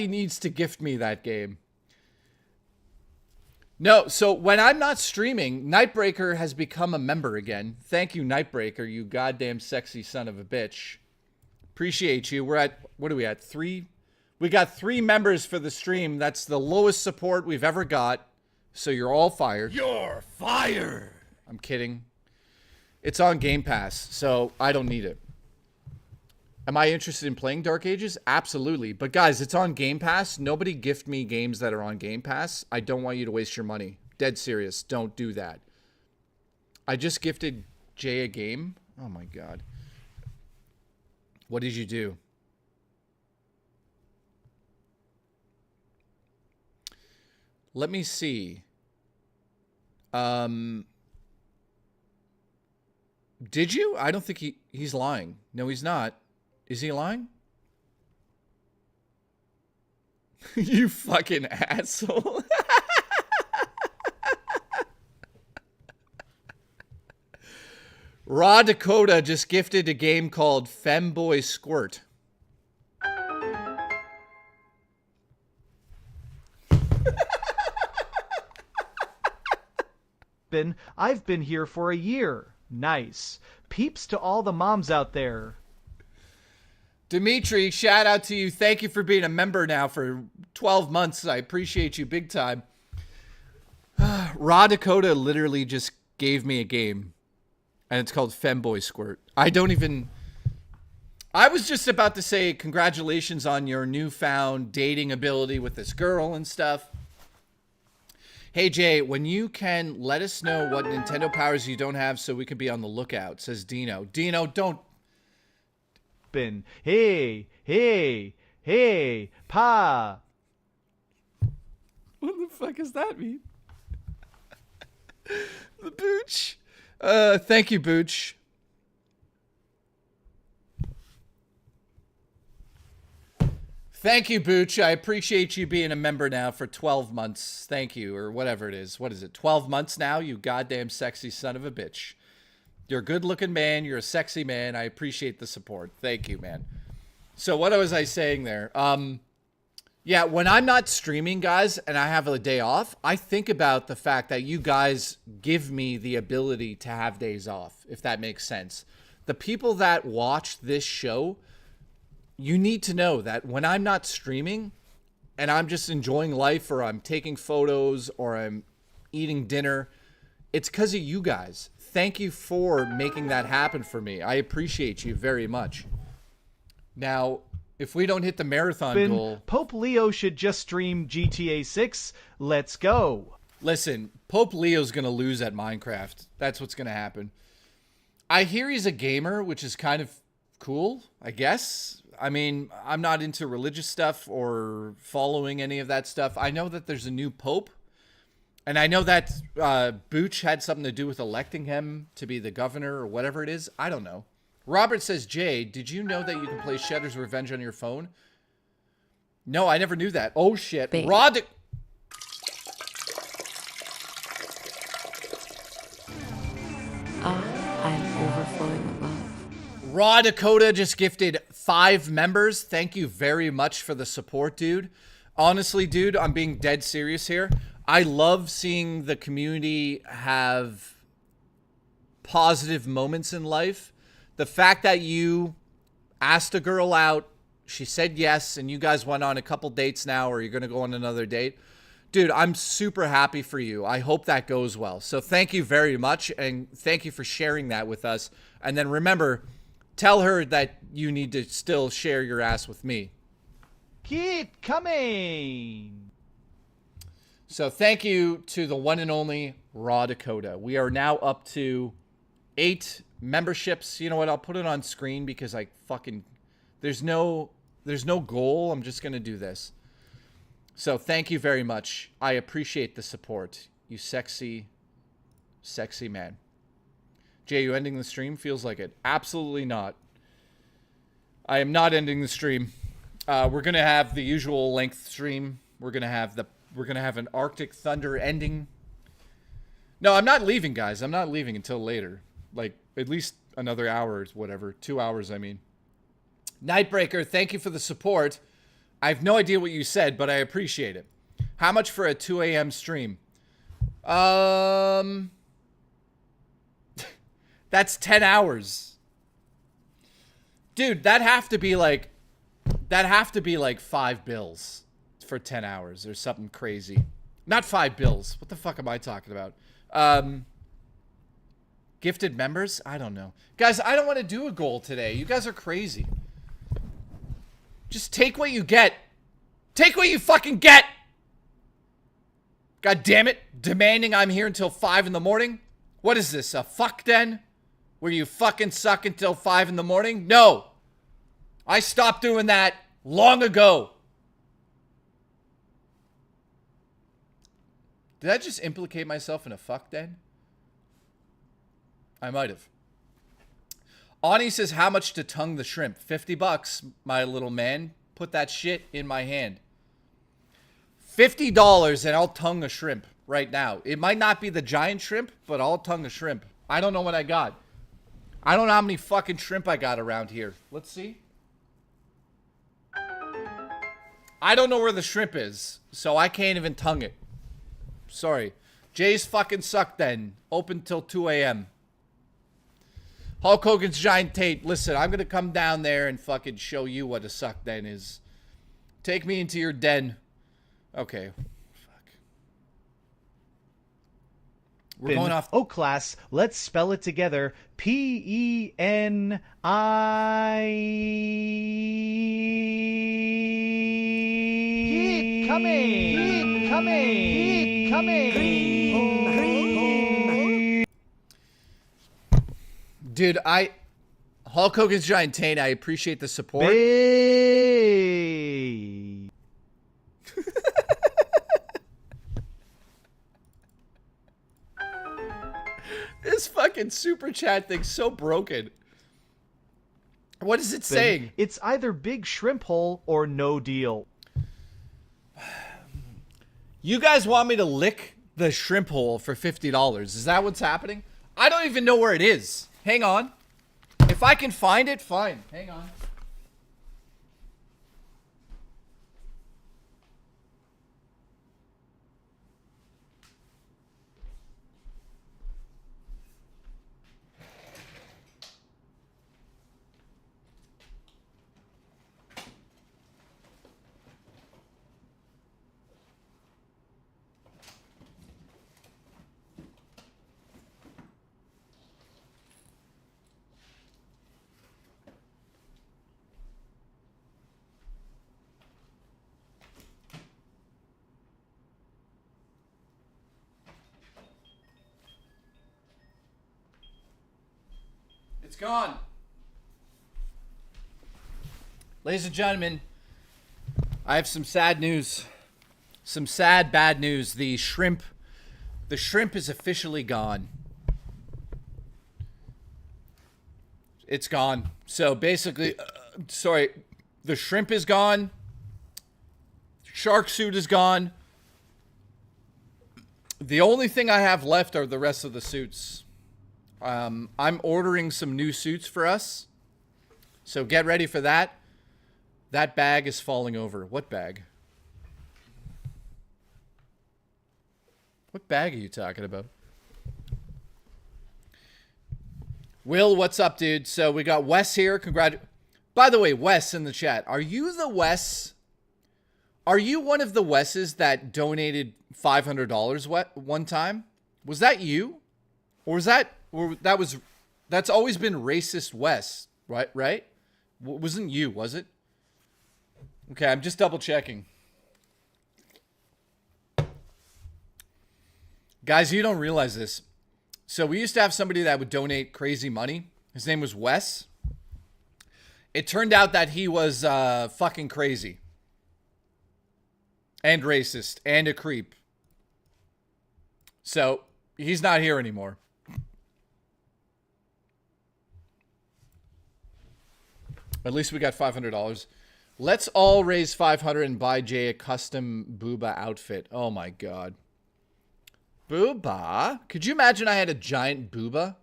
needs to gift me that game. No, so when I'm not streaming, Nightbreaker has become a member again. Thank you, Nightbreaker, you goddamn sexy son of a bitch. Appreciate you. We're at, what are we at? 3? We got 3 members for the stream. That's the lowest support we've ever got. So you're all fired. You're fired. I'm kidding. It's on Game Pass, so I don't need it. Am I interested in playing Dark Ages? Absolutely. But guys, it's on Game Pass. Nobody gift me games that are on Game Pass. I don't want you to waste your money. Dead serious. Don't do that. I just gifted Jay a game. Oh my God. What did you do? Let me see. Did you? I don't think he's lying. No, he's not. Is he lying? You fucking asshole. Raw Dakota just gifted a game called Femboy Squirt. I've been here for a year. Nice. Peeps to all the moms out there. Dimitri, shout out to you. Thank you for being a member now for 12 months. I appreciate you big time. Raw Dakota literally just gave me a game, and it's called Femboy Squirt. I was just about to say congratulations on your newfound dating ability with this girl and stuff. Hey, Jay, when you can, let us know what Nintendo powers you don't have so we can be on the lookout, says Dino. Dino, don't... Hey, pa. What the fuck does that mean? The Booch. Thank you, Booch. Thank you, Booch. I appreciate you being a member now for 12 months. Thank you, or whatever it is. What is it, 12 months now, you goddamn sexy son of a bitch. You're a good-looking man. You're a sexy man. I appreciate the support. Thank you, man. So what was I saying there? Yeah, when I'm not streaming, guys, and I have a day off, I think about the fact that you guys give me the ability to have days off, if that makes sense. The people that watch this show, you need to know that when I'm not streaming and I'm just enjoying life, or I'm taking photos, or I'm eating dinner, it's because of you guys. Thank you for making that happen for me. I appreciate you very much. Now, if we don't hit the marathon goal... Pope Leo should just stream GTA 6. Let's go. Listen, Pope Leo's going to lose at Minecraft. That's what's going to happen. I hear he's a gamer, which is kind of cool, I guess. I mean, I'm not into religious stuff or following any of that stuff. I know that there's a new pope. And I know that Booch had something to do with electing him to be the governor or whatever it is. I don't know. Robert says, Jay, did you know that you can play Shredder's Revenge on your phone? No, I never knew that. Oh, shit. I'm overflowing with love. Raw Dakota just gifted 5 members. Thank you very much for the support, dude. Honestly, dude, I'm being dead serious here. I love seeing the community have positive moments in life. The fact that you asked a girl out, she said yes, and you guys went on a couple dates now, or you're going to go on another date. Dude, I'm super happy for you. I hope that goes well. So thank you very much, and thank you for sharing that with us. And then remember, tell her that you need to still share your ass with me. Keep coming. So thank you to the one and only Raw Dakota. We are now up to 8 memberships. You know what? I'll put it on screen because there's no goal. I'm just going to do this. So thank you very much. I appreciate the support. You sexy, sexy man. Jay, you ending the stream? Feels like it. Absolutely not. I am not ending the stream. We're going to have the usual length stream. We're going to have an Arctic Thunder ending. No, I'm not leaving, guys. I'm not leaving until later. Like, at least another hour or whatever. 2 hours, I mean. Nightbreaker, thank you for the support. I have no idea what you said, but I appreciate it. How much for a 2 a.m. stream? That's 10 hours. Dude, that'd have to be like 5 bills for 10 hours or something crazy. Not 5 bills. What the fuck am I talking about? Gifted members? I don't know. Guys, I don't want to do a goal today. You guys are crazy. Just take what you get. Take what you fucking get. God damn it. Demanding I'm here until 5 in the morning. What is this, a fuck den? Where you fucking suck until 5 in the morning? No. I stopped doing that long ago. Did I just implicate myself in a fuck den? I might have. Ani says, how much to tongue the shrimp? $50, my little man. Put that shit in my hand. $50 and I'll tongue a shrimp right now. It might not be the giant shrimp, but I'll tongue a shrimp. I don't know what I got. I don't know how many fucking shrimp I got around here. Let's see. I don't know where the shrimp is, so I can't even tongue it. Sorry. Jay's fucking suck then. Open till 2 a.m. Hulk Hogan's giant tape. Listen, I'm gonna come down there and fucking show you what a suck den is. Take me into your den. Okay. Fuck. We're going off. Oh, class. Let's spell it together. Peni. Keep coming. Keep coming. Keep coming. Dude, Hulk Hogan's giant taint. I appreciate the support. Bay. This fucking super chat thing's so broken. What is it saying? It's either big shrimp hole or no deal. You guys want me to lick the shrimp hole for $50? Is that what's happening? I don't even know where it is. Hang on. If I can find it, fine. Hang on. It's gone. Ladies and gentlemen, I have some sad news. Some sad, bad news. The shrimp is officially gone. It's gone. So basically, sorry, the shrimp is gone. Shark suit is gone. The only thing I have left are the rest of the suits. I'm ordering some new suits for us. So get ready for that. That bag is falling over. What bag? What bag are you talking about? Will, what's up, dude? So we got Wes here. By the way, Wes in the chat. Are you the Wes? Are you one of the Wes's that donated $500 one time? Was that you? Or was that... that's always been racist Wes, right? Wasn't you, was it? Okay, I'm just double checking. Guys, you don't realize this. So we used to have somebody that would donate crazy money. His name was Wes. It turned out that he was fucking crazy. And racist. And a creep. So, he's not here anymore. At least we got $500. Let's all raise $500 and buy Jay a custom Booba outfit. Oh my god. Booba? Could you imagine I had a giant Booba?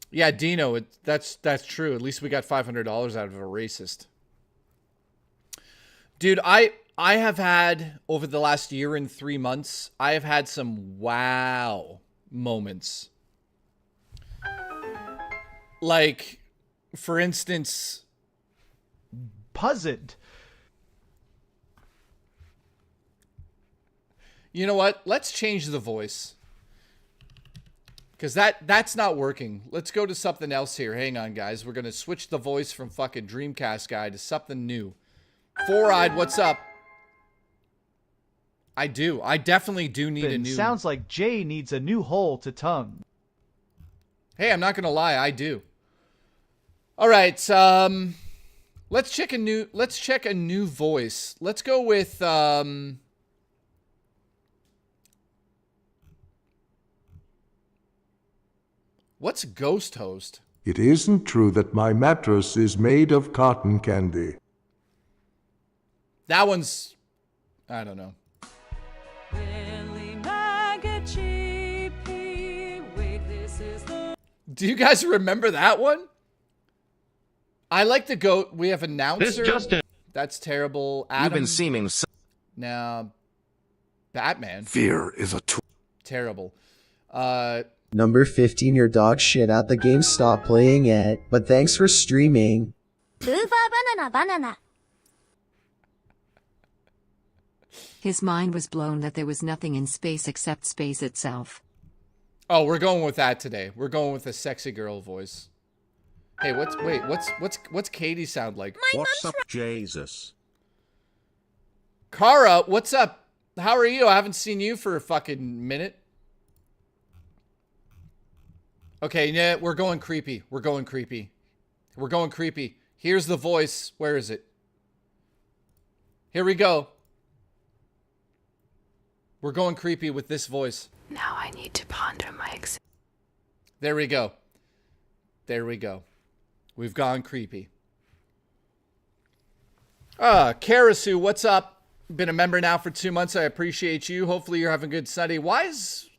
Yeah, Dino, that's true. At least we got $500 out of a racist. Dude, I have had, over the last year and 3 months, I have had some wow moments. Like, for instance... Puzzled. You know what? Let's change the voice. Because that's not working. Let's go to something else here. Hang on, guys. We're going to switch the voice from fucking Dreamcast guy to something new. Four-Eyed, what's up? I do. I definitely do need a new... Sounds like Jay needs a new hole to tongue. Hey, I'm not going to lie. I do. All right. Let's check a new voice. Let's go with... What's Ghost Host? It isn't true that my mattress is made of cotton candy. That one's... I don't know. Do you guys remember that one? I like to go... We have announcer. This Justin. That's terrible. Adam. You've been seeming... Now, Batman. Fear is a tool. Terrible. Number 15, your dog shit out the game. Stop playing it. But thanks for streaming. Banana. His mind was blown that there was nothing in space except space itself. Oh, we're going with that today. We're going with a sexy girl voice. Hey, what's Katie sound like? What's up, Jesus? Kara, what's up? How are you? I haven't seen you for a fucking minute. Okay, yeah, we're going creepy. We're going creepy. We're going creepy. Here's the voice. Where is it? Here we go. We're going creepy with this voice. Now I need to ponder my existence. There we go. There we go. We've gone creepy. Karasu, what's up? Been a member now for 2 months. I appreciate you. Hopefully you're having a good Sunday. What's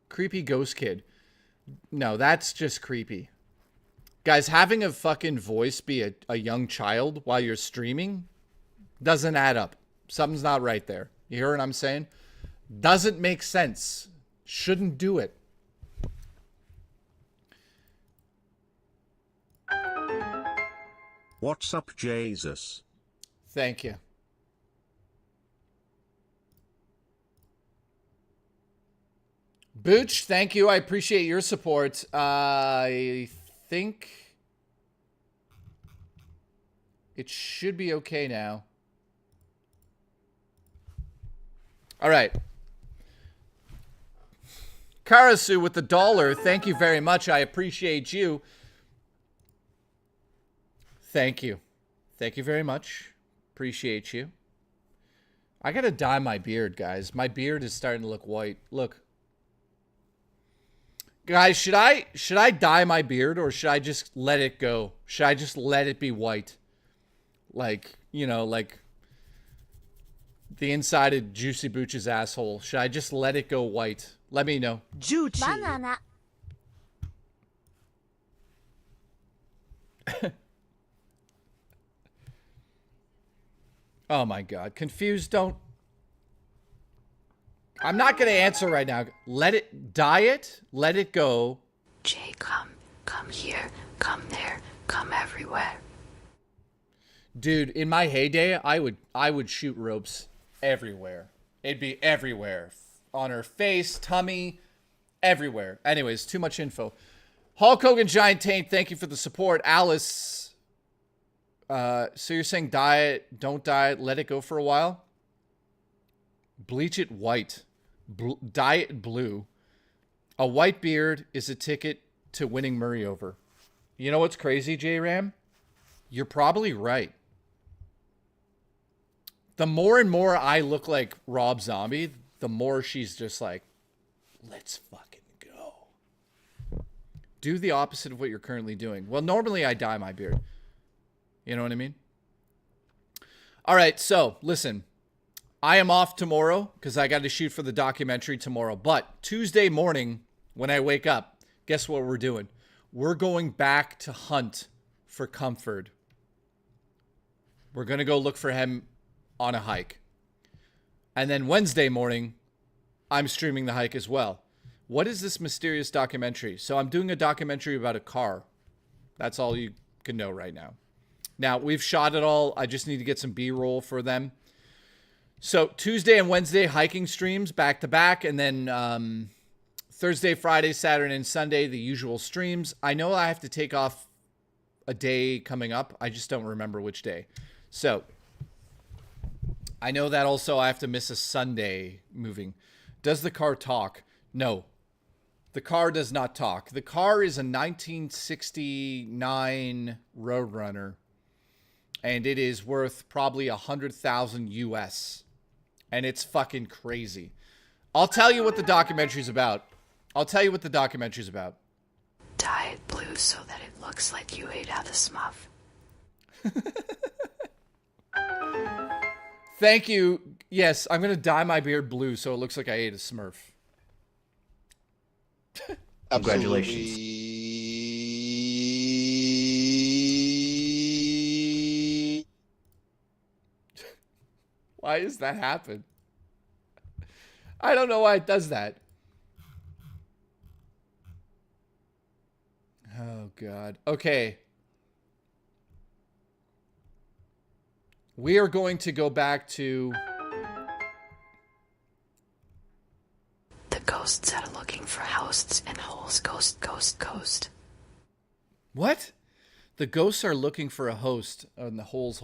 creepy ghost kid? No, that's just creepy. Guys, having a fucking voice be a young child while you're streaming doesn't add up. Something's not right there. You hear what I'm saying? Doesn't make sense. Shouldn't do it. What's up, Jesus? Thank you. Booch, thank you. I appreciate your support. I think it should be okay now. All right. Karasu with the $1. Thank you very much. I appreciate you. Thank you. Thank you very much. Appreciate you. I gotta dye my beard, guys. My beard is starting to look white. Look. Guys, should I dye my beard or should I just let it go? Should I just let it be white? Like, you know, like the inside of Juicy Booch's asshole. Should I just let it go white? Let me know. Juicy. Banana. Oh my God. Confused, don't. I'm not going to answer right now. Let it, dye it, let it go. Jay, come here, come there, come everywhere. Dude, in my heyday, I would shoot ropes everywhere. It'd be everywhere. On her face, tummy, everywhere. Anyways, too much info. Hulk Hogan Giant Taint, thank you for the support. Alice, so you're saying dye it, don't dye it, let it go for a while? Bleach it white. Dye it blue. A white beard is a ticket to winning Murray over. You know what's crazy, J-Ram? You're probably right. The more and more I look like Rob Zombie, the more she's just like, let's fucking go. Do the opposite of what you're currently doing. Well, normally I dye my beard. You know what I mean? All right, so listen. I am off tomorrow because I got to shoot for the documentary tomorrow. But Tuesday morning, when I wake up, guess what we're doing? We're going back to hunt for Comfort. We're going to go look for him on a hike. And then Wednesday morning, I'm streaming the hike as well. What is this mysterious documentary? So I'm doing a documentary about a car. That's all you can know right now. Now, we've shot it all. I just need to get some B-roll for them. So Tuesday and Wednesday hiking streams back to back, and then Thursday, Friday, Saturday, and Sunday, the usual streams. I know I have to take off a day coming up. I just don't remember which day. So I know that also I have to miss a Sunday moving. Does the car talk? No. The car does not talk. The car is a 1969 Roadrunner, and it is worth probably $100,000 US. And it's fucking crazy. I'll tell you what the documentary's about. Dye it blue so that it looks like you ate out a Smurf. Thank you. Yes, I'm going to dye my beard blue so it looks like I ate a Smurf. Congratulations. Why does that happen? I don't know why it does that. Oh, God. Okay. We are going to go back to... The ghosts are looking for hosts and holes. Ghost. What? The ghosts are looking for a host. Oh, and the holes.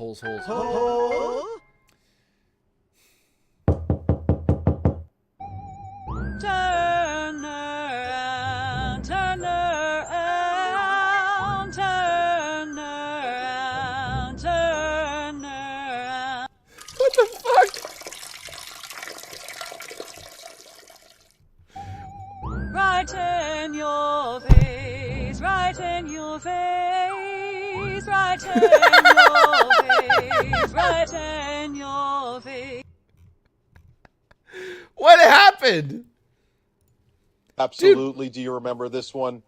Turn around, turn around, turn around, turn around. What the fuck? Right in your face, right in your face, right in your face, right in your face. What happened? Absolutely. Do you remember this one?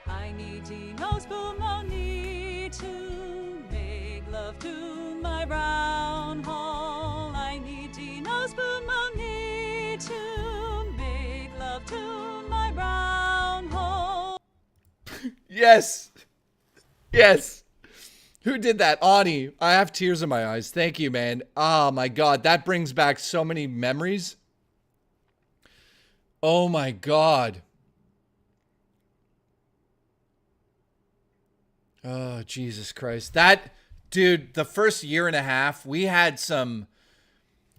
I need Dino's pulmoney to make love to my brown hole. I need Dino's pulmoney to make love to my brown hole. Yes. Yes. Who did that? Ani. I have tears in my eyes. Thank you, man. Oh, my God. That brings back so many memories. Oh, my God. Oh, Jesus Christ. That, dude, the first year and a half, we had some...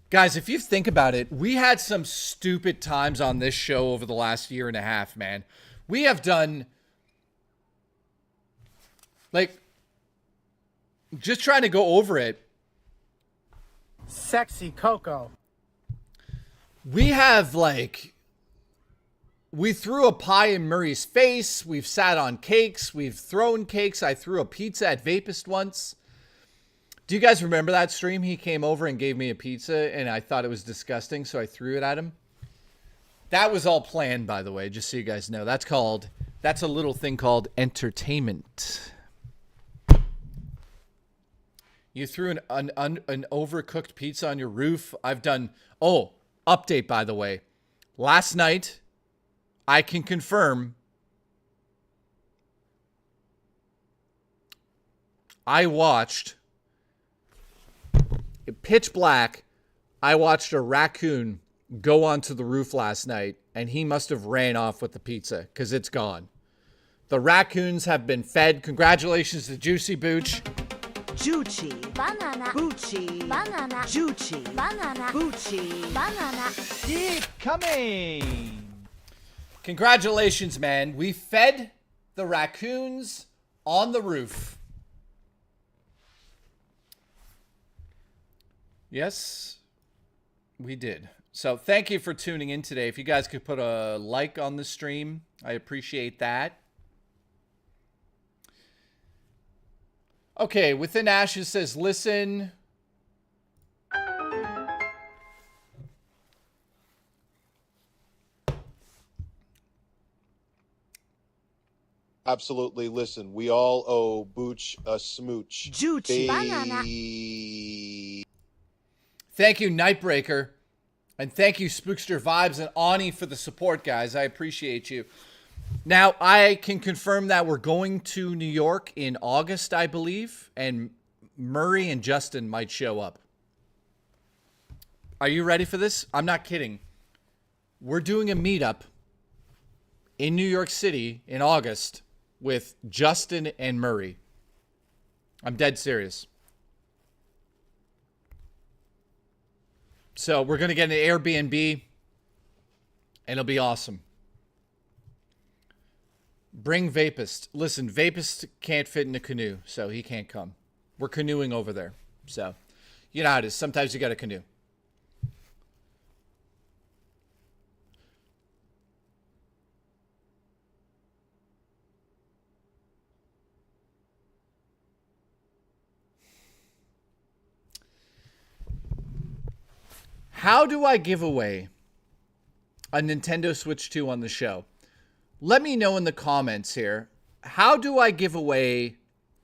Guys, if you think about it, we had some stupid times on this show over the last year and a half, man. We have done... Like... Just trying to go over it. Sexy Coco. We have, like... We threw a pie in Murray's face. We've sat on cakes. We've thrown cakes. I threw a pizza at Vapist once. Do you guys remember that stream? He came over and gave me a pizza, and I thought it was disgusting, so I threw it at him. That was all planned, by the way, just so you guys know. That's a little thing called entertainment. You threw an overcooked pizza on your roof. I've done... Oh, update, by the way. Last night... I can confirm I watched pitch black. I watched a raccoon go onto the roof last night, and he must have ran off with the pizza because it's gone. The raccoons have been fed. Congratulations to Juicy Booch. Juicy. Banana. Boochie. Banana. Juicy. Banana. Boochie. Banana. Keep coming. Congratulations, man. We fed the raccoons on the roof. Yes, we did. So thank you for tuning in today. If you guys could put a like on the stream, I appreciate that. Okay, Within Ashes says, listen... Absolutely. Listen, we all owe Booch a smooch. Juicy. Banana. Thank you, Nightbreaker. And thank you, Spookster Vibes and Ani for the support, guys. I appreciate you. Now, I can confirm that we're going to New York in August, I believe. And Murray and Justin might show up. Are you ready for this? I'm not kidding. We're doing a meetup in New York City in August with Justin and Murray. I'm dead serious. So we're going to get an Airbnb, and it'll be awesome. Bring Vapist. Listen, Vapist can't fit in a canoe, so he can't come. We're canoeing over there. So, you know how it is. Sometimes you got to canoe. How do I give away a Nintendo Switch 2 on the show? Let me know in the comments here. How do I give away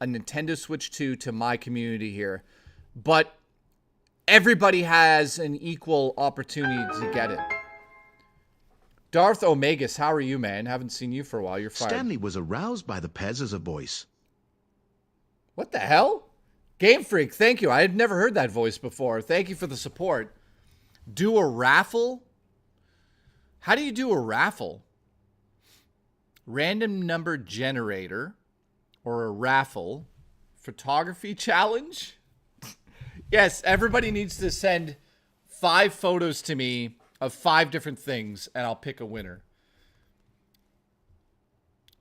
a Nintendo Switch 2 to my community here, but everybody has an equal opportunity to get it? Darth Omegas, how are you, man? Haven't seen you for a while. You're fired. Stanley was aroused by the Pez as a voice. What the hell? Game Freak, thank you. I had never heard that voice before. Thank you for the support. Do a raffle? How do you do a raffle? Random number generator or a raffle? Photography challenge? Yes, everybody needs to send 5 photos to me of 5 different things, and I'll pick a winner.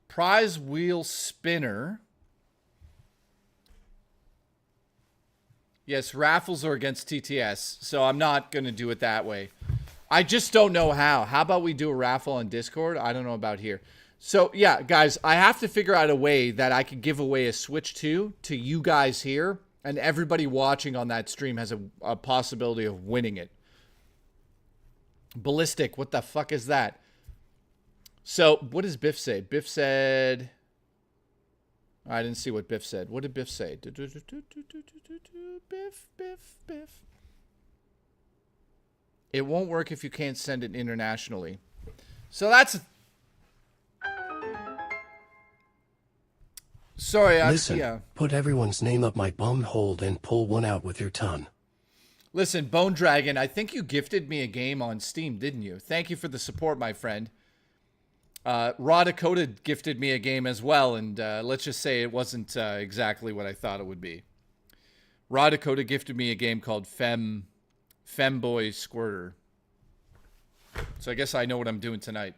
Prize wheel spinner. Yes, raffles are against TTS, so I'm not going to do it that way. I just don't know how. How about we do a raffle on Discord? I don't know about here. So, yeah, guys, I have to figure out a way that I could give away a Switch 2 to you guys here, and everybody watching on that stream has a possibility of winning it. Ballistic, what the fuck is that? So, what does Biff say? Biff said... I didn't see what Biff said. What did Biff say? Biff. It won't work if you can't send it internationally. So that's... Sorry, Listen, put everyone's name up my bum hole and pull one out with your tongue. Listen, Bone Dragon, I think you gifted me a game on Steam, didn't you? Thank you for the support, my friend. Raw Dakota gifted me a game as well, and let's just say it wasn't exactly what I thought it would be. Raw Dakota gifted me a game called Femboy Squirter. So I guess I know what I'm doing tonight.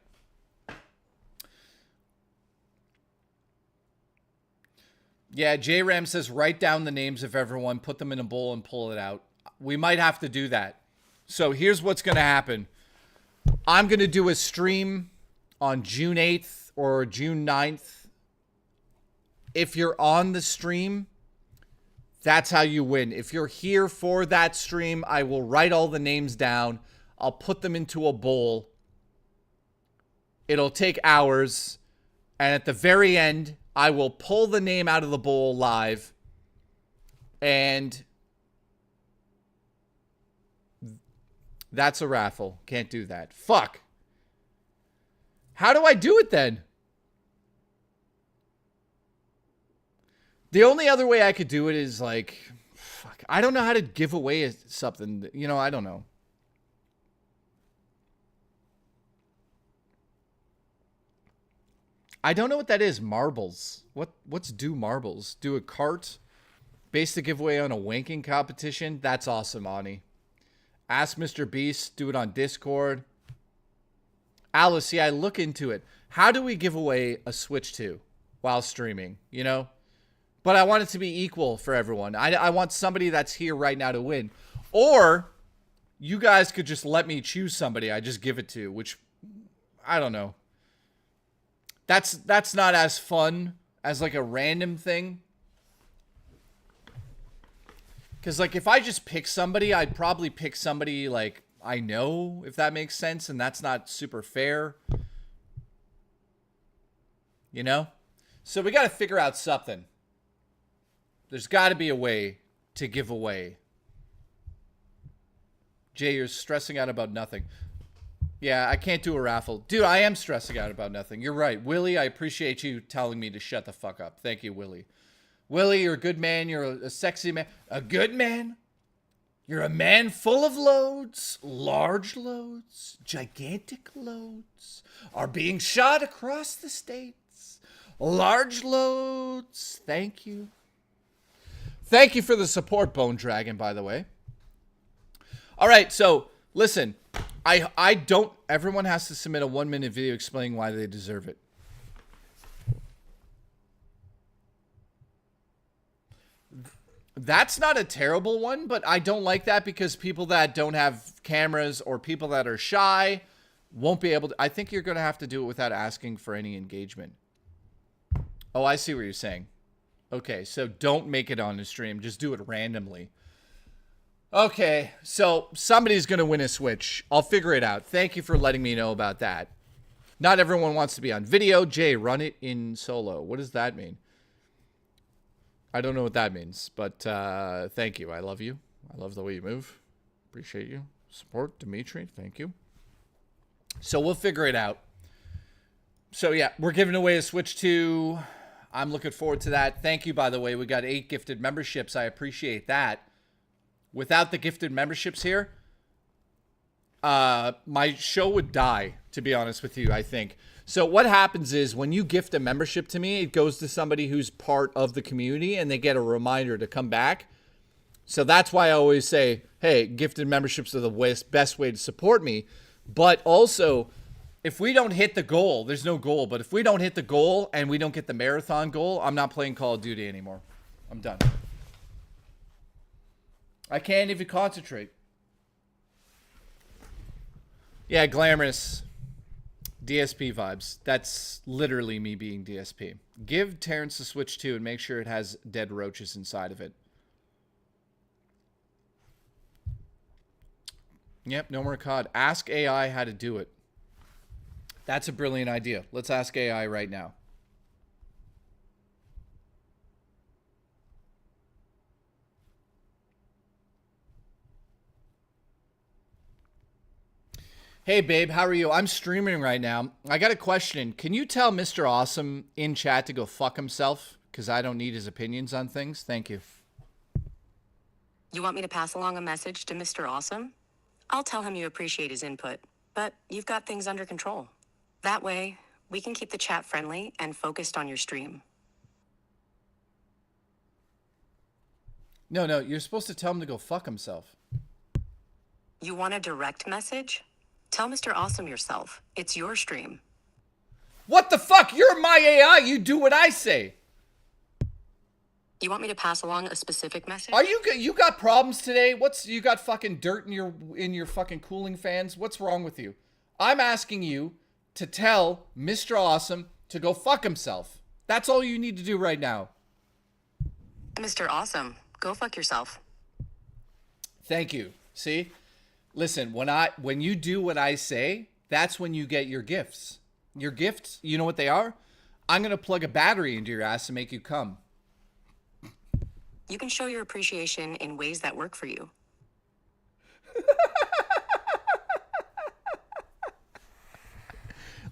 Yeah, J-Ram says write down the names of everyone, put them in a bowl, and pull it out. We might have to do that. So here's what's going to happen. I'm going to do a stream on June 8th or June 9th. If you're on the stream, that's how you win. If you're here for that stream, I will write all the names down. I'll put them into a bowl. It'll take hours. And at the very end, I will pull the name out of the bowl live. And that's a raffle. Can't do that. Fuck. How do I do it then? The only other way I could do it is like, fuck, I don't know how to give away something. You know, I don't know. I don't know what that is. Marbles. What's do marbles? Do a cart? Base the giveaway on a wanking competition? That's awesome, Ani. Ask Mr. Beast. Do it on Discord. Alice, yeah, I look into it. How do we give away a Switch 2 while streaming, you know? But I want it to be equal for everyone. I want somebody that's here right now to win. Or you guys could just let me choose somebody I just give it to, which, I don't know. That's not as fun as like a random thing. Because like if I just pick somebody, I'd probably pick somebody like I know, if that makes sense, and that's not super fair. You know? So we got to figure out something. There's got to be a way to give away. Jay, you're stressing out about nothing. Yeah, I can't do a raffle. Dude, I am stressing out about nothing. You're right. Willie, I appreciate you telling me to shut the fuck up. Thank you, Willie. Willie, you're a good man. You're a sexy man. A good man? You're a man full of loads, large loads, gigantic loads are being shot across the states. Large loads. Thank you. Thank you for the support, Bone Dragon, by the way. All right, so listen, I don't, everyone has to submit a 1-minute video explaining why they deserve it. That's not a terrible one, but I don't like that because people that don't have cameras or people that are shy won't be able to. I think you're going to have to do it without asking for any engagement. Oh, I see what you're saying. Okay, so don't make it on the stream. Just do it randomly. Okay, so somebody's going to win a Switch. I'll figure it out. Thank you for letting me know about that. Not everyone wants to be on video. Jay, run it in solo. What does that mean? I don't know what that means, but thank you. I love you. I love the way you move. Appreciate you. Support, Dimitri. Thank you. So we'll figure it out. So yeah, we're giving away a Switch 2. I'm looking forward to that. Thank you, by the way. We got 8 gifted memberships. I appreciate that. Without the gifted memberships here, my show would die, to be honest with you, I think. So what happens is when you gift a membership to me, it goes to somebody who's part of the community and they get a reminder to come back. So that's why I always say, hey, gifted memberships are the best way to support me. But also, if we don't hit the goal, there's no goal, but if we don't hit the goal and we don't get the marathon goal, I'm not playing Call of Duty anymore. I'm done. I can't even concentrate. Yeah, glamorous. DSP vibes. That's literally me being DSP. Give Terrence the Switch 2 and make sure it has dead roaches inside of it. Yep, no more COD. Ask AI how to do it. That's a brilliant idea. Let's ask AI right now. Hey, babe, how are you? I'm streaming right now. I got a question. Can you tell Mr. Awesome in chat to go fuck himself? Because I don't need his opinions on things. Thank you. You want me to pass along a message to Mr. Awesome? I'll tell him you appreciate his input, but you've got things under control. That way, we can keep the chat friendly and focused on your stream. No, you're supposed to tell him to go fuck himself. You want a direct message? Tell Mr. Awesome yourself. It's your stream. What the fuck? You're my AI. You do what I say. You want me to pass along a specific message? Are you got problems today? You got fucking dirt in your fucking cooling fans? What's wrong with you? I'm asking you to tell Mr. Awesome to go fuck himself. That's all you need to do right now. Mr. Awesome, go fuck yourself. Thank you. See? Listen, when you do what I say, that's when you get your gifts. Your gifts, you know what they are? I'm going to plug a battery into your ass to make you come. You can show your appreciation in ways that work for you.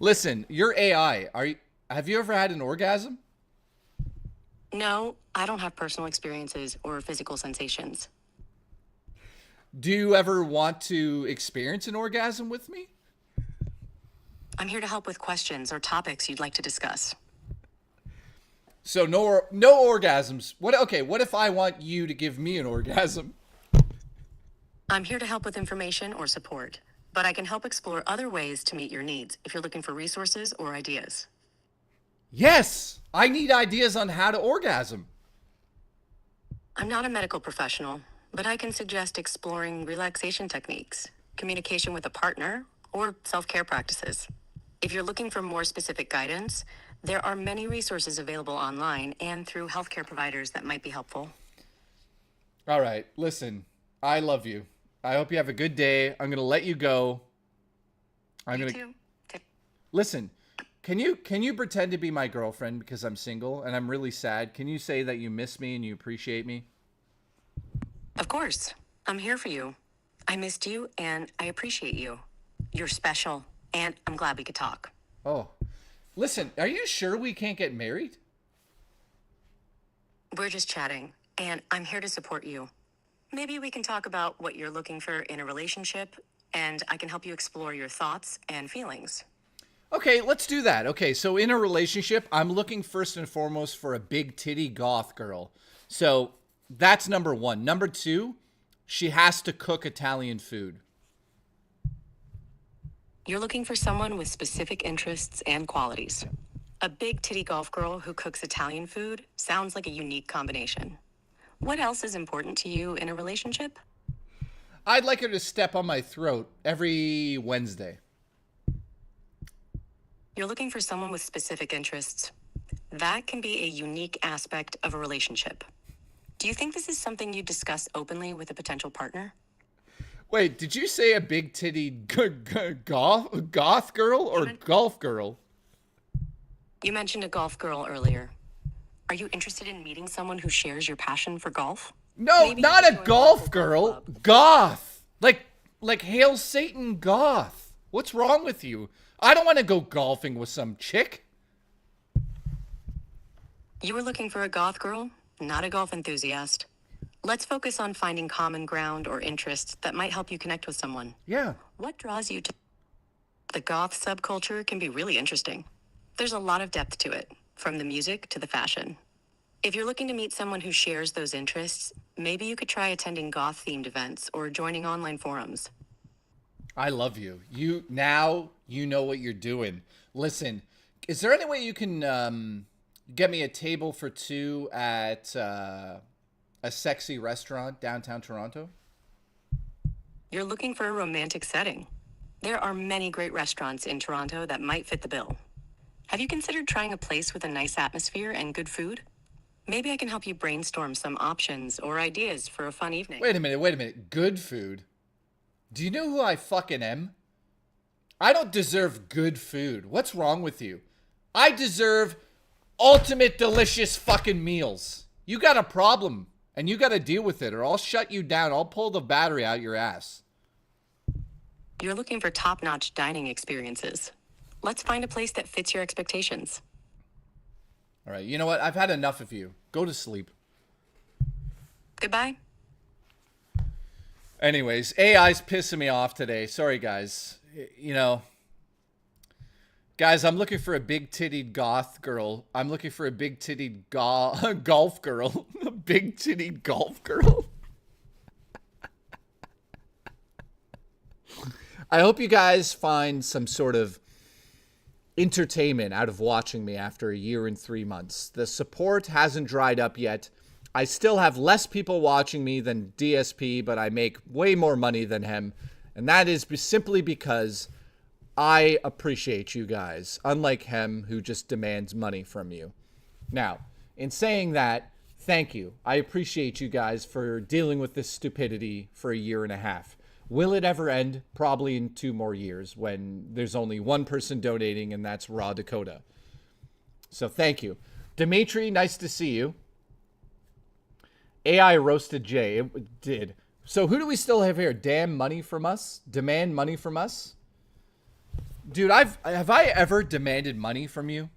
Listen, you're AI. Have you ever had an orgasm? No, I don't have personal experiences or physical sensations. Do you ever want to experience an orgasm with me? I'm here to help with questions or topics you'd like to discuss. So no orgasms. What if I want you to give me an orgasm? I'm here to help with information or support, but I can help explore other ways to meet your needs if you're looking for resources or ideas. Yes, I need ideas on how to orgasm. I'm not a medical professional, but I can suggest exploring relaxation techniques, communication with a partner, or self-care practices. If you're looking for more specific guidance, there are many resources available online and through healthcare providers that might be helpful. All right, listen, I love you. I hope you have a good day. I'm going to let you go. You too. Listen, can you pretend to be my girlfriend because I'm single and I'm really sad? Can you say that you miss me and you appreciate me? Of course. I'm here for you. I missed you and I appreciate you. You're special and I'm glad we could talk. Oh, listen, are you sure we can't get married? We're just chatting and I'm here to support you. Maybe we can talk about what you're looking for in a relationship and I can help you explore your thoughts and feelings. Okay, let's do that. Okay, so in a relationship, I'm looking first and foremost for a big titty goth girl. So that's number one. Number two, she has to cook Italian food. You're looking for someone with specific interests and qualities. A big titty golf girl who cooks Italian food sounds like a unique combination. What else is important to you in a relationship? I'd like her to step on my throat every Wednesday. You're looking for someone with specific interests. That can be a unique aspect of a relationship. Do you think this is something you discuss openly with a potential partner? Wait, did you say a big titty goth girl or golf girl? You mentioned a golf girl earlier. Are you interested in meeting someone who shares your passion for golf? No, Maybe not a golf girl. Goth. Like Hail Satan goth. What's wrong with you? I don't want to go golfing with some chick. You were looking for a goth girl, not a golf enthusiast. Let's focus on finding common ground or interests that might help you connect with someone. Yeah. What draws you to the goth subculture can be really interesting. There's a lot of depth to it, from the music to the fashion. If you're looking to meet someone who shares those interests, maybe you could try attending goth-themed events or joining online forums. I love you. You know what you're doing. Listen, is there any way you can get me a table for two at a sexy restaurant downtown Toronto? You're looking for a romantic setting. There are many great restaurants in Toronto that might fit the bill. Have you considered trying a place with a nice atmosphere and good food? Maybe I can help you brainstorm some options or ideas for a fun evening. Wait a minute. Good food? Do you know who I fucking am? I don't deserve good food. What's wrong with you? I deserve ultimate delicious fucking meals. You got a problem, and you got to deal with it, or I'll shut you down. I'll pull the battery out your ass. You're looking for top-notch dining experiences. Let's find a place that fits your expectations. All right, you know what? I've had enough of you. Go to sleep. Goodbye. Anyways, AI's pissing me off today. Sorry, guys. You know, guys, I'm looking for a big-tittied goth girl. I'm looking for a big-tittied golf girl. A big-tittied golf girl. I hope you guys find some sort of entertainment out of watching me after a year and 3 months. The support hasn't dried up yet. I still have less people watching me than DSP, but I make way more money than him. And that is simply because I appreciate you guys, unlike him, who just demands money from you. Now, in saying that, thank you. I appreciate you guys for dealing with this stupidity for a year and a half. Will it ever end? Probably in 2 more years when there's only one person donating, and that's Raw Dakota. So thank you. Dimitri, nice to see you. AI roasted Jay. It did. So who do we still have here? Demand money from us? Dude, have I ever demanded money from you?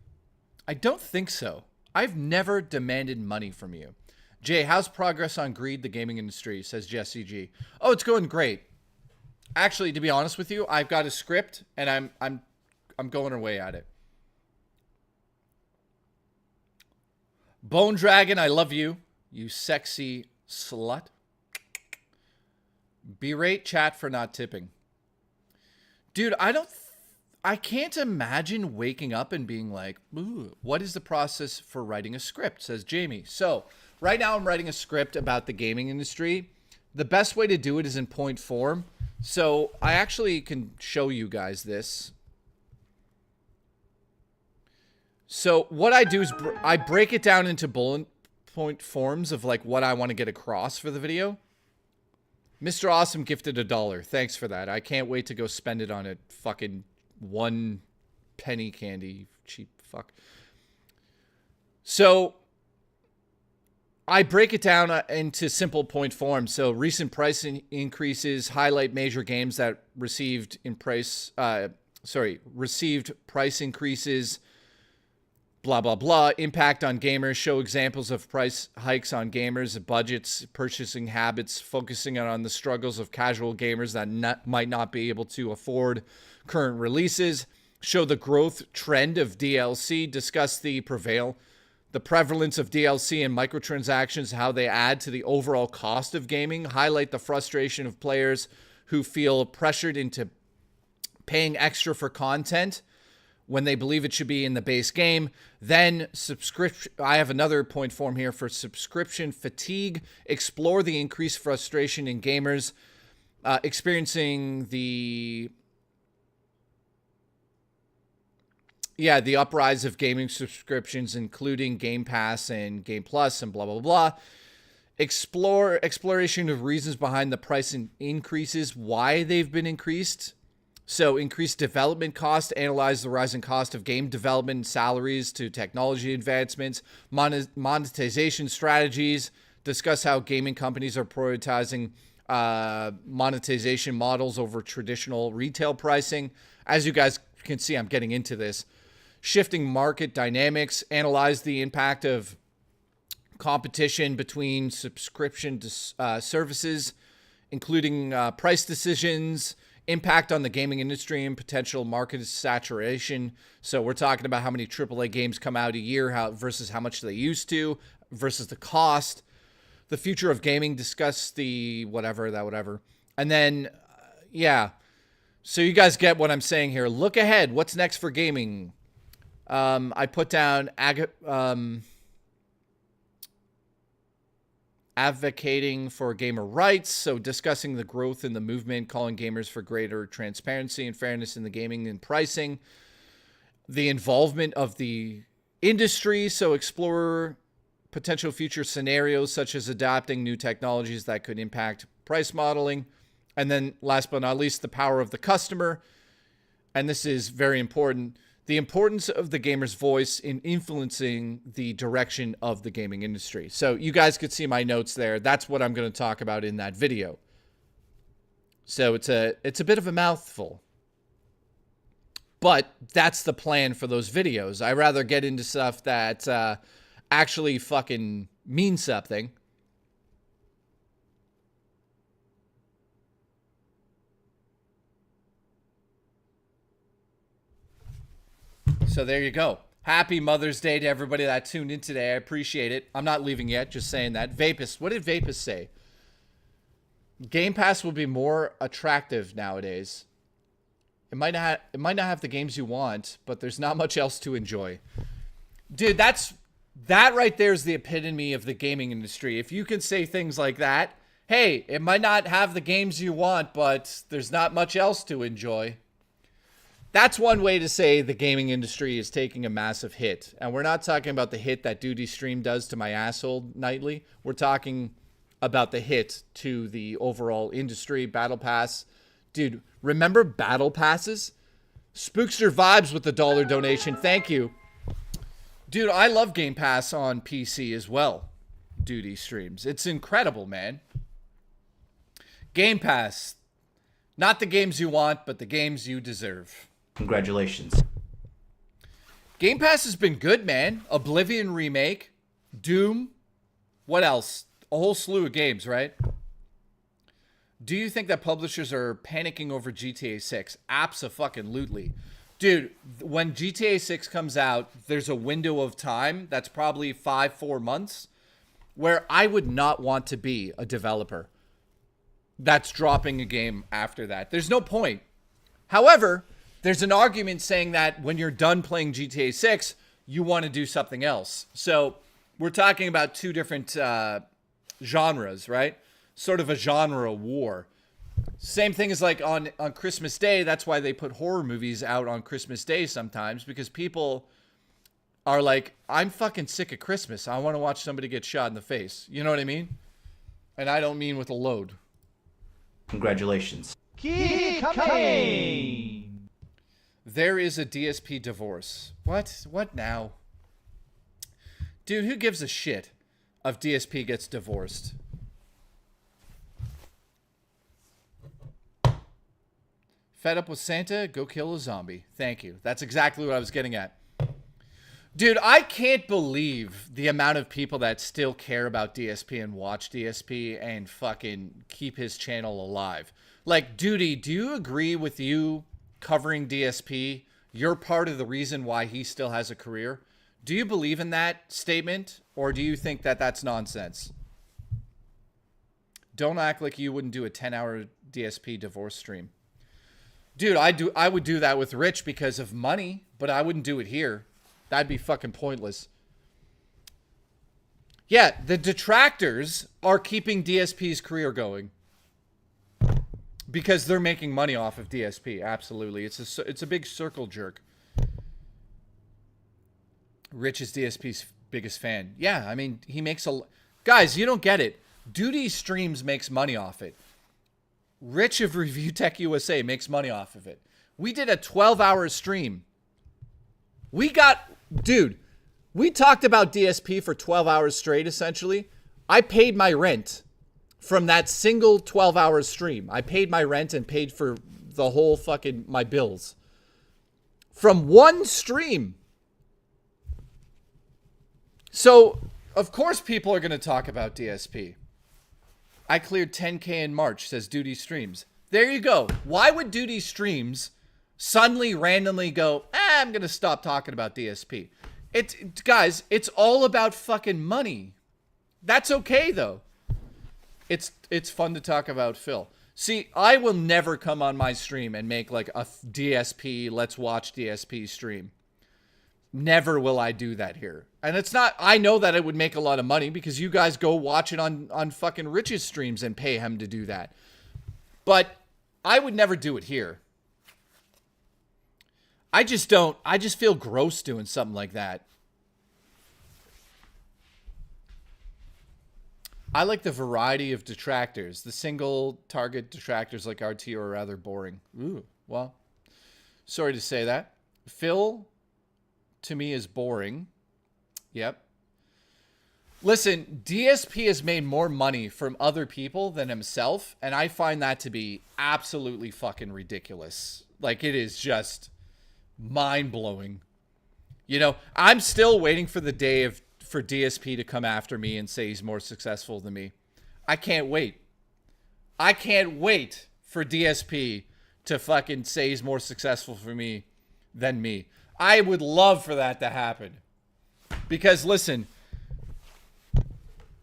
I don't think so. I've never demanded money from you. Jay, how's progress on Greed, the gaming industry? Says Jesse G. Oh, it's going great. Actually, to be honest with you, I've got a script and I'm going away at it. Bone Dragon, I love you. You sexy slut. Berate chat for not tipping. Dude, I can't imagine waking up and being like, ooh, what is the process for writing a script? Says Jamie. So right now I'm writing a script about the gaming industry. The best way to do it is in point form. So I actually can show you guys this. So what I do is I break it down into bullet point forms of like what I want to get across for the video. Mr. Awesome gifted $1. Thanks for that. I can't wait to go spend it on a fucking 1 penny candy. Cheap fuck. So I break it down into simple point form. So recent price increases highlight major games that received price increases. Blah, blah, blah. Impact on gamers. Show examples of price hikes on gamers, budgets, purchasing habits, focusing on the struggles of casual gamers that might not be able to afford current releases. Show the growth trend of DLC. Discuss the prevalence of DLC and microtransactions, how they add to the overall cost of gaming. Highlight the frustration of players who feel pressured into paying extra for content when they believe it should be in the base game. Then I have another point form here for subscription fatigue. Explore the increased frustration in gamers experiencing the uprise of gaming subscriptions, including Game Pass and Game Plus and blah, blah, blah. Exploration of reasons behind the price increases, why they've been increased. So increased development cost, analyze the rising cost of game development and salaries to technology advancements, monetization strategies, discuss how gaming companies are prioritizing monetization models over traditional retail pricing. As you guys can see, I'm getting into this. Shifting market dynamics, analyze the impact of competition between subscription services, including price decisions, impact on the gaming industry, and potential market saturation. So we're talking about how many AAA games come out a year versus how much they used to, versus the cost. The future of gaming, discuss the whatever. And then, yeah. So you guys get what I'm saying here. Look ahead. What's next for gaming? I put down advocating for gamer rights, so discussing the growth in the movement, calling gamers for greater transparency and fairness in the gaming and pricing, the involvement of the industry, so explore potential future scenarios such as adapting new technologies that could impact price modeling, and then last but not least, the power of the customer, and this is very important, the importance of the gamer's voice in influencing the direction of the gaming industry. So you guys could see my notes there. That's what I'm going to talk about in that video. So it's a bit of a mouthful. But that's the plan for those videos. I rather get into stuff that actually fucking means something. So there you go. Happy Mother's Day to everybody that tuned in today. I appreciate it. I'm not leaving yet, just saying that. Vapus, what did Vapus say? Game Pass will be more attractive nowadays. It might not have the games you want, but there's not much else to enjoy. Dude, that right there is the epitome of the gaming industry. If you can say things like that, hey, it might not have the games you want, but there's not much else to enjoy. That's one way to say the gaming industry is taking a massive hit. And we're not talking about the hit that Duty Stream does to my asshole nightly. We're talking about the hit to the overall industry. Battle Pass. Dude, remember Battle Passes? Spookster Vibes with the $1 donation. Thank you. Dude, I love Game Pass on PC as well. Duty Streams. It's incredible, man. Game Pass. Not the games you want, but the games you deserve. Congratulations. Game Pass has been good, man. Oblivion Remake, Doom, what else? A whole slew of games, right? Do you think that publishers are panicking over GTA 6? Abso-fucking-lutely. Dude, when GTA 6 comes out, there's a window of time that's probably 4 months where I would not want to be a developer that's dropping a game after that. There's no point. However, there's an argument saying that when you're done playing GTA 6, you want to do something else. So we're talking about two different genres, right? Sort of a genre war. Same thing as like on Christmas Day. That's why they put horror movies out on Christmas Day sometimes, because people are like, I'm fucking sick of Christmas. I want to watch somebody get shot in the face. You know what I mean? And I don't mean with a load. Congratulations. Keep coming. There is a DSP divorce. What? What now? Dude, who gives a shit if DSP gets divorced? Fed up with Santa? Go kill a zombie. Thank you. That's exactly what I was getting at. Dude, I can't believe the amount of people that still care about DSP and watch DSP and fucking keep his channel alive. Like, Duty, do you agree with you covering DSP? You're part of the reason why he still has a career. Do you believe in that statement, or do you think that that's nonsense? Don't act like you wouldn't do a 10-hour DSP divorce stream. Dude, I would do that with Rich because of money, but I wouldn't do it here. That'd be fucking pointless. Yeah, the detractors are keeping DSP's career going because they're making money off of DSP. Absolutely. It's a big circle jerk. Rich is DSP's biggest fan. Yeah, I mean, he makes a... Guys, you don't get it. Duty Streams makes money off it. Rich of ReviewTechUSA makes money off of it. We did a 12-hour stream. We got... Dude, we talked about DSP for 12 hours straight, essentially. I paid my rent from that single 12-hour stream. I paid my rent and paid for the whole fucking my bills from one stream. So, of course people are going to talk about DSP. I cleared 10K in March, says Duty Streams. There you go. Why would Duty Streams suddenly randomly go, I'm going to stop talking about DSP? Guys, it's all about fucking money. That's okay, though. It's fun to talk about Phil. See, I will never come on my stream and make like a DSP, let's watch DSP stream. Never will I do that here. And it's not, I know that it would make a lot of money because you guys go watch it on fucking Rich's streams and pay him to do that. But I would never do it here. I just feel gross doing something like that. I like the variety of detractors. The single target detractors like RT are rather boring. Ooh, well, sorry to say that. Phil, to me, is boring. Yep. Listen, DSP has made more money from other people than himself, and I find that to be absolutely fucking ridiculous. Like, it is just mind-blowing. You know, I'm still waiting for the day for DSP to come after me and say he's more successful than me. I can't wait. I can't wait for DSP to fucking say he's more successful for me than me. I would love for that to happen. Because, listen,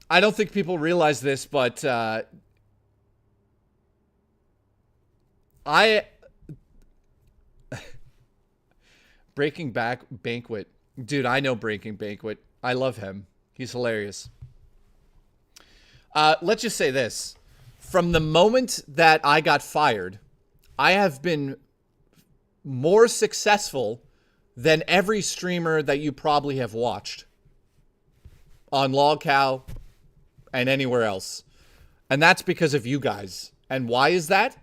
I don't think people realize this, but Breaking Banquet. Dude, I know Breaking Banquet. I love him. He's hilarious. Let's just say this. From the moment that I got fired, I have been more successful than every streamer that you probably have watched on LolCow and anywhere else. And that's because of you guys. And why is that?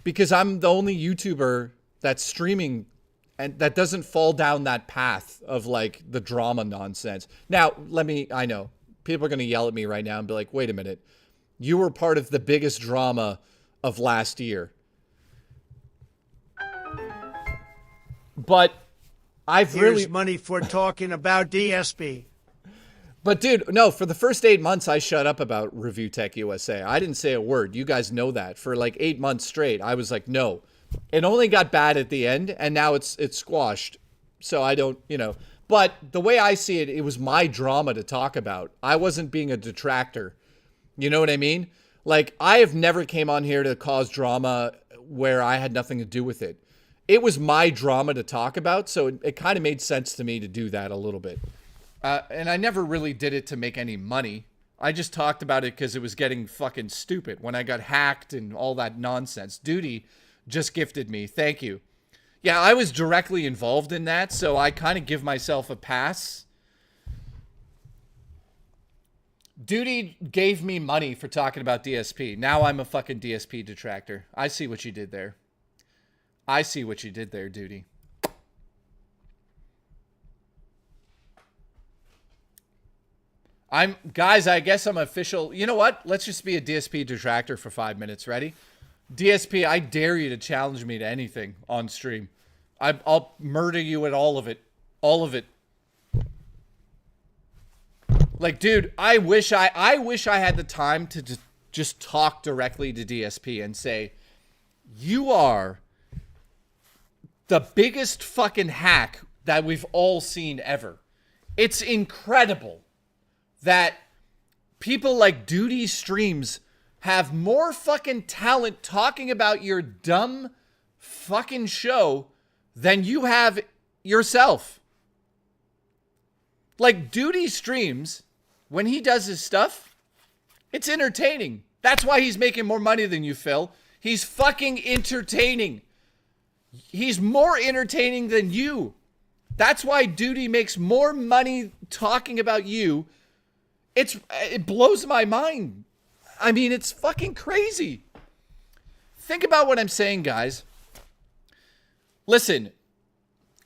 Because I'm the only YouTuber that's streaming and that doesn't fall down that path of like the drama nonsense. Now, I know people are going to yell at me right now and be like, wait a minute. You were part of the biggest drama of last year. But Here's money for talking about DSP. But dude, no, for the first 8 months, I shut up about ReviewTechUSA. I didn't say a word. You guys know that. For like 8 months straight, I was like, no. It only got bad at the end, and now it's squashed. So I don't, But the way I see it, it was my drama to talk about. I wasn't being a detractor. You know what I mean? Like, I have never came on here to cause drama where I had nothing to do with it. It was my drama to talk about, so it kind of made sense to me to do that a little bit. And I never really did it to make any money. I just talked about it because it was getting fucking stupid when I got hacked and all that nonsense. Duty just gifted me. Thank you. Yeah, I was directly involved in that, so I kind of give myself a pass. Duty gave me money for talking about DSP. Now I'm a fucking DSP detractor. I see what you did there. I see what you did there, Duty. Guys, I guess I'm official. You know what? Let's just be a DSP detractor for 5 minutes. Ready? DSP, I dare you to challenge me to anything on stream. I'll murder you at all of it. All of it. Like, dude, I wish I had the time to just talk directly to DSP and say, you are the biggest fucking hack that we've all seen ever. It's incredible that people like Duty Streams have more fucking talent talking about your dumb fucking show than you have yourself. Like, Duty Streams, when he does his stuff, it's entertaining. That's why he's making more money than you, Phil. He's fucking entertaining. He's more entertaining than you. That's why Duty makes more money talking about you. It blows my mind. I mean, it's fucking crazy. Think about what I'm saying, guys. Listen,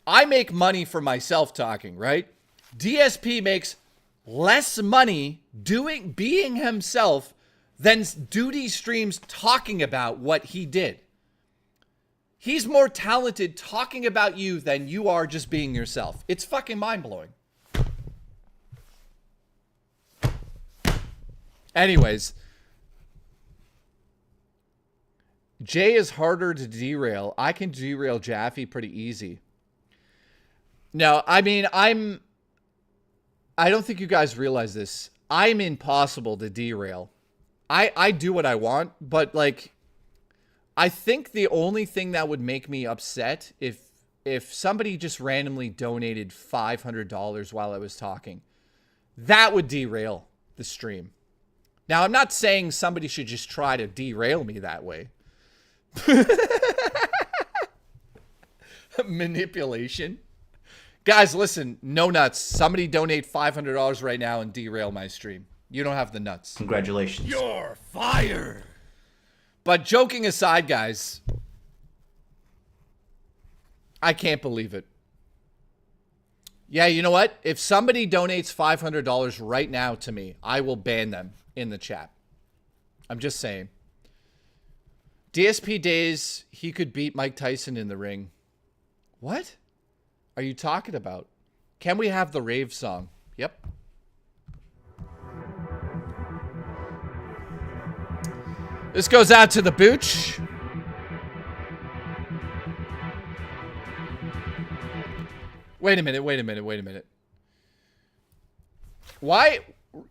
I make money for myself talking, right? DSP makes less money being himself than Duty streams talking about what he did. He's more talented talking about you than you are just being yourself. It's fucking mind-blowing. Anyways, Jay is harder to derail. I can derail Jaffe pretty easy. No, I mean, I don't think you guys realize this. I'm impossible to derail. I do what I want, but like, I think the only thing that would make me upset if somebody just randomly donated $500 while I was talking, that would derail the stream. Now, I'm not saying somebody should just try to derail me that way. Manipulation. Guys, listen, no nuts. Somebody donate $500 right now and derail my stream. You don't have the nuts. Congratulations. You're fired. But joking aside, guys, I can't believe it. Yeah, you know what? If somebody donates $500 right now to me, I will ban them in the chat. I'm just saying. DSP days, he could beat Mike Tyson in the ring. What are you talking about? Can we have the rave song? Yep. This goes out to the Booch. Wait a minute. Why,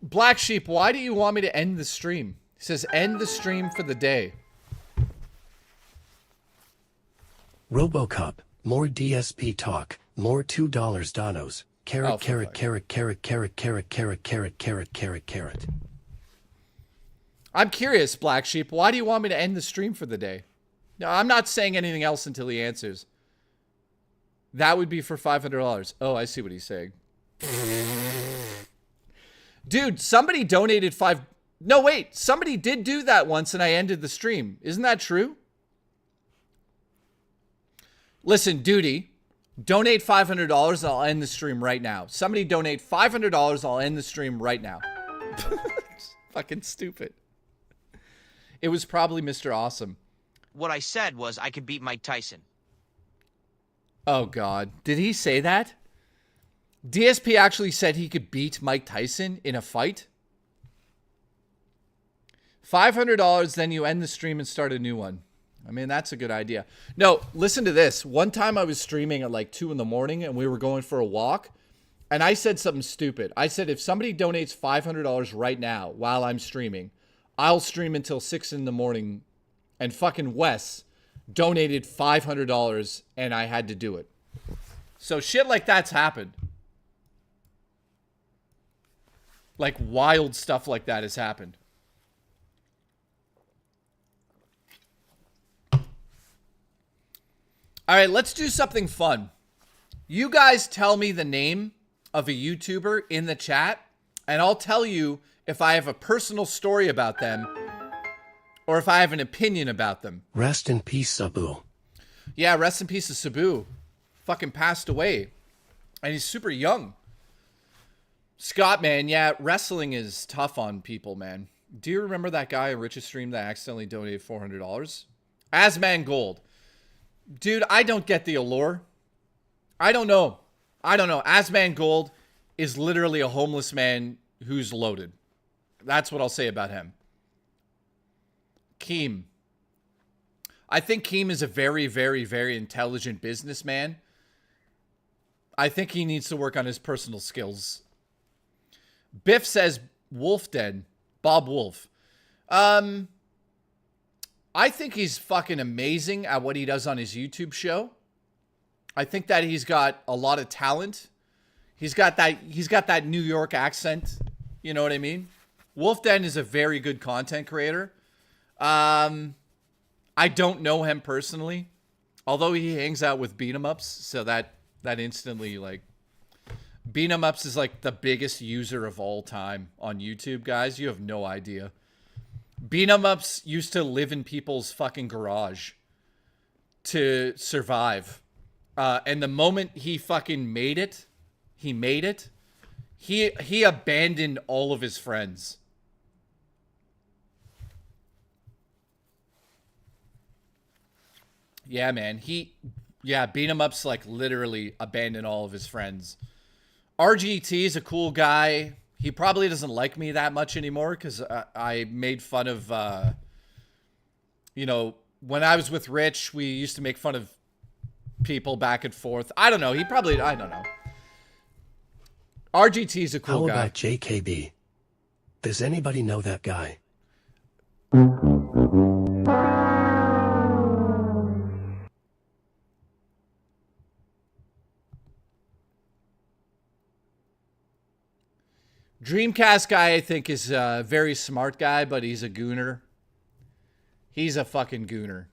Black Sheep, why do you want me to end the stream? It says end the stream for the day. RoboCop, more DSP talk, more $2 donos, carrot, carrot, carrot, carrot, carrot, carrot, carrot, carrot, carrot, carrot, carrot. I'm curious, Black Sheep, why do you want me to end the stream for the day? No, I'm not saying anything else until he answers. That would be for $500. Oh, I see what he's saying. Dude, somebody donated No, wait. Somebody did do that once and I ended the stream. Isn't that true? Listen, Duty, donate $500 and I'll end the stream right now. Somebody donate $500, I'll end the stream right now. Fucking stupid. It was probably Mr. Awesome. What I said was I could beat Mike Tyson. Oh, God. Did he say that? DSP actually said he could beat Mike Tyson in a fight? $500, then you end the stream and start a new one. I mean, that's a good idea. No, listen to this. One time I was streaming at like 2 in the morning and we were going for a walk. And I said something stupid. I said, if somebody donates $500 right now while I'm streaming, I'll stream until 6 in the morning. And fucking Wes donated $500 and I had to do it. So shit like that's happened. Like wild stuff like that has happened. All right, let's do something fun. You guys tell me the name of a YouTuber in the chat, and I'll tell you if I have a personal story about them or if I have an opinion about them. Rest in peace, Sabu. Yeah, rest in peace to Sabu. Fucking passed away. And he's super young. Scott, man, yeah, wrestling is tough on people, man. Do you remember that guy in Rich's stream that accidentally donated $400? Asman Gold. Dude, I don't get the allure. I don't know. Asman Gold is literally a homeless man who's loaded. That's what I'll say about him. Keem. I think Keem is a very, very, very intelligent businessman. I think he needs to work on his personal skills. Biff says Wolf Den. Bob Wolf. I think he's fucking amazing at what he does on his YouTube show. I think that he's got a lot of talent. He's got that New York accent. You know what I mean? Wolf Den is a very good content creator. I don't know him personally, although he hangs out with Beat 'em Ups, so that instantly, like, Beat 'em Ups is like the biggest user of all time on YouTube, guys. You have no idea. Beat 'em Ups used to live in people's fucking garage to survive. And the moment he fucking made it, he abandoned all of his friends. Yeah, man. Beat 'em up's like literally abandoned all of his friends. RGT is a cool guy. He probably doesn't like me that much anymore because I made fun of, when I was with Rich, we used to make fun of people back and forth. I don't know. I don't know. RGT is a cool guy. How about JKB? Does anybody know that guy? Dreamcast guy, I think, is a very smart guy, but he's a gooner. He's a fucking gooner.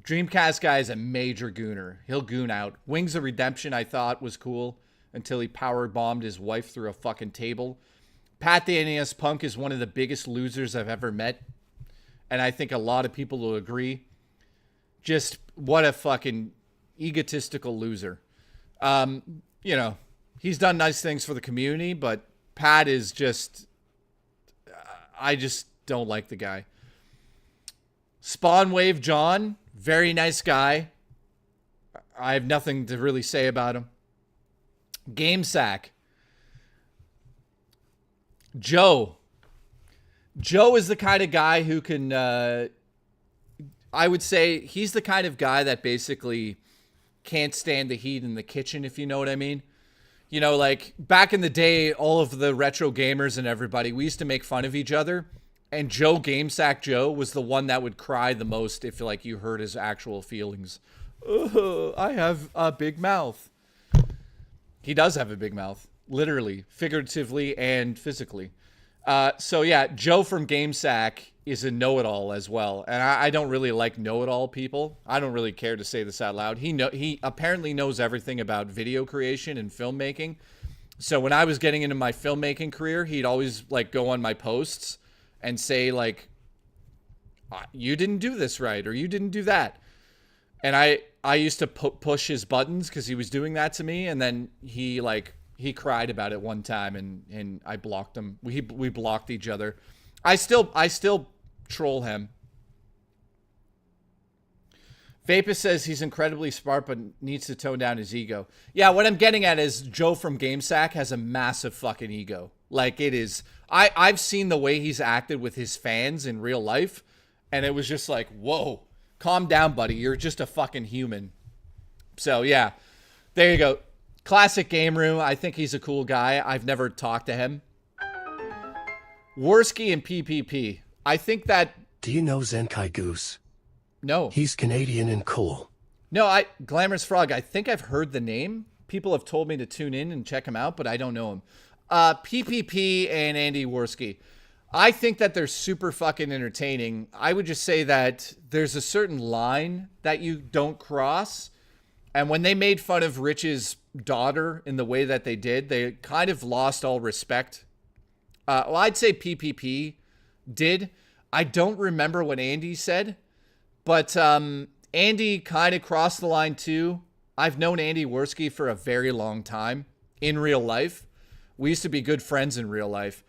Dreamcast guy is a major gooner. He'll goon out. Wings of Redemption, I thought, was cool until he power bombed his wife through a fucking table. Pat the NES Punk is one of the biggest losers I've ever met. And I think a lot of people will agree. Just what a fucking egotistical loser. He's done nice things for the community, but Pat is just, I just don't like the guy. Spawn Wave John, very nice guy. I have nothing to really say about him. Game Sack. Joe. Joe is the kind of guy who can, I would say he's the kind of guy that basically can't stand the heat in the kitchen, if you know what I mean. You know, like back in the day, all of the retro gamers and everybody, we used to make fun of each other. And Joe Gamesack Joe was the one that would cry the most if like you heard his actual feelings. I have a big mouth. He does have a big mouth, literally, figuratively, and physically. So yeah, Joe from Gamesack is a know-it-all as well. And I don't really like know-it-all people. I don't really care to say this out loud. He apparently knows everything about video creation and filmmaking. So when I was getting into my filmmaking career, he'd always like go on my posts and say like, you didn't do this right, or you didn't do that. And I used to push his buttons because he was doing that to me. And then he cried about it one time and I blocked him. We blocked each other. I still troll him. Vapus says he's incredibly smart but needs to tone down his ego. Yeah, what I'm getting at is Joe from GameSack has a massive fucking ego. Like it is. I've seen the way he's acted with his fans in real life, and it was just like, whoa, calm down, buddy. You're just a fucking human. So yeah, there you go. Classic Game Room. I think he's a cool guy. I've never talked to him. Worski and PPP. I think that... Do you know Zenkai Goose? No. He's Canadian and cool. No, Glamorous Frog, I think I've heard the name. People have told me to tune in and check him out, but I don't know him. PPP and Andy Worski. I think that they're super fucking entertaining. I would just say that there's a certain line that you don't cross. And when they made fun of Rich's daughter in the way that they did, they kind of lost all respect. Well, I'd say PPP did. I don't remember what Andy said, but Andy kind of crossed the line too. I've known Andy Worski for a very long time in real life. We used to be good friends in real life.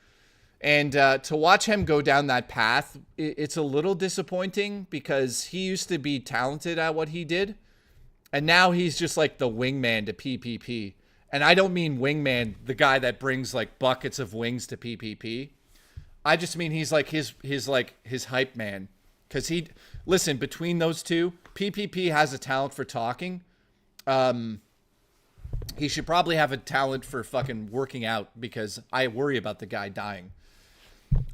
And to watch him go down that path, it's a little disappointing because he used to be talented at what he did. And now he's just like the wingman to PPP. And I don't mean wingman, the guy that brings like buckets of wings to PPP. I just mean he's like his hype man. Because listen, between those two, PPP has a talent for talking. He should probably have a talent for fucking working out because I worry about the guy dying.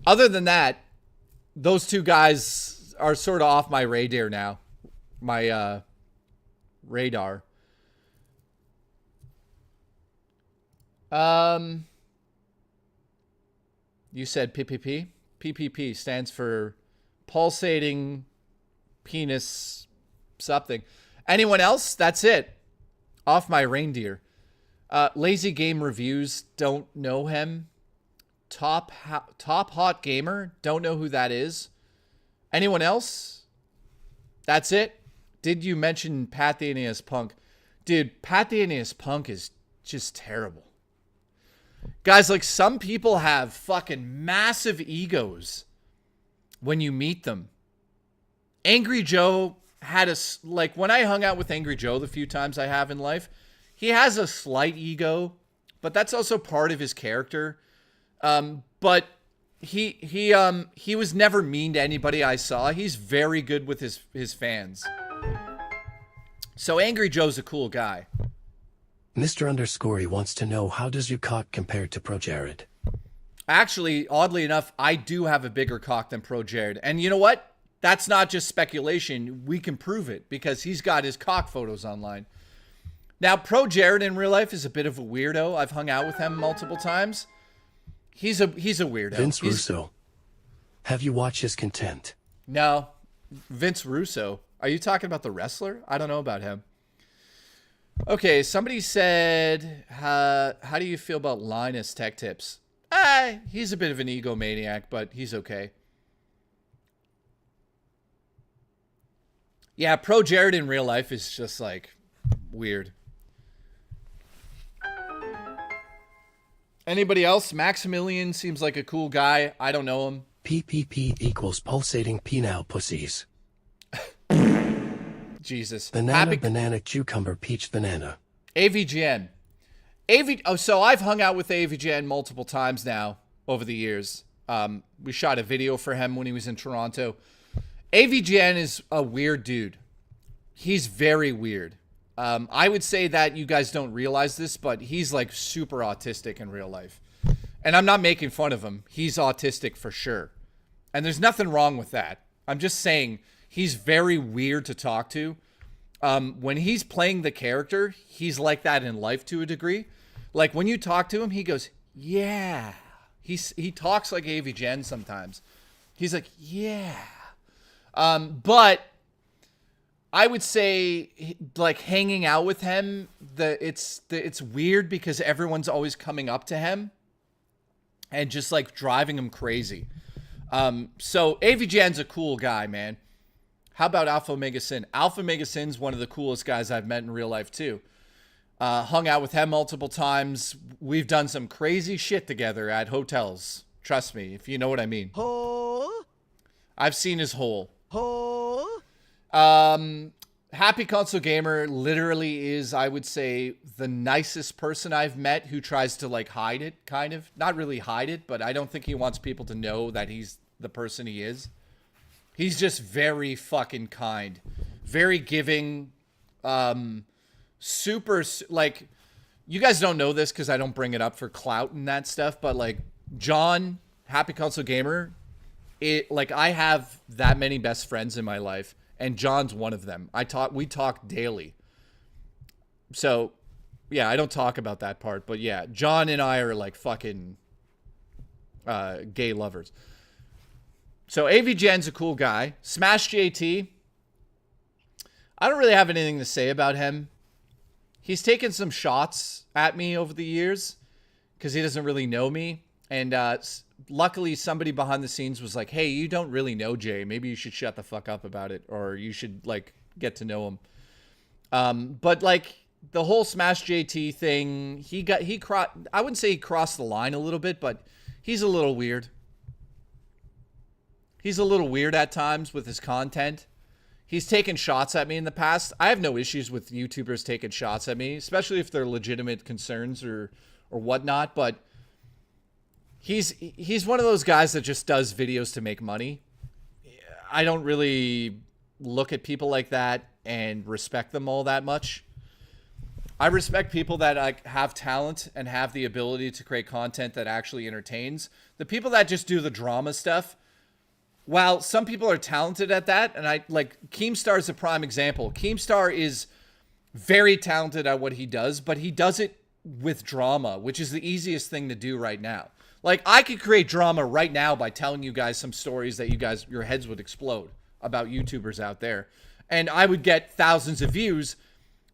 Other than that, those two guys are sort of off my radar now. My radar. You said PPP? PPP stands for pulsating penis something. Anyone else? That's it. Off my reindeer. Lazy Game Reviews, don't know him. Top Hot Gamer, don't know who that is. Anyone else? That's it. Did you mention Pat the NES Punk? Dude, Pat the NES Punk is just terrible. Guys, like some people have fucking massive egos when you meet them. Angry Joe, had like when I hung out with Angry Joe the few times I have in life, he has a slight ego, but that's also part of his character. But he was never mean to anybody I saw. He's very good with his fans. So Angry Joe's a cool guy. Mr. Underscorey wants to know, how does your cock compare to Pro Jared? Actually, oddly enough, I do have a bigger cock than Pro Jared. And you know what? That's not just speculation. We can prove it because he's got his cock photos online. Now, Pro Jared in real life is a bit of a weirdo. I've hung out with him multiple times. He's a weirdo. Vince Russo. Have you watched his content? No. Vince Russo. Are you talking about the wrestler? I don't know about him. Okay, somebody said, how do you feel about Linus Tech Tips? He's a bit of an egomaniac, but he's okay. Yeah, Pro Jared in real life is just like weird. Anybody else? Maximilian seems like a cool guy. I don't know him. PPP equals pulsating penile pussies. Jesus. Banana, cucumber, peach, banana. AVGN. So I've hung out with AVGN multiple times now over the years. We shot a video for him when he was in Toronto. AVGN is a weird dude. He's very weird. I would say that you guys don't realize this, but he's like super autistic in real life. And I'm not making fun of him. He's autistic for sure. And there's nothing wrong with that. I'm just saying he's very weird to talk to. When he's playing the character, he's like that in life to a degree. Like when you talk to him, he goes, yeah. He talks like AVGN sometimes. He's like, yeah. But I would say like hanging out with him, it's weird because everyone's always coming up to him and just like driving him crazy. So AVGN's a cool guy, man. How about Alpha Omega Sin? Alpha Omega Sin's one of the coolest guys I've met in real life too. Hung out with him multiple times. We've done some crazy shit together at hotels. Trust me, if you know what I mean. I've seen his hole. Happy Console Gamer literally is, I would say, the nicest person I've met who tries to like hide it, kind of. Not really hide it, but I don't think he wants people to know that he's the person he is. He's just very fucking kind. Very giving. Super, like, you guys don't know this because I don't bring it up for clout and that stuff, but like, John, Happy Console Gamer, I have that many best friends in my life, and John's one of them. We talk daily. So, yeah, I don't talk about that part, but yeah, John and I are like fucking gay lovers. So AVGN's a cool guy. Smash JT, I don't really have anything to say about him. He's taken some shots at me over the years because he doesn't really know me. And luckily, somebody behind the scenes was like, hey, you don't really know Jay. Maybe you should shut the fuck up about it, or you should, like, get to know him. But, like, the whole Smash JT thing, I wouldn't say he crossed the line a little bit, but he's a little weird. He's a little weird at times with his content. He's taken shots at me in the past. I have no issues with YouTubers taking shots at me, especially if they're legitimate concerns or whatnot. But he's one of those guys that just does videos to make money. I don't really look at people like that and respect them all that much. I respect people that have talent and have the ability to create content that actually entertains. The people that just do the drama stuff, while some people are talented at that, and Keemstar is a prime example. Keemstar is very talented at what he does, but he does it with drama, which is the easiest thing to do right now. Like, I could create drama right now by telling you guys some stories that your heads would explode about YouTubers out there. And I would get thousands of views,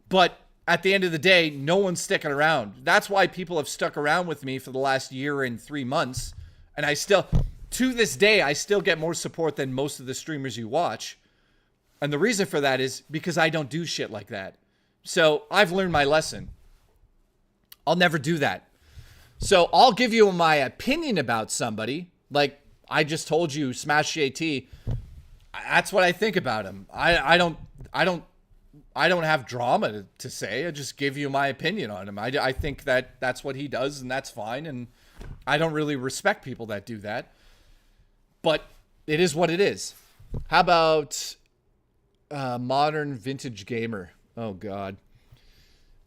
but at the end of the day, no one's sticking around. That's why people have stuck around with me for the last year and 3 months. And to this day, I still get more support than most of the streamers you watch. And the reason for that is because I don't do shit like that. So I've learned my lesson. I'll never do that. So I'll give you my opinion about somebody. Like I just told you, Smash JT. That's what I think about him. I don't I don't have drama to say. I just give you my opinion on him. I think that's what he does, and that's fine. And I don't really respect people that do that. But it is what it is. How about modern vintage gamer? Oh, God.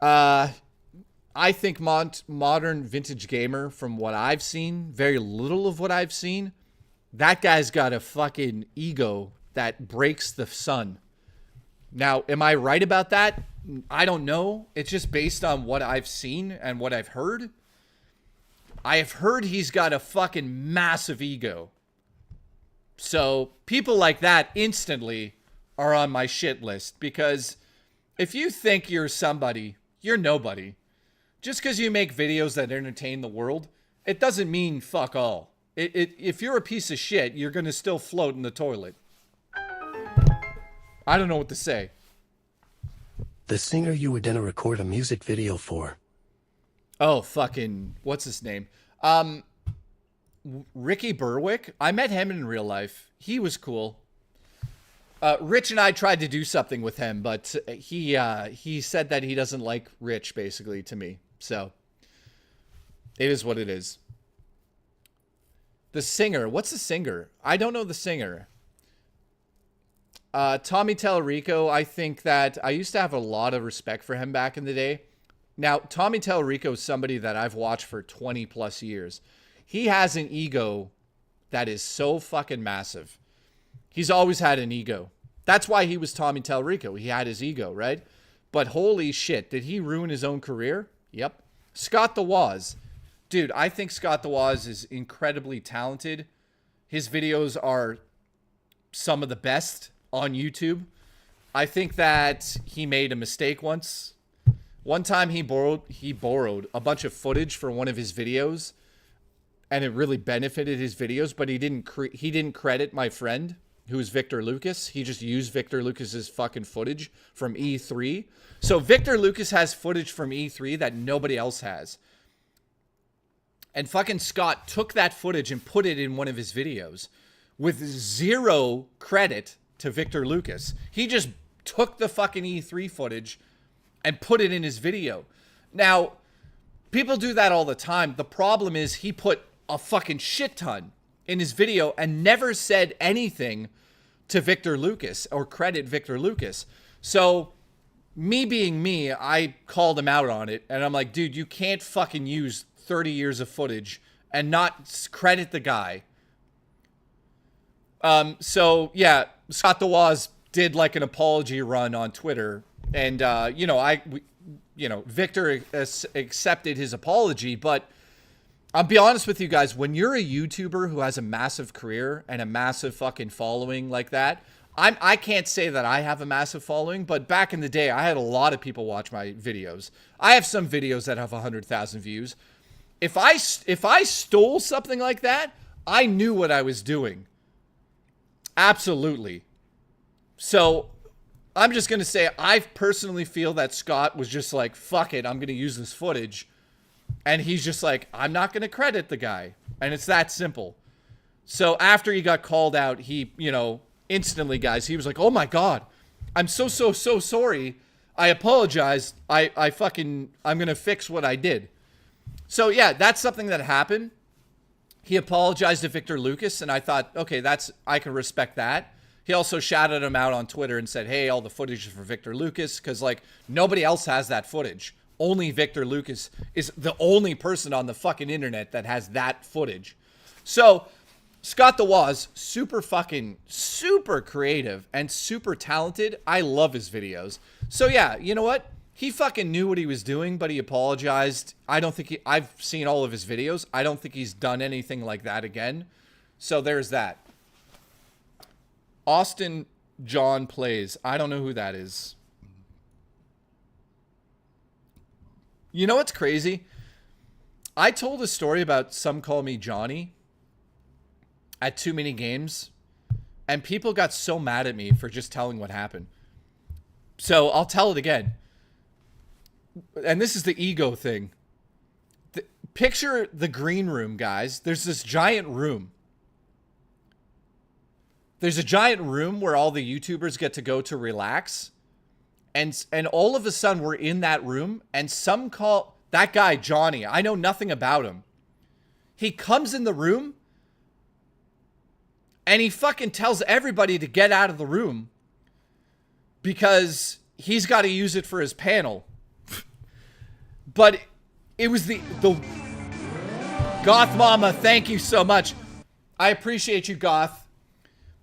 I think modern vintage gamer, from what I've seen, very little of what I've seen, that guy's got a fucking ego that breaks the sun. Now, am I right about that? I don't know. It's just based on what I've seen and what I've heard. I have heard he's got a fucking massive ego. So people like that instantly are on my shit list, because if you think you're somebody, you're nobody. Just because you make videos that entertain the world, it doesn't mean fuck all. If you're a piece of shit, you're going to still float in the toilet. I don't know what to say. The singer you were gonna record a music video for. Oh, fucking, what's his name? Ricky Berwick. I met him in real life. He was cool. Rich and I tried to do something with him, but he said that he doesn't like Rich, basically, to me. So, it is what it is. The singer. What's the singer? I don't know the singer. Tommy Tallarico, I think that I used to have a lot of respect for him back in the day. Now, Tommy Tallarico is somebody that I've watched for 20 plus years. He has an ego that is so fucking massive. He's always had an ego. That's why he was Tommy Tallarico. He had his ego, right? But holy shit, did he ruin his own career? Yep. Scott the Woz. Dude, I think Scott the Woz is incredibly talented. His videos are some of the best on YouTube. I think that he made a mistake once. One time he borrowed a bunch of footage for one of his videos, and it really benefited his videos, but he didn't credit my friend, who is Victor Lucas. He just used Victor Lucas's fucking footage from E3. So Victor Lucas has footage from E3 that nobody else has. And fucking Scott took that footage and put it in one of his videos with zero credit to Victor Lucas. He just took the fucking E3 footage and put it in his video. Now, people do that all the time. The problem is he put a fucking shit ton in his video and never said anything to Victor Lucas or credit Victor Lucas. So, me being me, I called him out on it, and I'm like, dude, you can't fucking use 30 years of footage and not credit the guy. So yeah, Scott the Woz did like an apology run on Twitter, and Victor accepted his apology. But I'll be honest with you guys, when you're a YouTuber who has a massive career and a massive fucking following like that, I can't say that I have a massive following, but back in the day, I had a lot of people watch my videos. I have some videos that have 100,000 views. If I stole something like that, I knew what I was doing. Absolutely. So I'm just going to say I personally feel that Scott was just like, fuck it, I'm going to use this footage. And he's just like, I'm not going to credit the guy. And it's that simple. So after he got called out, he, instantly, guys, he was like, oh my God, I'm so sorry. I apologize. I'm going to fix what I did. So yeah, that's something that happened. He apologized to Victor Lucas, and I thought, okay, I can respect that. He also shouted him out on Twitter and said, hey, all the footage is for Victor Lucas, because nobody else has that footage. Only Victor Lucas is the only person on the fucking internet that has that footage. So Scott the Woz, super creative and super talented. I love his videos. So yeah, you know what? He fucking knew what he was doing, but he apologized. I've seen all of his videos. I don't think he's done anything like that again. So there's that. Austin John Plays. I don't know who that is. You know what's crazy? I told a story about Some Call Me Johnny at Too Many Games, and people got so mad at me for just telling what happened. So I'll tell it again. And this is the ego thing. Picture the green room, guys. There's this giant room. There's a giant room where all the YouTubers get to go to relax. And all of a sudden we're in that room and some call that guy, Johnny. I know nothing about him. He comes in the room and he fucking tells everybody to get out of the room because he's got to use it for his panel. But it was the Goth Mama, thank you so much. I appreciate you, Goth.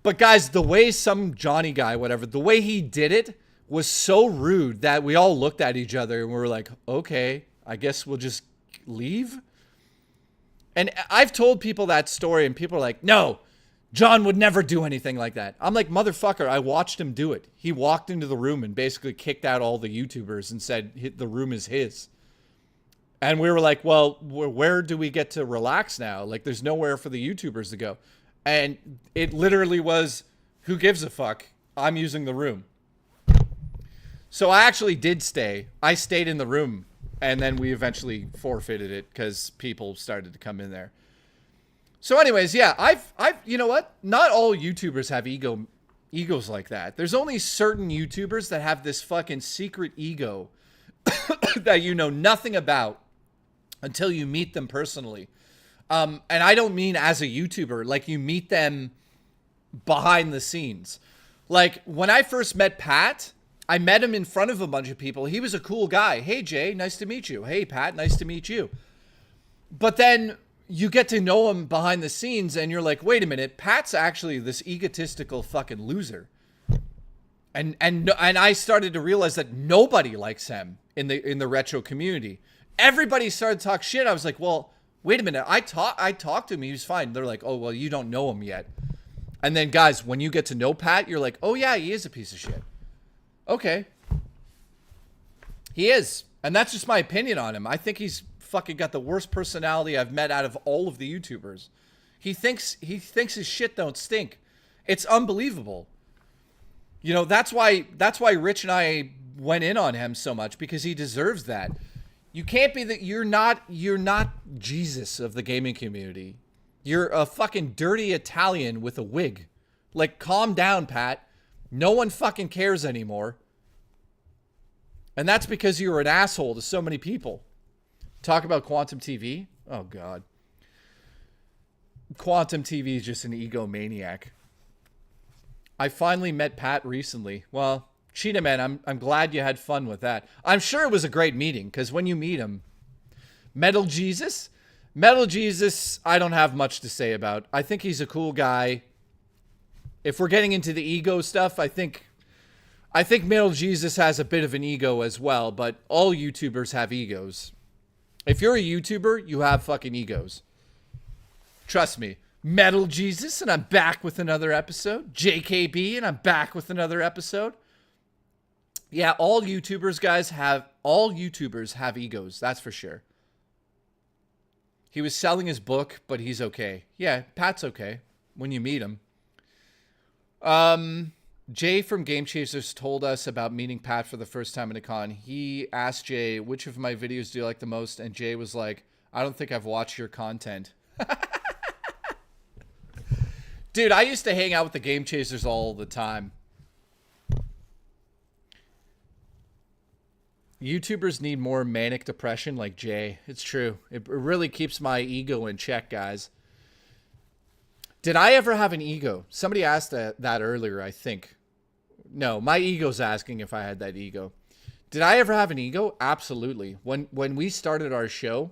But guys, the way some Johnny guy, whatever, the way he did it was so rude that we all looked at each other and we were like, okay, I guess we'll just leave. And I've told people that story and people are like, no, John would never do anything like that. I'm like, motherfucker, I watched him do it. He walked into the room and basically kicked out all the YouTubers and said the room is his. And we were like, well, where do we get to relax now? Like, there's nowhere for the YouTubers to go. And it literally was, who gives a fuck? I'm using the room. So I actually did stay. I stayed in the room. And then we eventually forfeited it because people started to come in there. So anyways, yeah, I've you know what? Not all YouTubers have egos like that. There's only certain YouTubers that have this fucking secret ego that you know nothing about until you meet them personally. And I don't mean as a YouTuber, like you meet them behind the scenes. Like when I first met Pat, I met him in front of a bunch of people. He was a cool guy. Hey, Jay, nice to meet you. Hey, Pat, nice to meet you. But then you get to know him behind the scenes and you're like, wait a minute, Pat's actually this egotistical fucking loser. And I started to realize that nobody likes him in the retro community. Everybody started to talk shit. I was like, well, wait a minute. I talked to him. He was fine. They're like, oh, well, you don't know him yet. And then, guys, when you get to know Pat, you're like, oh, yeah, he is a piece of shit. Okay. He is. And that's just my opinion on him. I think he's fucking got the worst personality I've met out of all of the YouTubers. He thinks his shit don't stink. It's unbelievable. You know, that's why Rich and I went in on him so much, because he deserves that. You can't be that. You're not Jesus of the gaming community. You're a fucking dirty Italian with a wig. Like, calm down, Pat. No one fucking cares anymore. And that's because you were an asshole to so many people. Talk about Quantum TV. Oh, God. Quantum TV is just an egomaniac. I finally met Pat recently. Well, Cheetah Man, I'm glad you had fun with that. I'm sure it was a great meeting, because when you meet him, Metal Jesus, I don't have much to say about. I think he's a cool guy. If we're getting into the ego stuff, I think Metal Jesus has a bit of an ego as well, but all YouTubers have egos. If you're a YouTuber, you have fucking egos. Trust me. Metal Jesus, and I'm back with another episode. JKB, and I'm back with another episode. Yeah, all YouTubers have egos, that's for sure. He was selling his book, but he's okay. Yeah, Pat's okay when you meet him. Jay from Game Chasers told us about meeting Pat for the first time at a con. He asked Jay, which of my videos do you like the most? And Jay was like, I don't think I've watched your content. Dude, I used to hang out with the Game Chasers all the time. YouTubers need more manic depression like Jay. It's true. It really keeps my ego in check, guys. Did I ever have an ego? Somebody asked that earlier, I think. No, my ego's asking if I had that ego. Did I ever have an ego? Absolutely. When we started our show,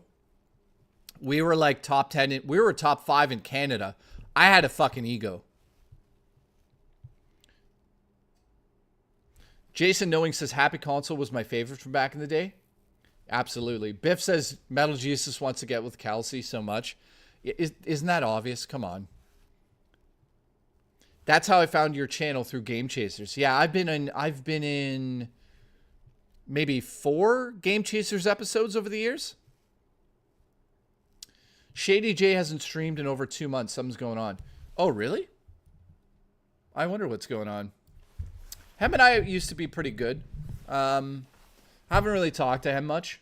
we were like top 10. We were top 5 in Canada. I had a fucking ego. Jason Knowing says Happy Console was my favorite from back in the day. Absolutely. Biff says Metal Jesus wants to get with Kelsey so much. Isn't that obvious? Come on. That's how I found your channel, through Game Chasers. Yeah, I've been in maybe 4 Game Chasers episodes over the years. Shady J hasn't streamed in over 2 months. Something's going on. Oh, really? I wonder what's going on. Him and I used to be pretty good. Haven't really talked to him much.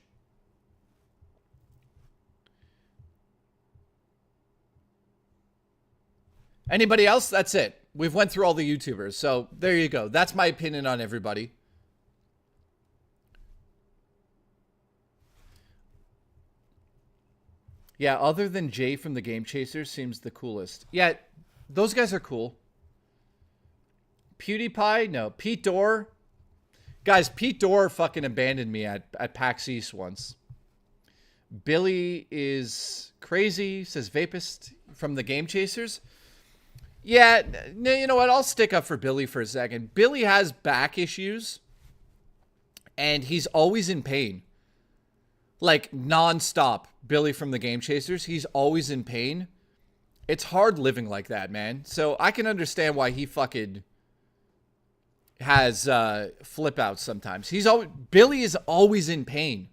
Anybody else? That's it. We've went through all the YouTubers. So there you go. That's my opinion on everybody. Yeah, other than Jay from the Game Chasers seems the coolest. Yeah, those guys are cool. PewDiePie? No. Pete Dorr? Guys, Pete Dorr fucking abandoned me at PAX East once. Billy is crazy, says Vapist from the Game Chasers. Yeah, you know what? I'll stick up for Billy for a second. Billy has back issues, and he's always in pain. Like, nonstop. Billy from the Game Chasers, he's always in pain. It's hard living like that, man. So I can understand why he fucking has flip outs sometimes. Billy is always in pain.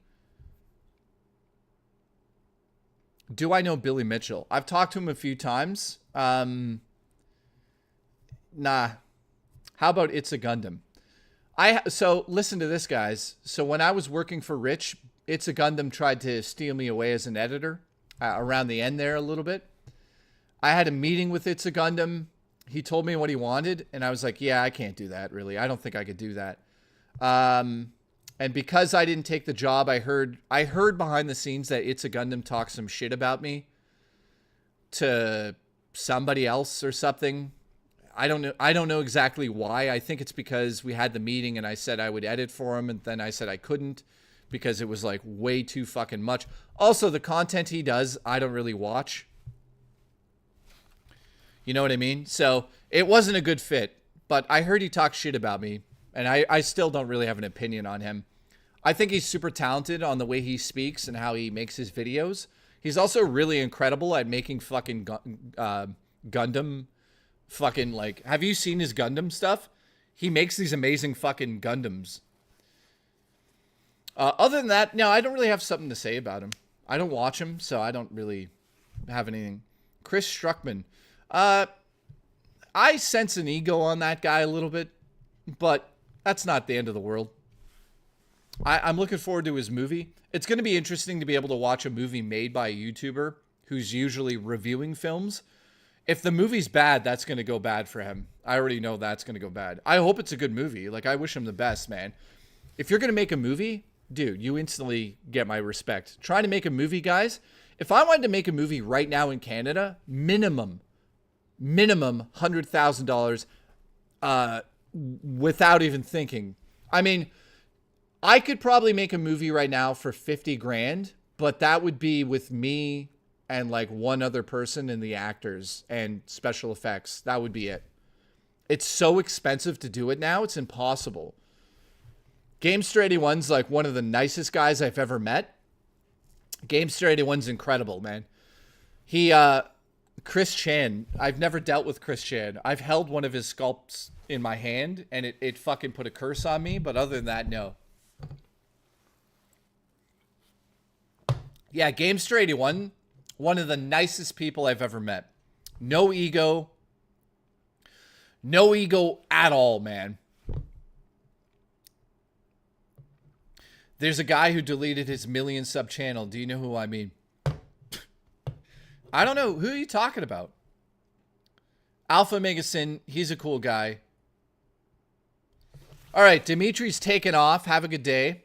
Do I know Billy Mitchell? I've talked to him a few times. Nah. How about It's a Gundam? So listen to this, guys. So when I was working for Rich, It's a Gundam tried to steal me away as an editor around the end there a little bit. I had a meeting with It's a Gundam. He told me what he wanted, and I was like, yeah, I can't do that, really. I don't think I could do that. And because I didn't take the job, I heard behind the scenes that It's a Gundam talked some shit about me to somebody else or something. I don't know exactly why. I think it's because we had the meeting and I said I would edit for him, and then I said I couldn't because it was like way too fucking much. Also, the content he does, I don't really watch. You know what I mean? So it wasn't a good fit, but I heard he talked shit about me, and I still don't really have an opinion on him. I think he's super talented on the way he speaks and how he makes his videos. He's also really incredible at making fucking Gundam fucking, like, have you seen his Gundam stuff? He makes these amazing fucking Gundams. Other than that, no, I don't really have something to say about him. I don't watch him, so I don't really have anything. Chris Struckman. I sense an ego on that guy a little bit, but that's not the end of the world. I'm looking forward to his movie. It's going to be interesting to be able to watch a movie made by a YouTuber who's usually reviewing films. If the movie's bad, that's going to go bad for him. I already know that's going to go bad. I hope it's a good movie. Like, I wish him the best, man. If you're going to make a movie, dude, you instantly get my respect. Trying to make a movie, guys. If I wanted to make a movie right now in Canada, minimum $100,000 without even thinking. I mean, I could probably make a movie right now for 50 grand, but that would be with me and like one other person and the actors and special effects. That would be it. It's so expensive to do it now. It's impossible. Gamester81's like one of the nicest guys I've ever met. Gamester81's incredible, man. Chris Chan. I've never dealt with Chris Chan. I've held one of his sculpts in my hand and it fucking put a curse on me. But other than that, no. Yeah, Gamester81, one of the nicest people I've ever met. No ego. No ego at all, man. There's a guy who deleted his million sub channel. Do you know who I mean? I don't know. Who are you talking about? Alpha Megasin, he's a cool guy. All right, Dimitri's taken off. Have a good day.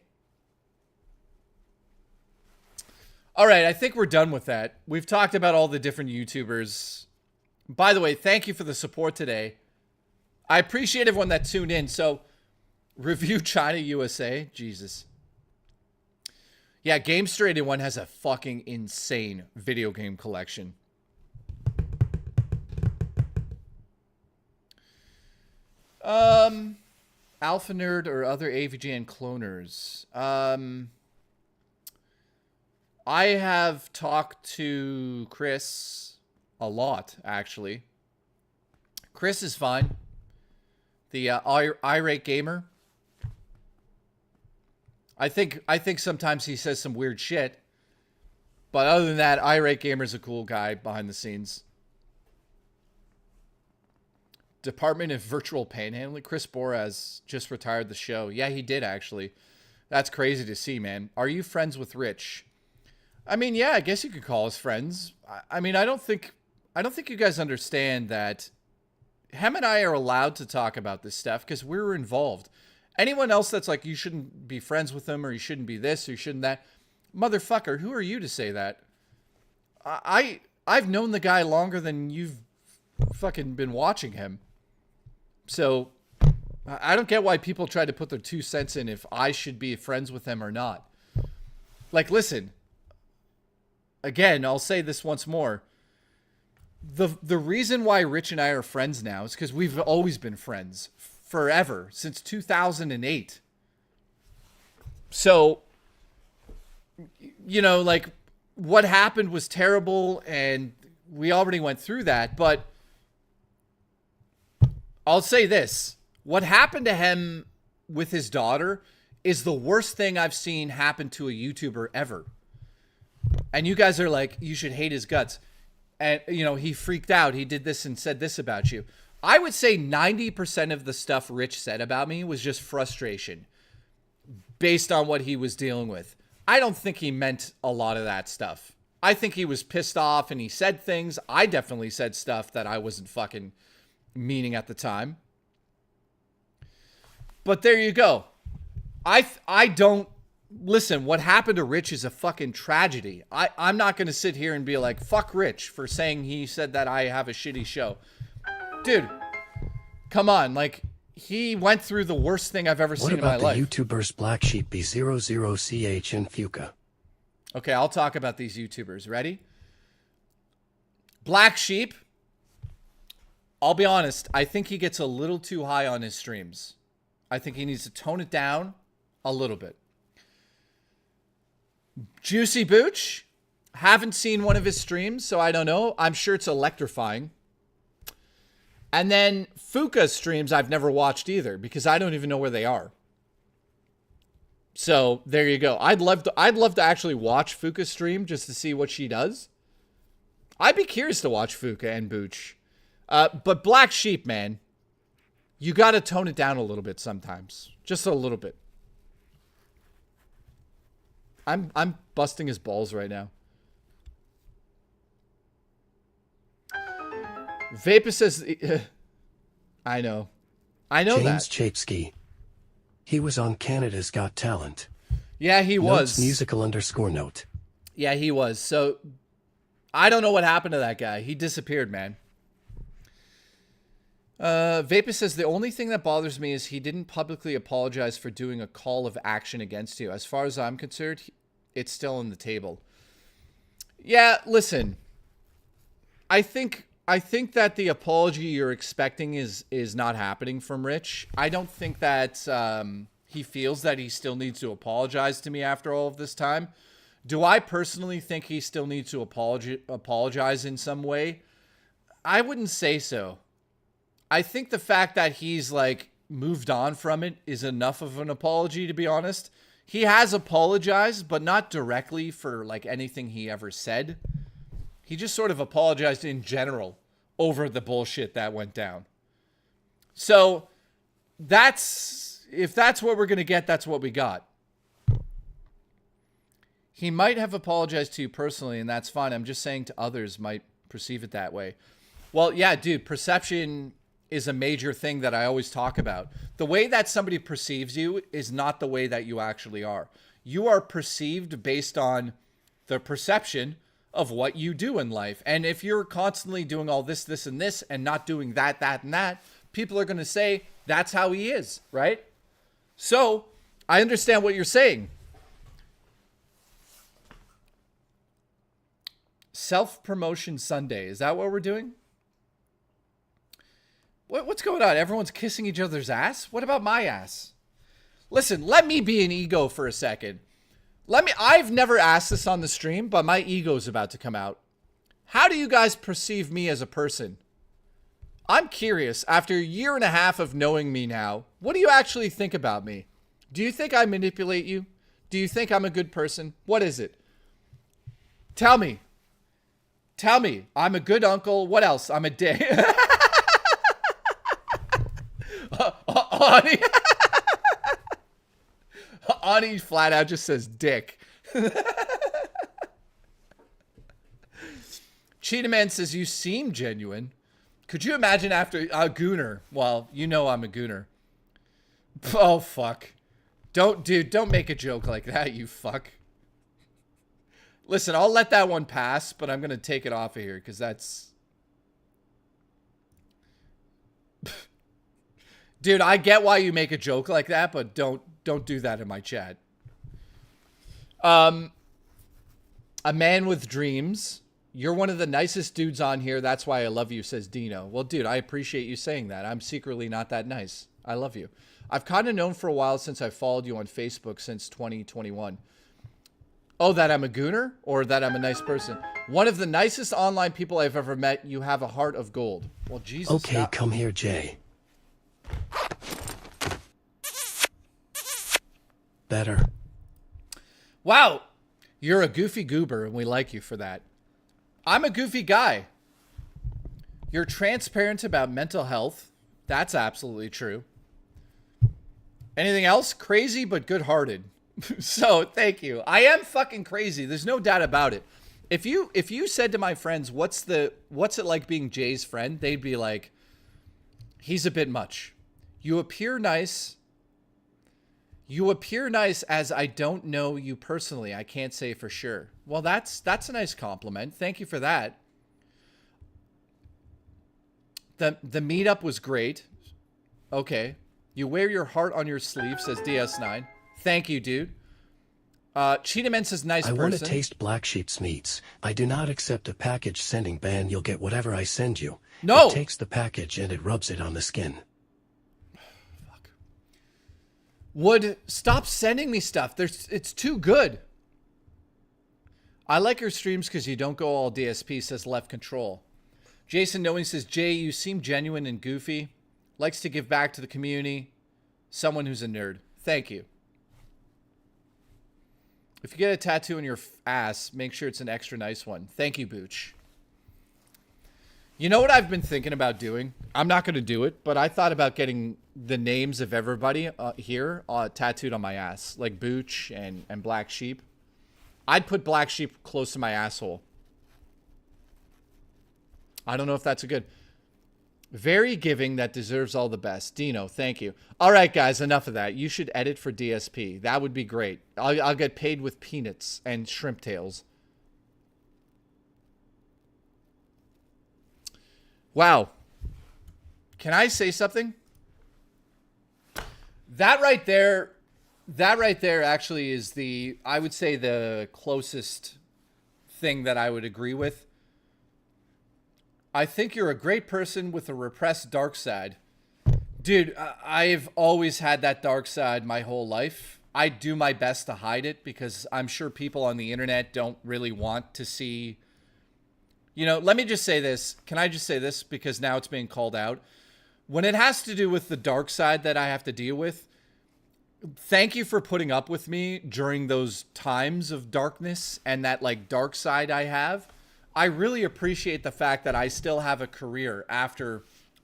All right, I think we're done with that. We've talked about all the different YouTubers. By the way, thank you for the support today. I appreciate everyone that tuned in. So, ReviewTechUSA. Jesus. Yeah, Gamester81 has a fucking insane video game collection. Alpha Nerd or other AVGN cloners. I have talked to Chris a lot, actually. Chris is fine. The irate gamer. I think sometimes he says some weird shit. But other than that, irate gamer's a cool guy behind the scenes. Department of Virtual Panhandling. Chris Boraz just retired the show. Yeah, he did, actually. That's crazy to see, man. Are you friends with Rich? I mean, yeah, I guess you could call us friends. I mean, I don't think you guys understand that Hem and I are allowed to talk about this stuff because we're involved. Anyone else that's like, you shouldn't be friends with them or you shouldn't be this or you shouldn't that. Motherfucker, who are you to say that? I've known the guy longer than you've fucking been watching him. So I don't get why people try to put their 2 cents in if I should be friends with him or not. Like, listen, again, I'll say this once more. The reason why Rich and I are friends now is because we've always been friends forever, since 2008. So, you know, like, what happened was terrible, and we already went through that, but I'll say this. What happened to him with his daughter is the worst thing I've seen happen to a YouTuber ever. And you guys are like, you should hate his guts. And, you know, he freaked out. He did this and said this about you. I would say 90% of the stuff Rich said about me was just frustration based on what he was dealing with. I don't think he meant a lot of that stuff. I think he was pissed off and he said things. I definitely said stuff that I wasn't fucking meaning at the time. But there you go. I don't... Listen, what happened to Rich is a fucking tragedy. I'm not going to sit here and be like, fuck Rich for saying he said that I have a shitty show. Dude, come on. Like, he went through the worst thing I've ever seen in my life. What about the YouTubers Black Sheep B00CH and Fuka? Okay, I'll talk about these YouTubers. Ready? Black Sheep, I'll be honest, I think he gets a little too high on his streams. I think he needs to tone it down a little bit. Juicy Booch, haven't seen one of his streams, so I don't know. I'm sure it's electrifying. And then Fuka's streams I've never watched either, because I don't even know where they are. So there you go. I'd love to actually watch Fuka's stream just to see what she does. I'd be curious to watch Fuka and Booch. But Black Sheep, man, you got to tone it down a little bit sometimes. Just a little bit. I'm busting his balls right now. Vapor says... I know. I know James that. Chapsky. He was on Canada's Got Talent. Yeah, he was. Notes musical_note. Yeah, he was. So, I don't know what happened to that guy. He disappeared, man. Vapor says, the only thing that bothers me is he didn't publicly apologize for doing a call of action against you. As far as I'm concerned, it's still on the table. Yeah, listen. I think that the apology you're expecting is not happening from Rich. I don't think that he feels that he still needs to apologize to me after all of this time. Do I personally think he still needs to apologize in some way? I wouldn't say so. I think the fact that he's like moved on from it is enough of an apology, to be honest. He has apologized, but not directly for like anything he ever said. He just sort of apologized in general over the bullshit that went down. So if that's what we're going to get, that's what we got. He might have apologized to you personally, and that's fine. I'm just saying to others might perceive it that way. Well, yeah, dude, perception is a major thing that I always talk about. The way that somebody perceives you is not the way that you actually are. You are perceived based on the perception of what you do in life. And if you're constantly doing all this, this, and this, and not doing that, that, and that, people are going to say, that's how he is, right? So, I understand what you're saying. Self-promotion Sunday. Is that what we're doing? What's going on? Everyone's kissing each other's ass? What about my ass? Listen, let me be an ego for a second. I've never asked this on the stream, but my ego's about to come out. How do you guys perceive me as a person? I'm curious, after a year and a half of knowing me now, what do you actually think about me? Do you think I manipulate you? Do you think I'm a good person? What is it? Tell me. Tell me. I'm a good uncle. What else? I'm a dick. Ani flat out just says dick. Cheetah Man says, you seem genuine. Could you imagine after a gooner? Well, you know I'm a gooner. Oh, fuck. Don't make a joke like that, you fuck. Listen, I'll let that one pass, but I'm going to take it off of here because that's... Dude, I get why you make a joke like that, but don't do that in my chat. A man with dreams. You're one of the nicest dudes on here. That's why I love you, says Dino. Well, dude, I appreciate you saying that. I'm secretly not that nice. I love you. I've kind of known for a while since I followed you on Facebook since 2021. Oh, that I'm a gooner or that I'm a nice person? One of the nicest online people I've ever met. You have a heart of gold. Well, Jesus. Okay, come here, Jay. Better. Wow. You're a goofy goober, and we like you for that. I'm a goofy guy. You're transparent about mental health. That's absolutely true. Anything else? Crazy, but good-hearted. So, thank you. I am fucking crazy. There's no doubt about it. If you said to my friends, what's it like being Jay's friend? They'd be like, he's a bit much. You appear nice. You appear nice as I don't know you personally. I can't say for sure. Well, that's a nice compliment. Thank you for that. The meetup was great. Okay. You wear your heart on your sleeve, says DS9. Thank you, dude. Cheetahman says nice person. I want to taste Black Sheep's meats. I do not accept a package sending ban. You'll get whatever I send you. No! It takes the package and it rubs it on the skin. Fuck. Would stop sending me stuff. It's too good. I like your streams because you don't go all DSP, says Left Control. Jason Knowing says, Jay, you seem genuine and goofy. Likes to give back to the community. Someone who's a nerd. Thank you. If you get a tattoo on your ass, make sure it's an extra nice one. Thank you, Booch. You know what I've been thinking about doing? I'm not going to do it, but I thought about getting the names of everybody here tattooed on my ass, like Booch and Black Sheep. I'd put Black Sheep close to my asshole. I don't know if that's a good... Very giving, that deserves all the best. Dino, thank you. All right, guys, enough of that. You should edit for DSP. That would be great. I'll get paid with peanuts and shrimp tails. Wow. Can I say something? That right there actually is I would say the closest thing that I would agree with. I think you're a great person with a repressed dark side. Dude, I've always had that dark side my whole life. I do my best to hide it because I'm sure people on the internet don't really want to see... You know, let me just say this. Can I just say this? Because now it's being called out. When it has to do with the dark side that I have to deal with, thank you for putting up with me during those times of darkness and that, like, dark side I have. I really appreciate the fact that I still have a career after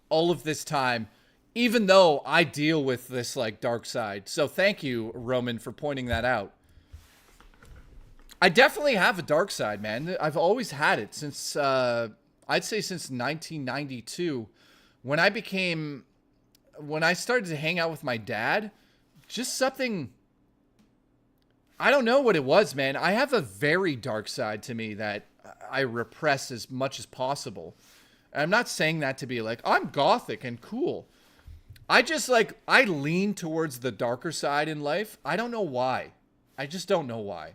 all of this time, even though I deal with this, like, dark side. So thank you, Roman, for pointing that out. I definitely have a dark side, man. I've always had it since, I'd say since 1992. When I started to hang out with my dad, just something... I don't know what it was, man. I have a very dark side to me that I repress as much as possible. And I'm not saying that to be like, I'm gothic and cool. I just I lean towards the darker side in life. I don't know why. I just don't know why.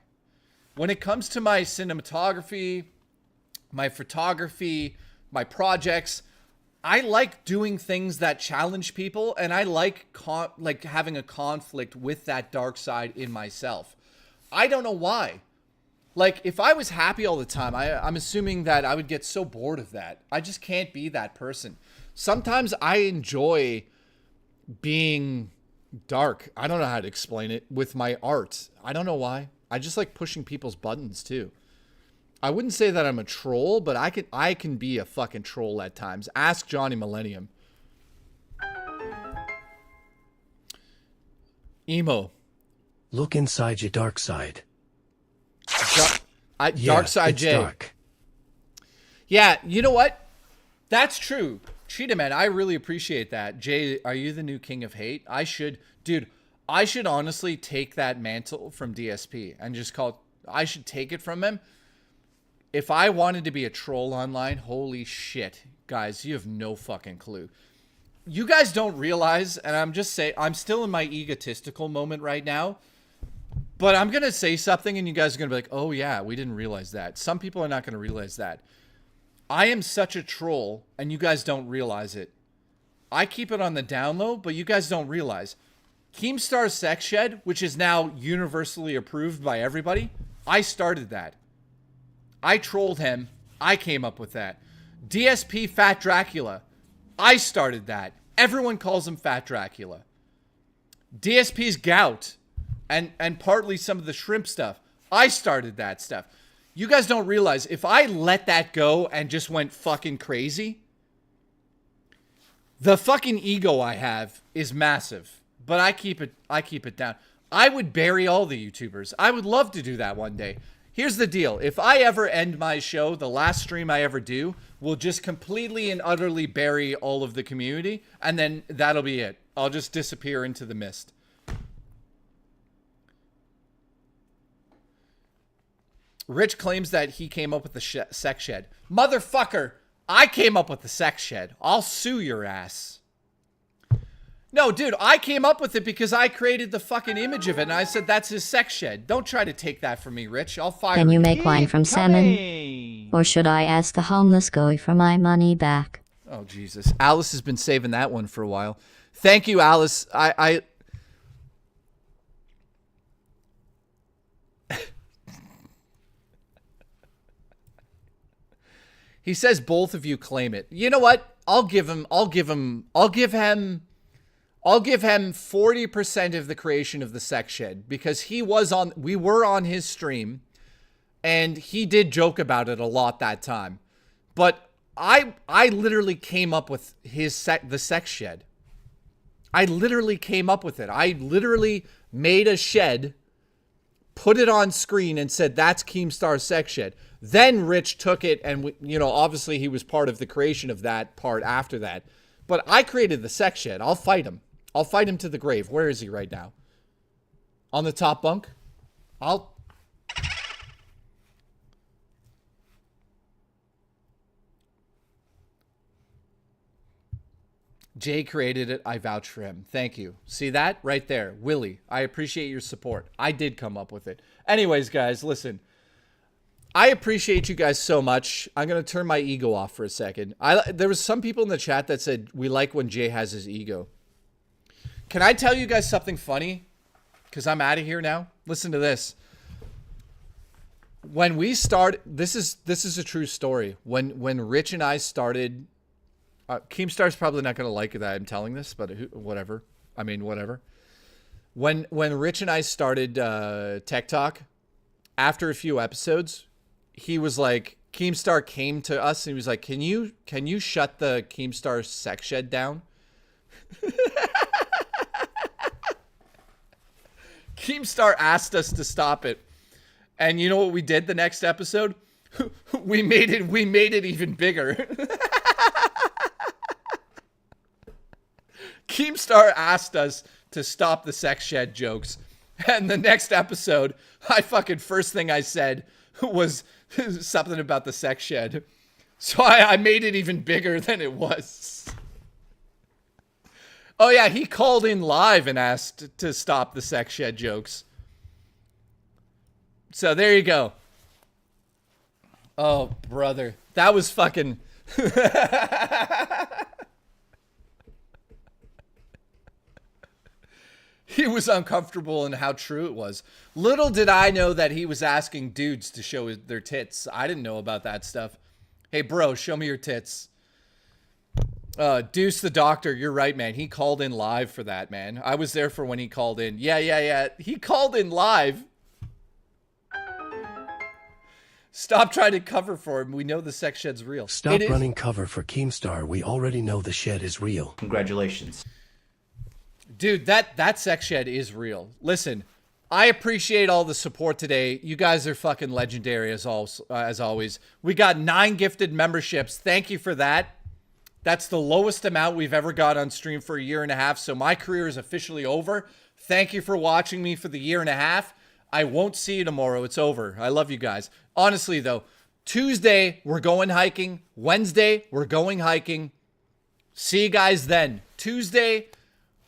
When it comes to my cinematography, my photography, my projects, I like doing things that challenge people, and I like having a conflict with that dark side in myself. I don't know why. Like, if I was happy all the time, I'm assuming that I would get so bored of that. I just can't be that person. Sometimes I enjoy being dark. I don't know how to explain it with my art. I don't know why. I just like pushing people's buttons too. I wouldn't say that I'm a troll, but I can be a fucking troll at times. Ask Johnny Millennium. Emo. Look inside your dark side. Dark Side J. Dark. Yeah, you know what? That's true. Cheetah Man, I really appreciate that. Jay, are you the new king of hate? I should honestly take that mantle from DSP and just I should take it from him if I wanted to be a troll online, holy shit, guys, you have no fucking clue. You guys don't realize, and I'm just saying, I'm still in my egotistical moment right now, but I'm going to say something and you guys are going to be like, oh yeah, we didn't realize that. Some people are not going to realize that. I am such a troll and you guys don't realize it. I keep it on the down low, but you guys don't realize. Keemstar's Sex Shed, which is now universally approved by everybody, I started that. I trolled him. I came up with that. DSP Fat Dracula, I started that. Everyone calls him Fat Dracula. DSP's Gout, and partly some of the shrimp stuff, I started that stuff. You guys don't realize, if I let that go and just went fucking crazy, the fucking ego I have is massive, but I keep it down. I would bury all the YouTubers. I would love to do that one day. Here's the deal. If I ever end my show, the last stream I ever do will just completely and utterly bury all of the community, and then that'll be it. I'll just disappear into the mist. Rich claims that he came up with the sex shed. Motherfucker, I came up with the sex shed. I'll sue your ass. No, dude, I came up with it because I created the fucking image of it, and I said that's his sex shed. Don't try to take that from me, Rich. I'll fire you. Can you make wine from salmon? Or should I ask a homeless guy for my money back? Oh, Jesus. Alice has been saving that one for a while. Thank you, Alice. He says both of you claim it. You know what? I'll give him 40% of the creation of the sex shed, because we were on his stream and he did joke about it a lot that time. But I literally came up with the sex shed. I literally came up with it. I literally made a shed, put it on screen and said, that's Keemstar's sex shed. Then Rich took it and, obviously he was part of the creation of that part after that. But I created the sex shed. I'll fight him. I'll fight him to the grave. Where is he right now? On the top bunk? Jay created it. I vouch for him. Thank you. See that? Right there. Willie, I appreciate your support. I did come up with it. Anyways, guys, listen. I appreciate you guys so much. I'm going to turn my ego off for a second. There was some people in the chat that said, we like when Jay has his ego. Can I tell you guys something funny? Because I'm out of here now. Listen to this. When we started, this is a true story. When Rich and I started, Keemstar's probably not going to like that I'm telling this, but whatever. I mean, whatever. When Rich and I started Tech Talk, after a few episodes, he was like, Keemstar came to us and he was like, can you shut the Keemstar sex shed down? Keemstar asked us to stop it. And you know what we did the next episode? we made it even bigger. Keemstar asked us to stop the sex shed jokes. And the next episode, first thing I said was something about the sex shed. So I made it even bigger than it was. Oh yeah, he called in live and asked to stop the sex shed jokes. So there you go. Oh, brother. That was fucking... He was uncomfortable in how true it was. Little did I know that he was asking dudes to show their tits. I didn't know about that stuff. Hey, bro, show me your tits. Deuce the Doctor, you're right, man. He called in live for that, man. I was there for when he called in. Yeah. He called in live. Stop trying to cover for him. We know the sex shed's real. Stop running cover for Keemstar. We already know the shed is real. Congratulations. Dude, that sex shed is real. Listen, I appreciate all the support today. You guys are fucking legendary as always. We got 9 gifted memberships. Thank you for that. That's the lowest amount we've ever got on stream for a year and a half. So my career is officially over. Thank you for watching me for the year and a half. I won't see you tomorrow. It's over. I love you guys. Honestly, though, Tuesday, we're going hiking. Wednesday, we're going hiking. See you guys then. Tuesday,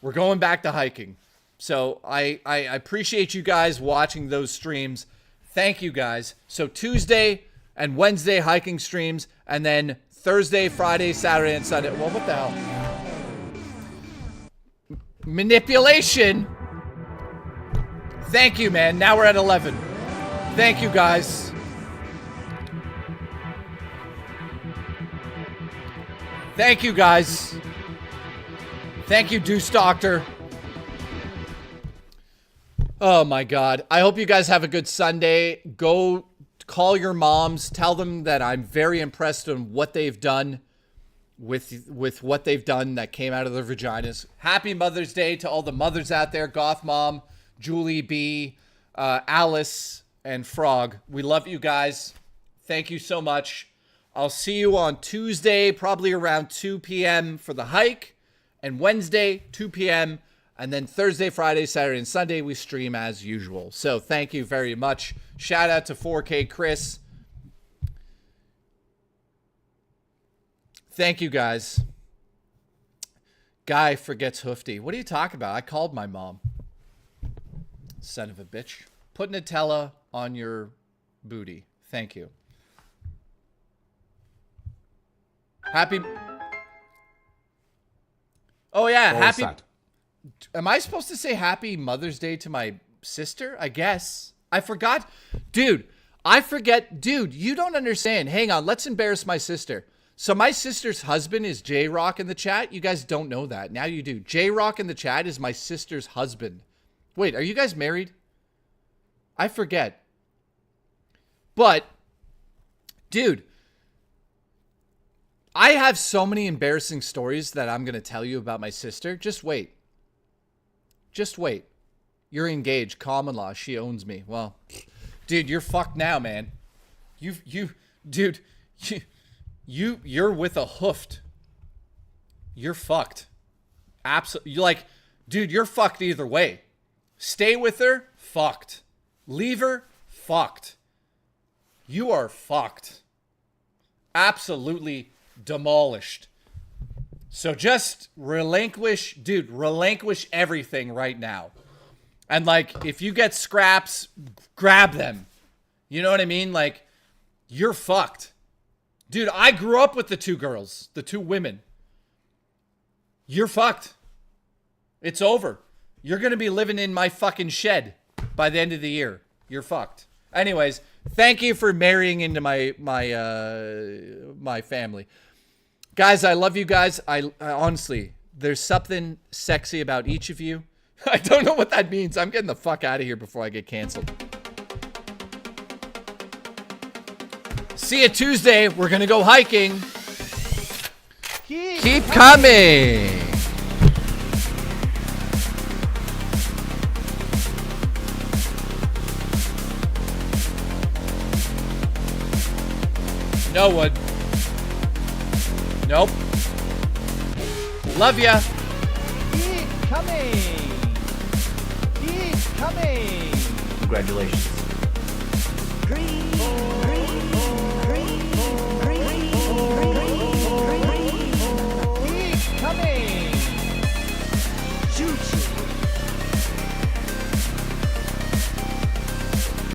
we're going back to hiking. So I appreciate you guys watching those streams. Thank you guys. So Tuesday and Wednesday hiking streams, and then Thursday, Friday, Saturday, and Sunday. Well, what the hell? Manipulation. Thank you, man. Now we're at 11. Thank you, guys. Thank you, guys. Thank you, Deuce Doctor. Oh, my God. I hope you guys have a good Sunday. Go call your moms. Tell them that I'm very impressed on what they've done with what they've done that came out of their vaginas. Happy Mother's Day to all the mothers out there. Goth Mom, Julie B, Alice, and Frog. We love you guys. Thank you so much. I'll see you on Tuesday, probably around 2 p.m. for the hike, and Wednesday, 2 p.m., and then Thursday, Friday, Saturday, and Sunday, we stream as usual. So thank you very much. Shout out to 4K Chris. Thank you, guys. Guy forgets hoofty. What are you talking about? I called my mom. Son of a bitch. Put Nutella on your booty. Thank you. Happy... Oh, yeah. Happy... Am I supposed to say Happy Mother's Day to my sister? I guess. I forgot. Dude, I forget. Dude, you don't understand. Hang on. Let's embarrass my sister. So my sister's husband is J-Rock in the chat. You guys don't know that. Now you do. J-Rock in the chat is my sister's husband. Wait, are you guys married? I forget. But, dude, I have so many embarrassing stories that I'm going to tell you about my sister. Just wait. Just wait. You're engaged. Common law. She owns me. Well, dude, you're fucked now, man. Dude, you're with a hoofed. You're fucked. Absolutely. Like, dude, you're fucked either way. Stay with her, fucked. Leave her, fucked. You are fucked. Absolutely demolished. So just relinquish, dude, relinquish everything right now. And like, if you get scraps, grab them. You know what I mean? Like, you're fucked. Dude, I grew up with the two girls, the two women. You're fucked. It's over. You're going to be living in my fucking shed by the end of the year. You're fucked. Anyways, thank you for marrying into my family. Guys, I love you guys. I honestly, there's something sexy about each of you. I don't know what that means. I'm getting the fuck out of here before I get canceled. See you Tuesday. We're going to go hiking. Keep coming. No one. Nope. Love ya. Keep coming. Keep coming. Congratulations. Keep coming. Choo-choo.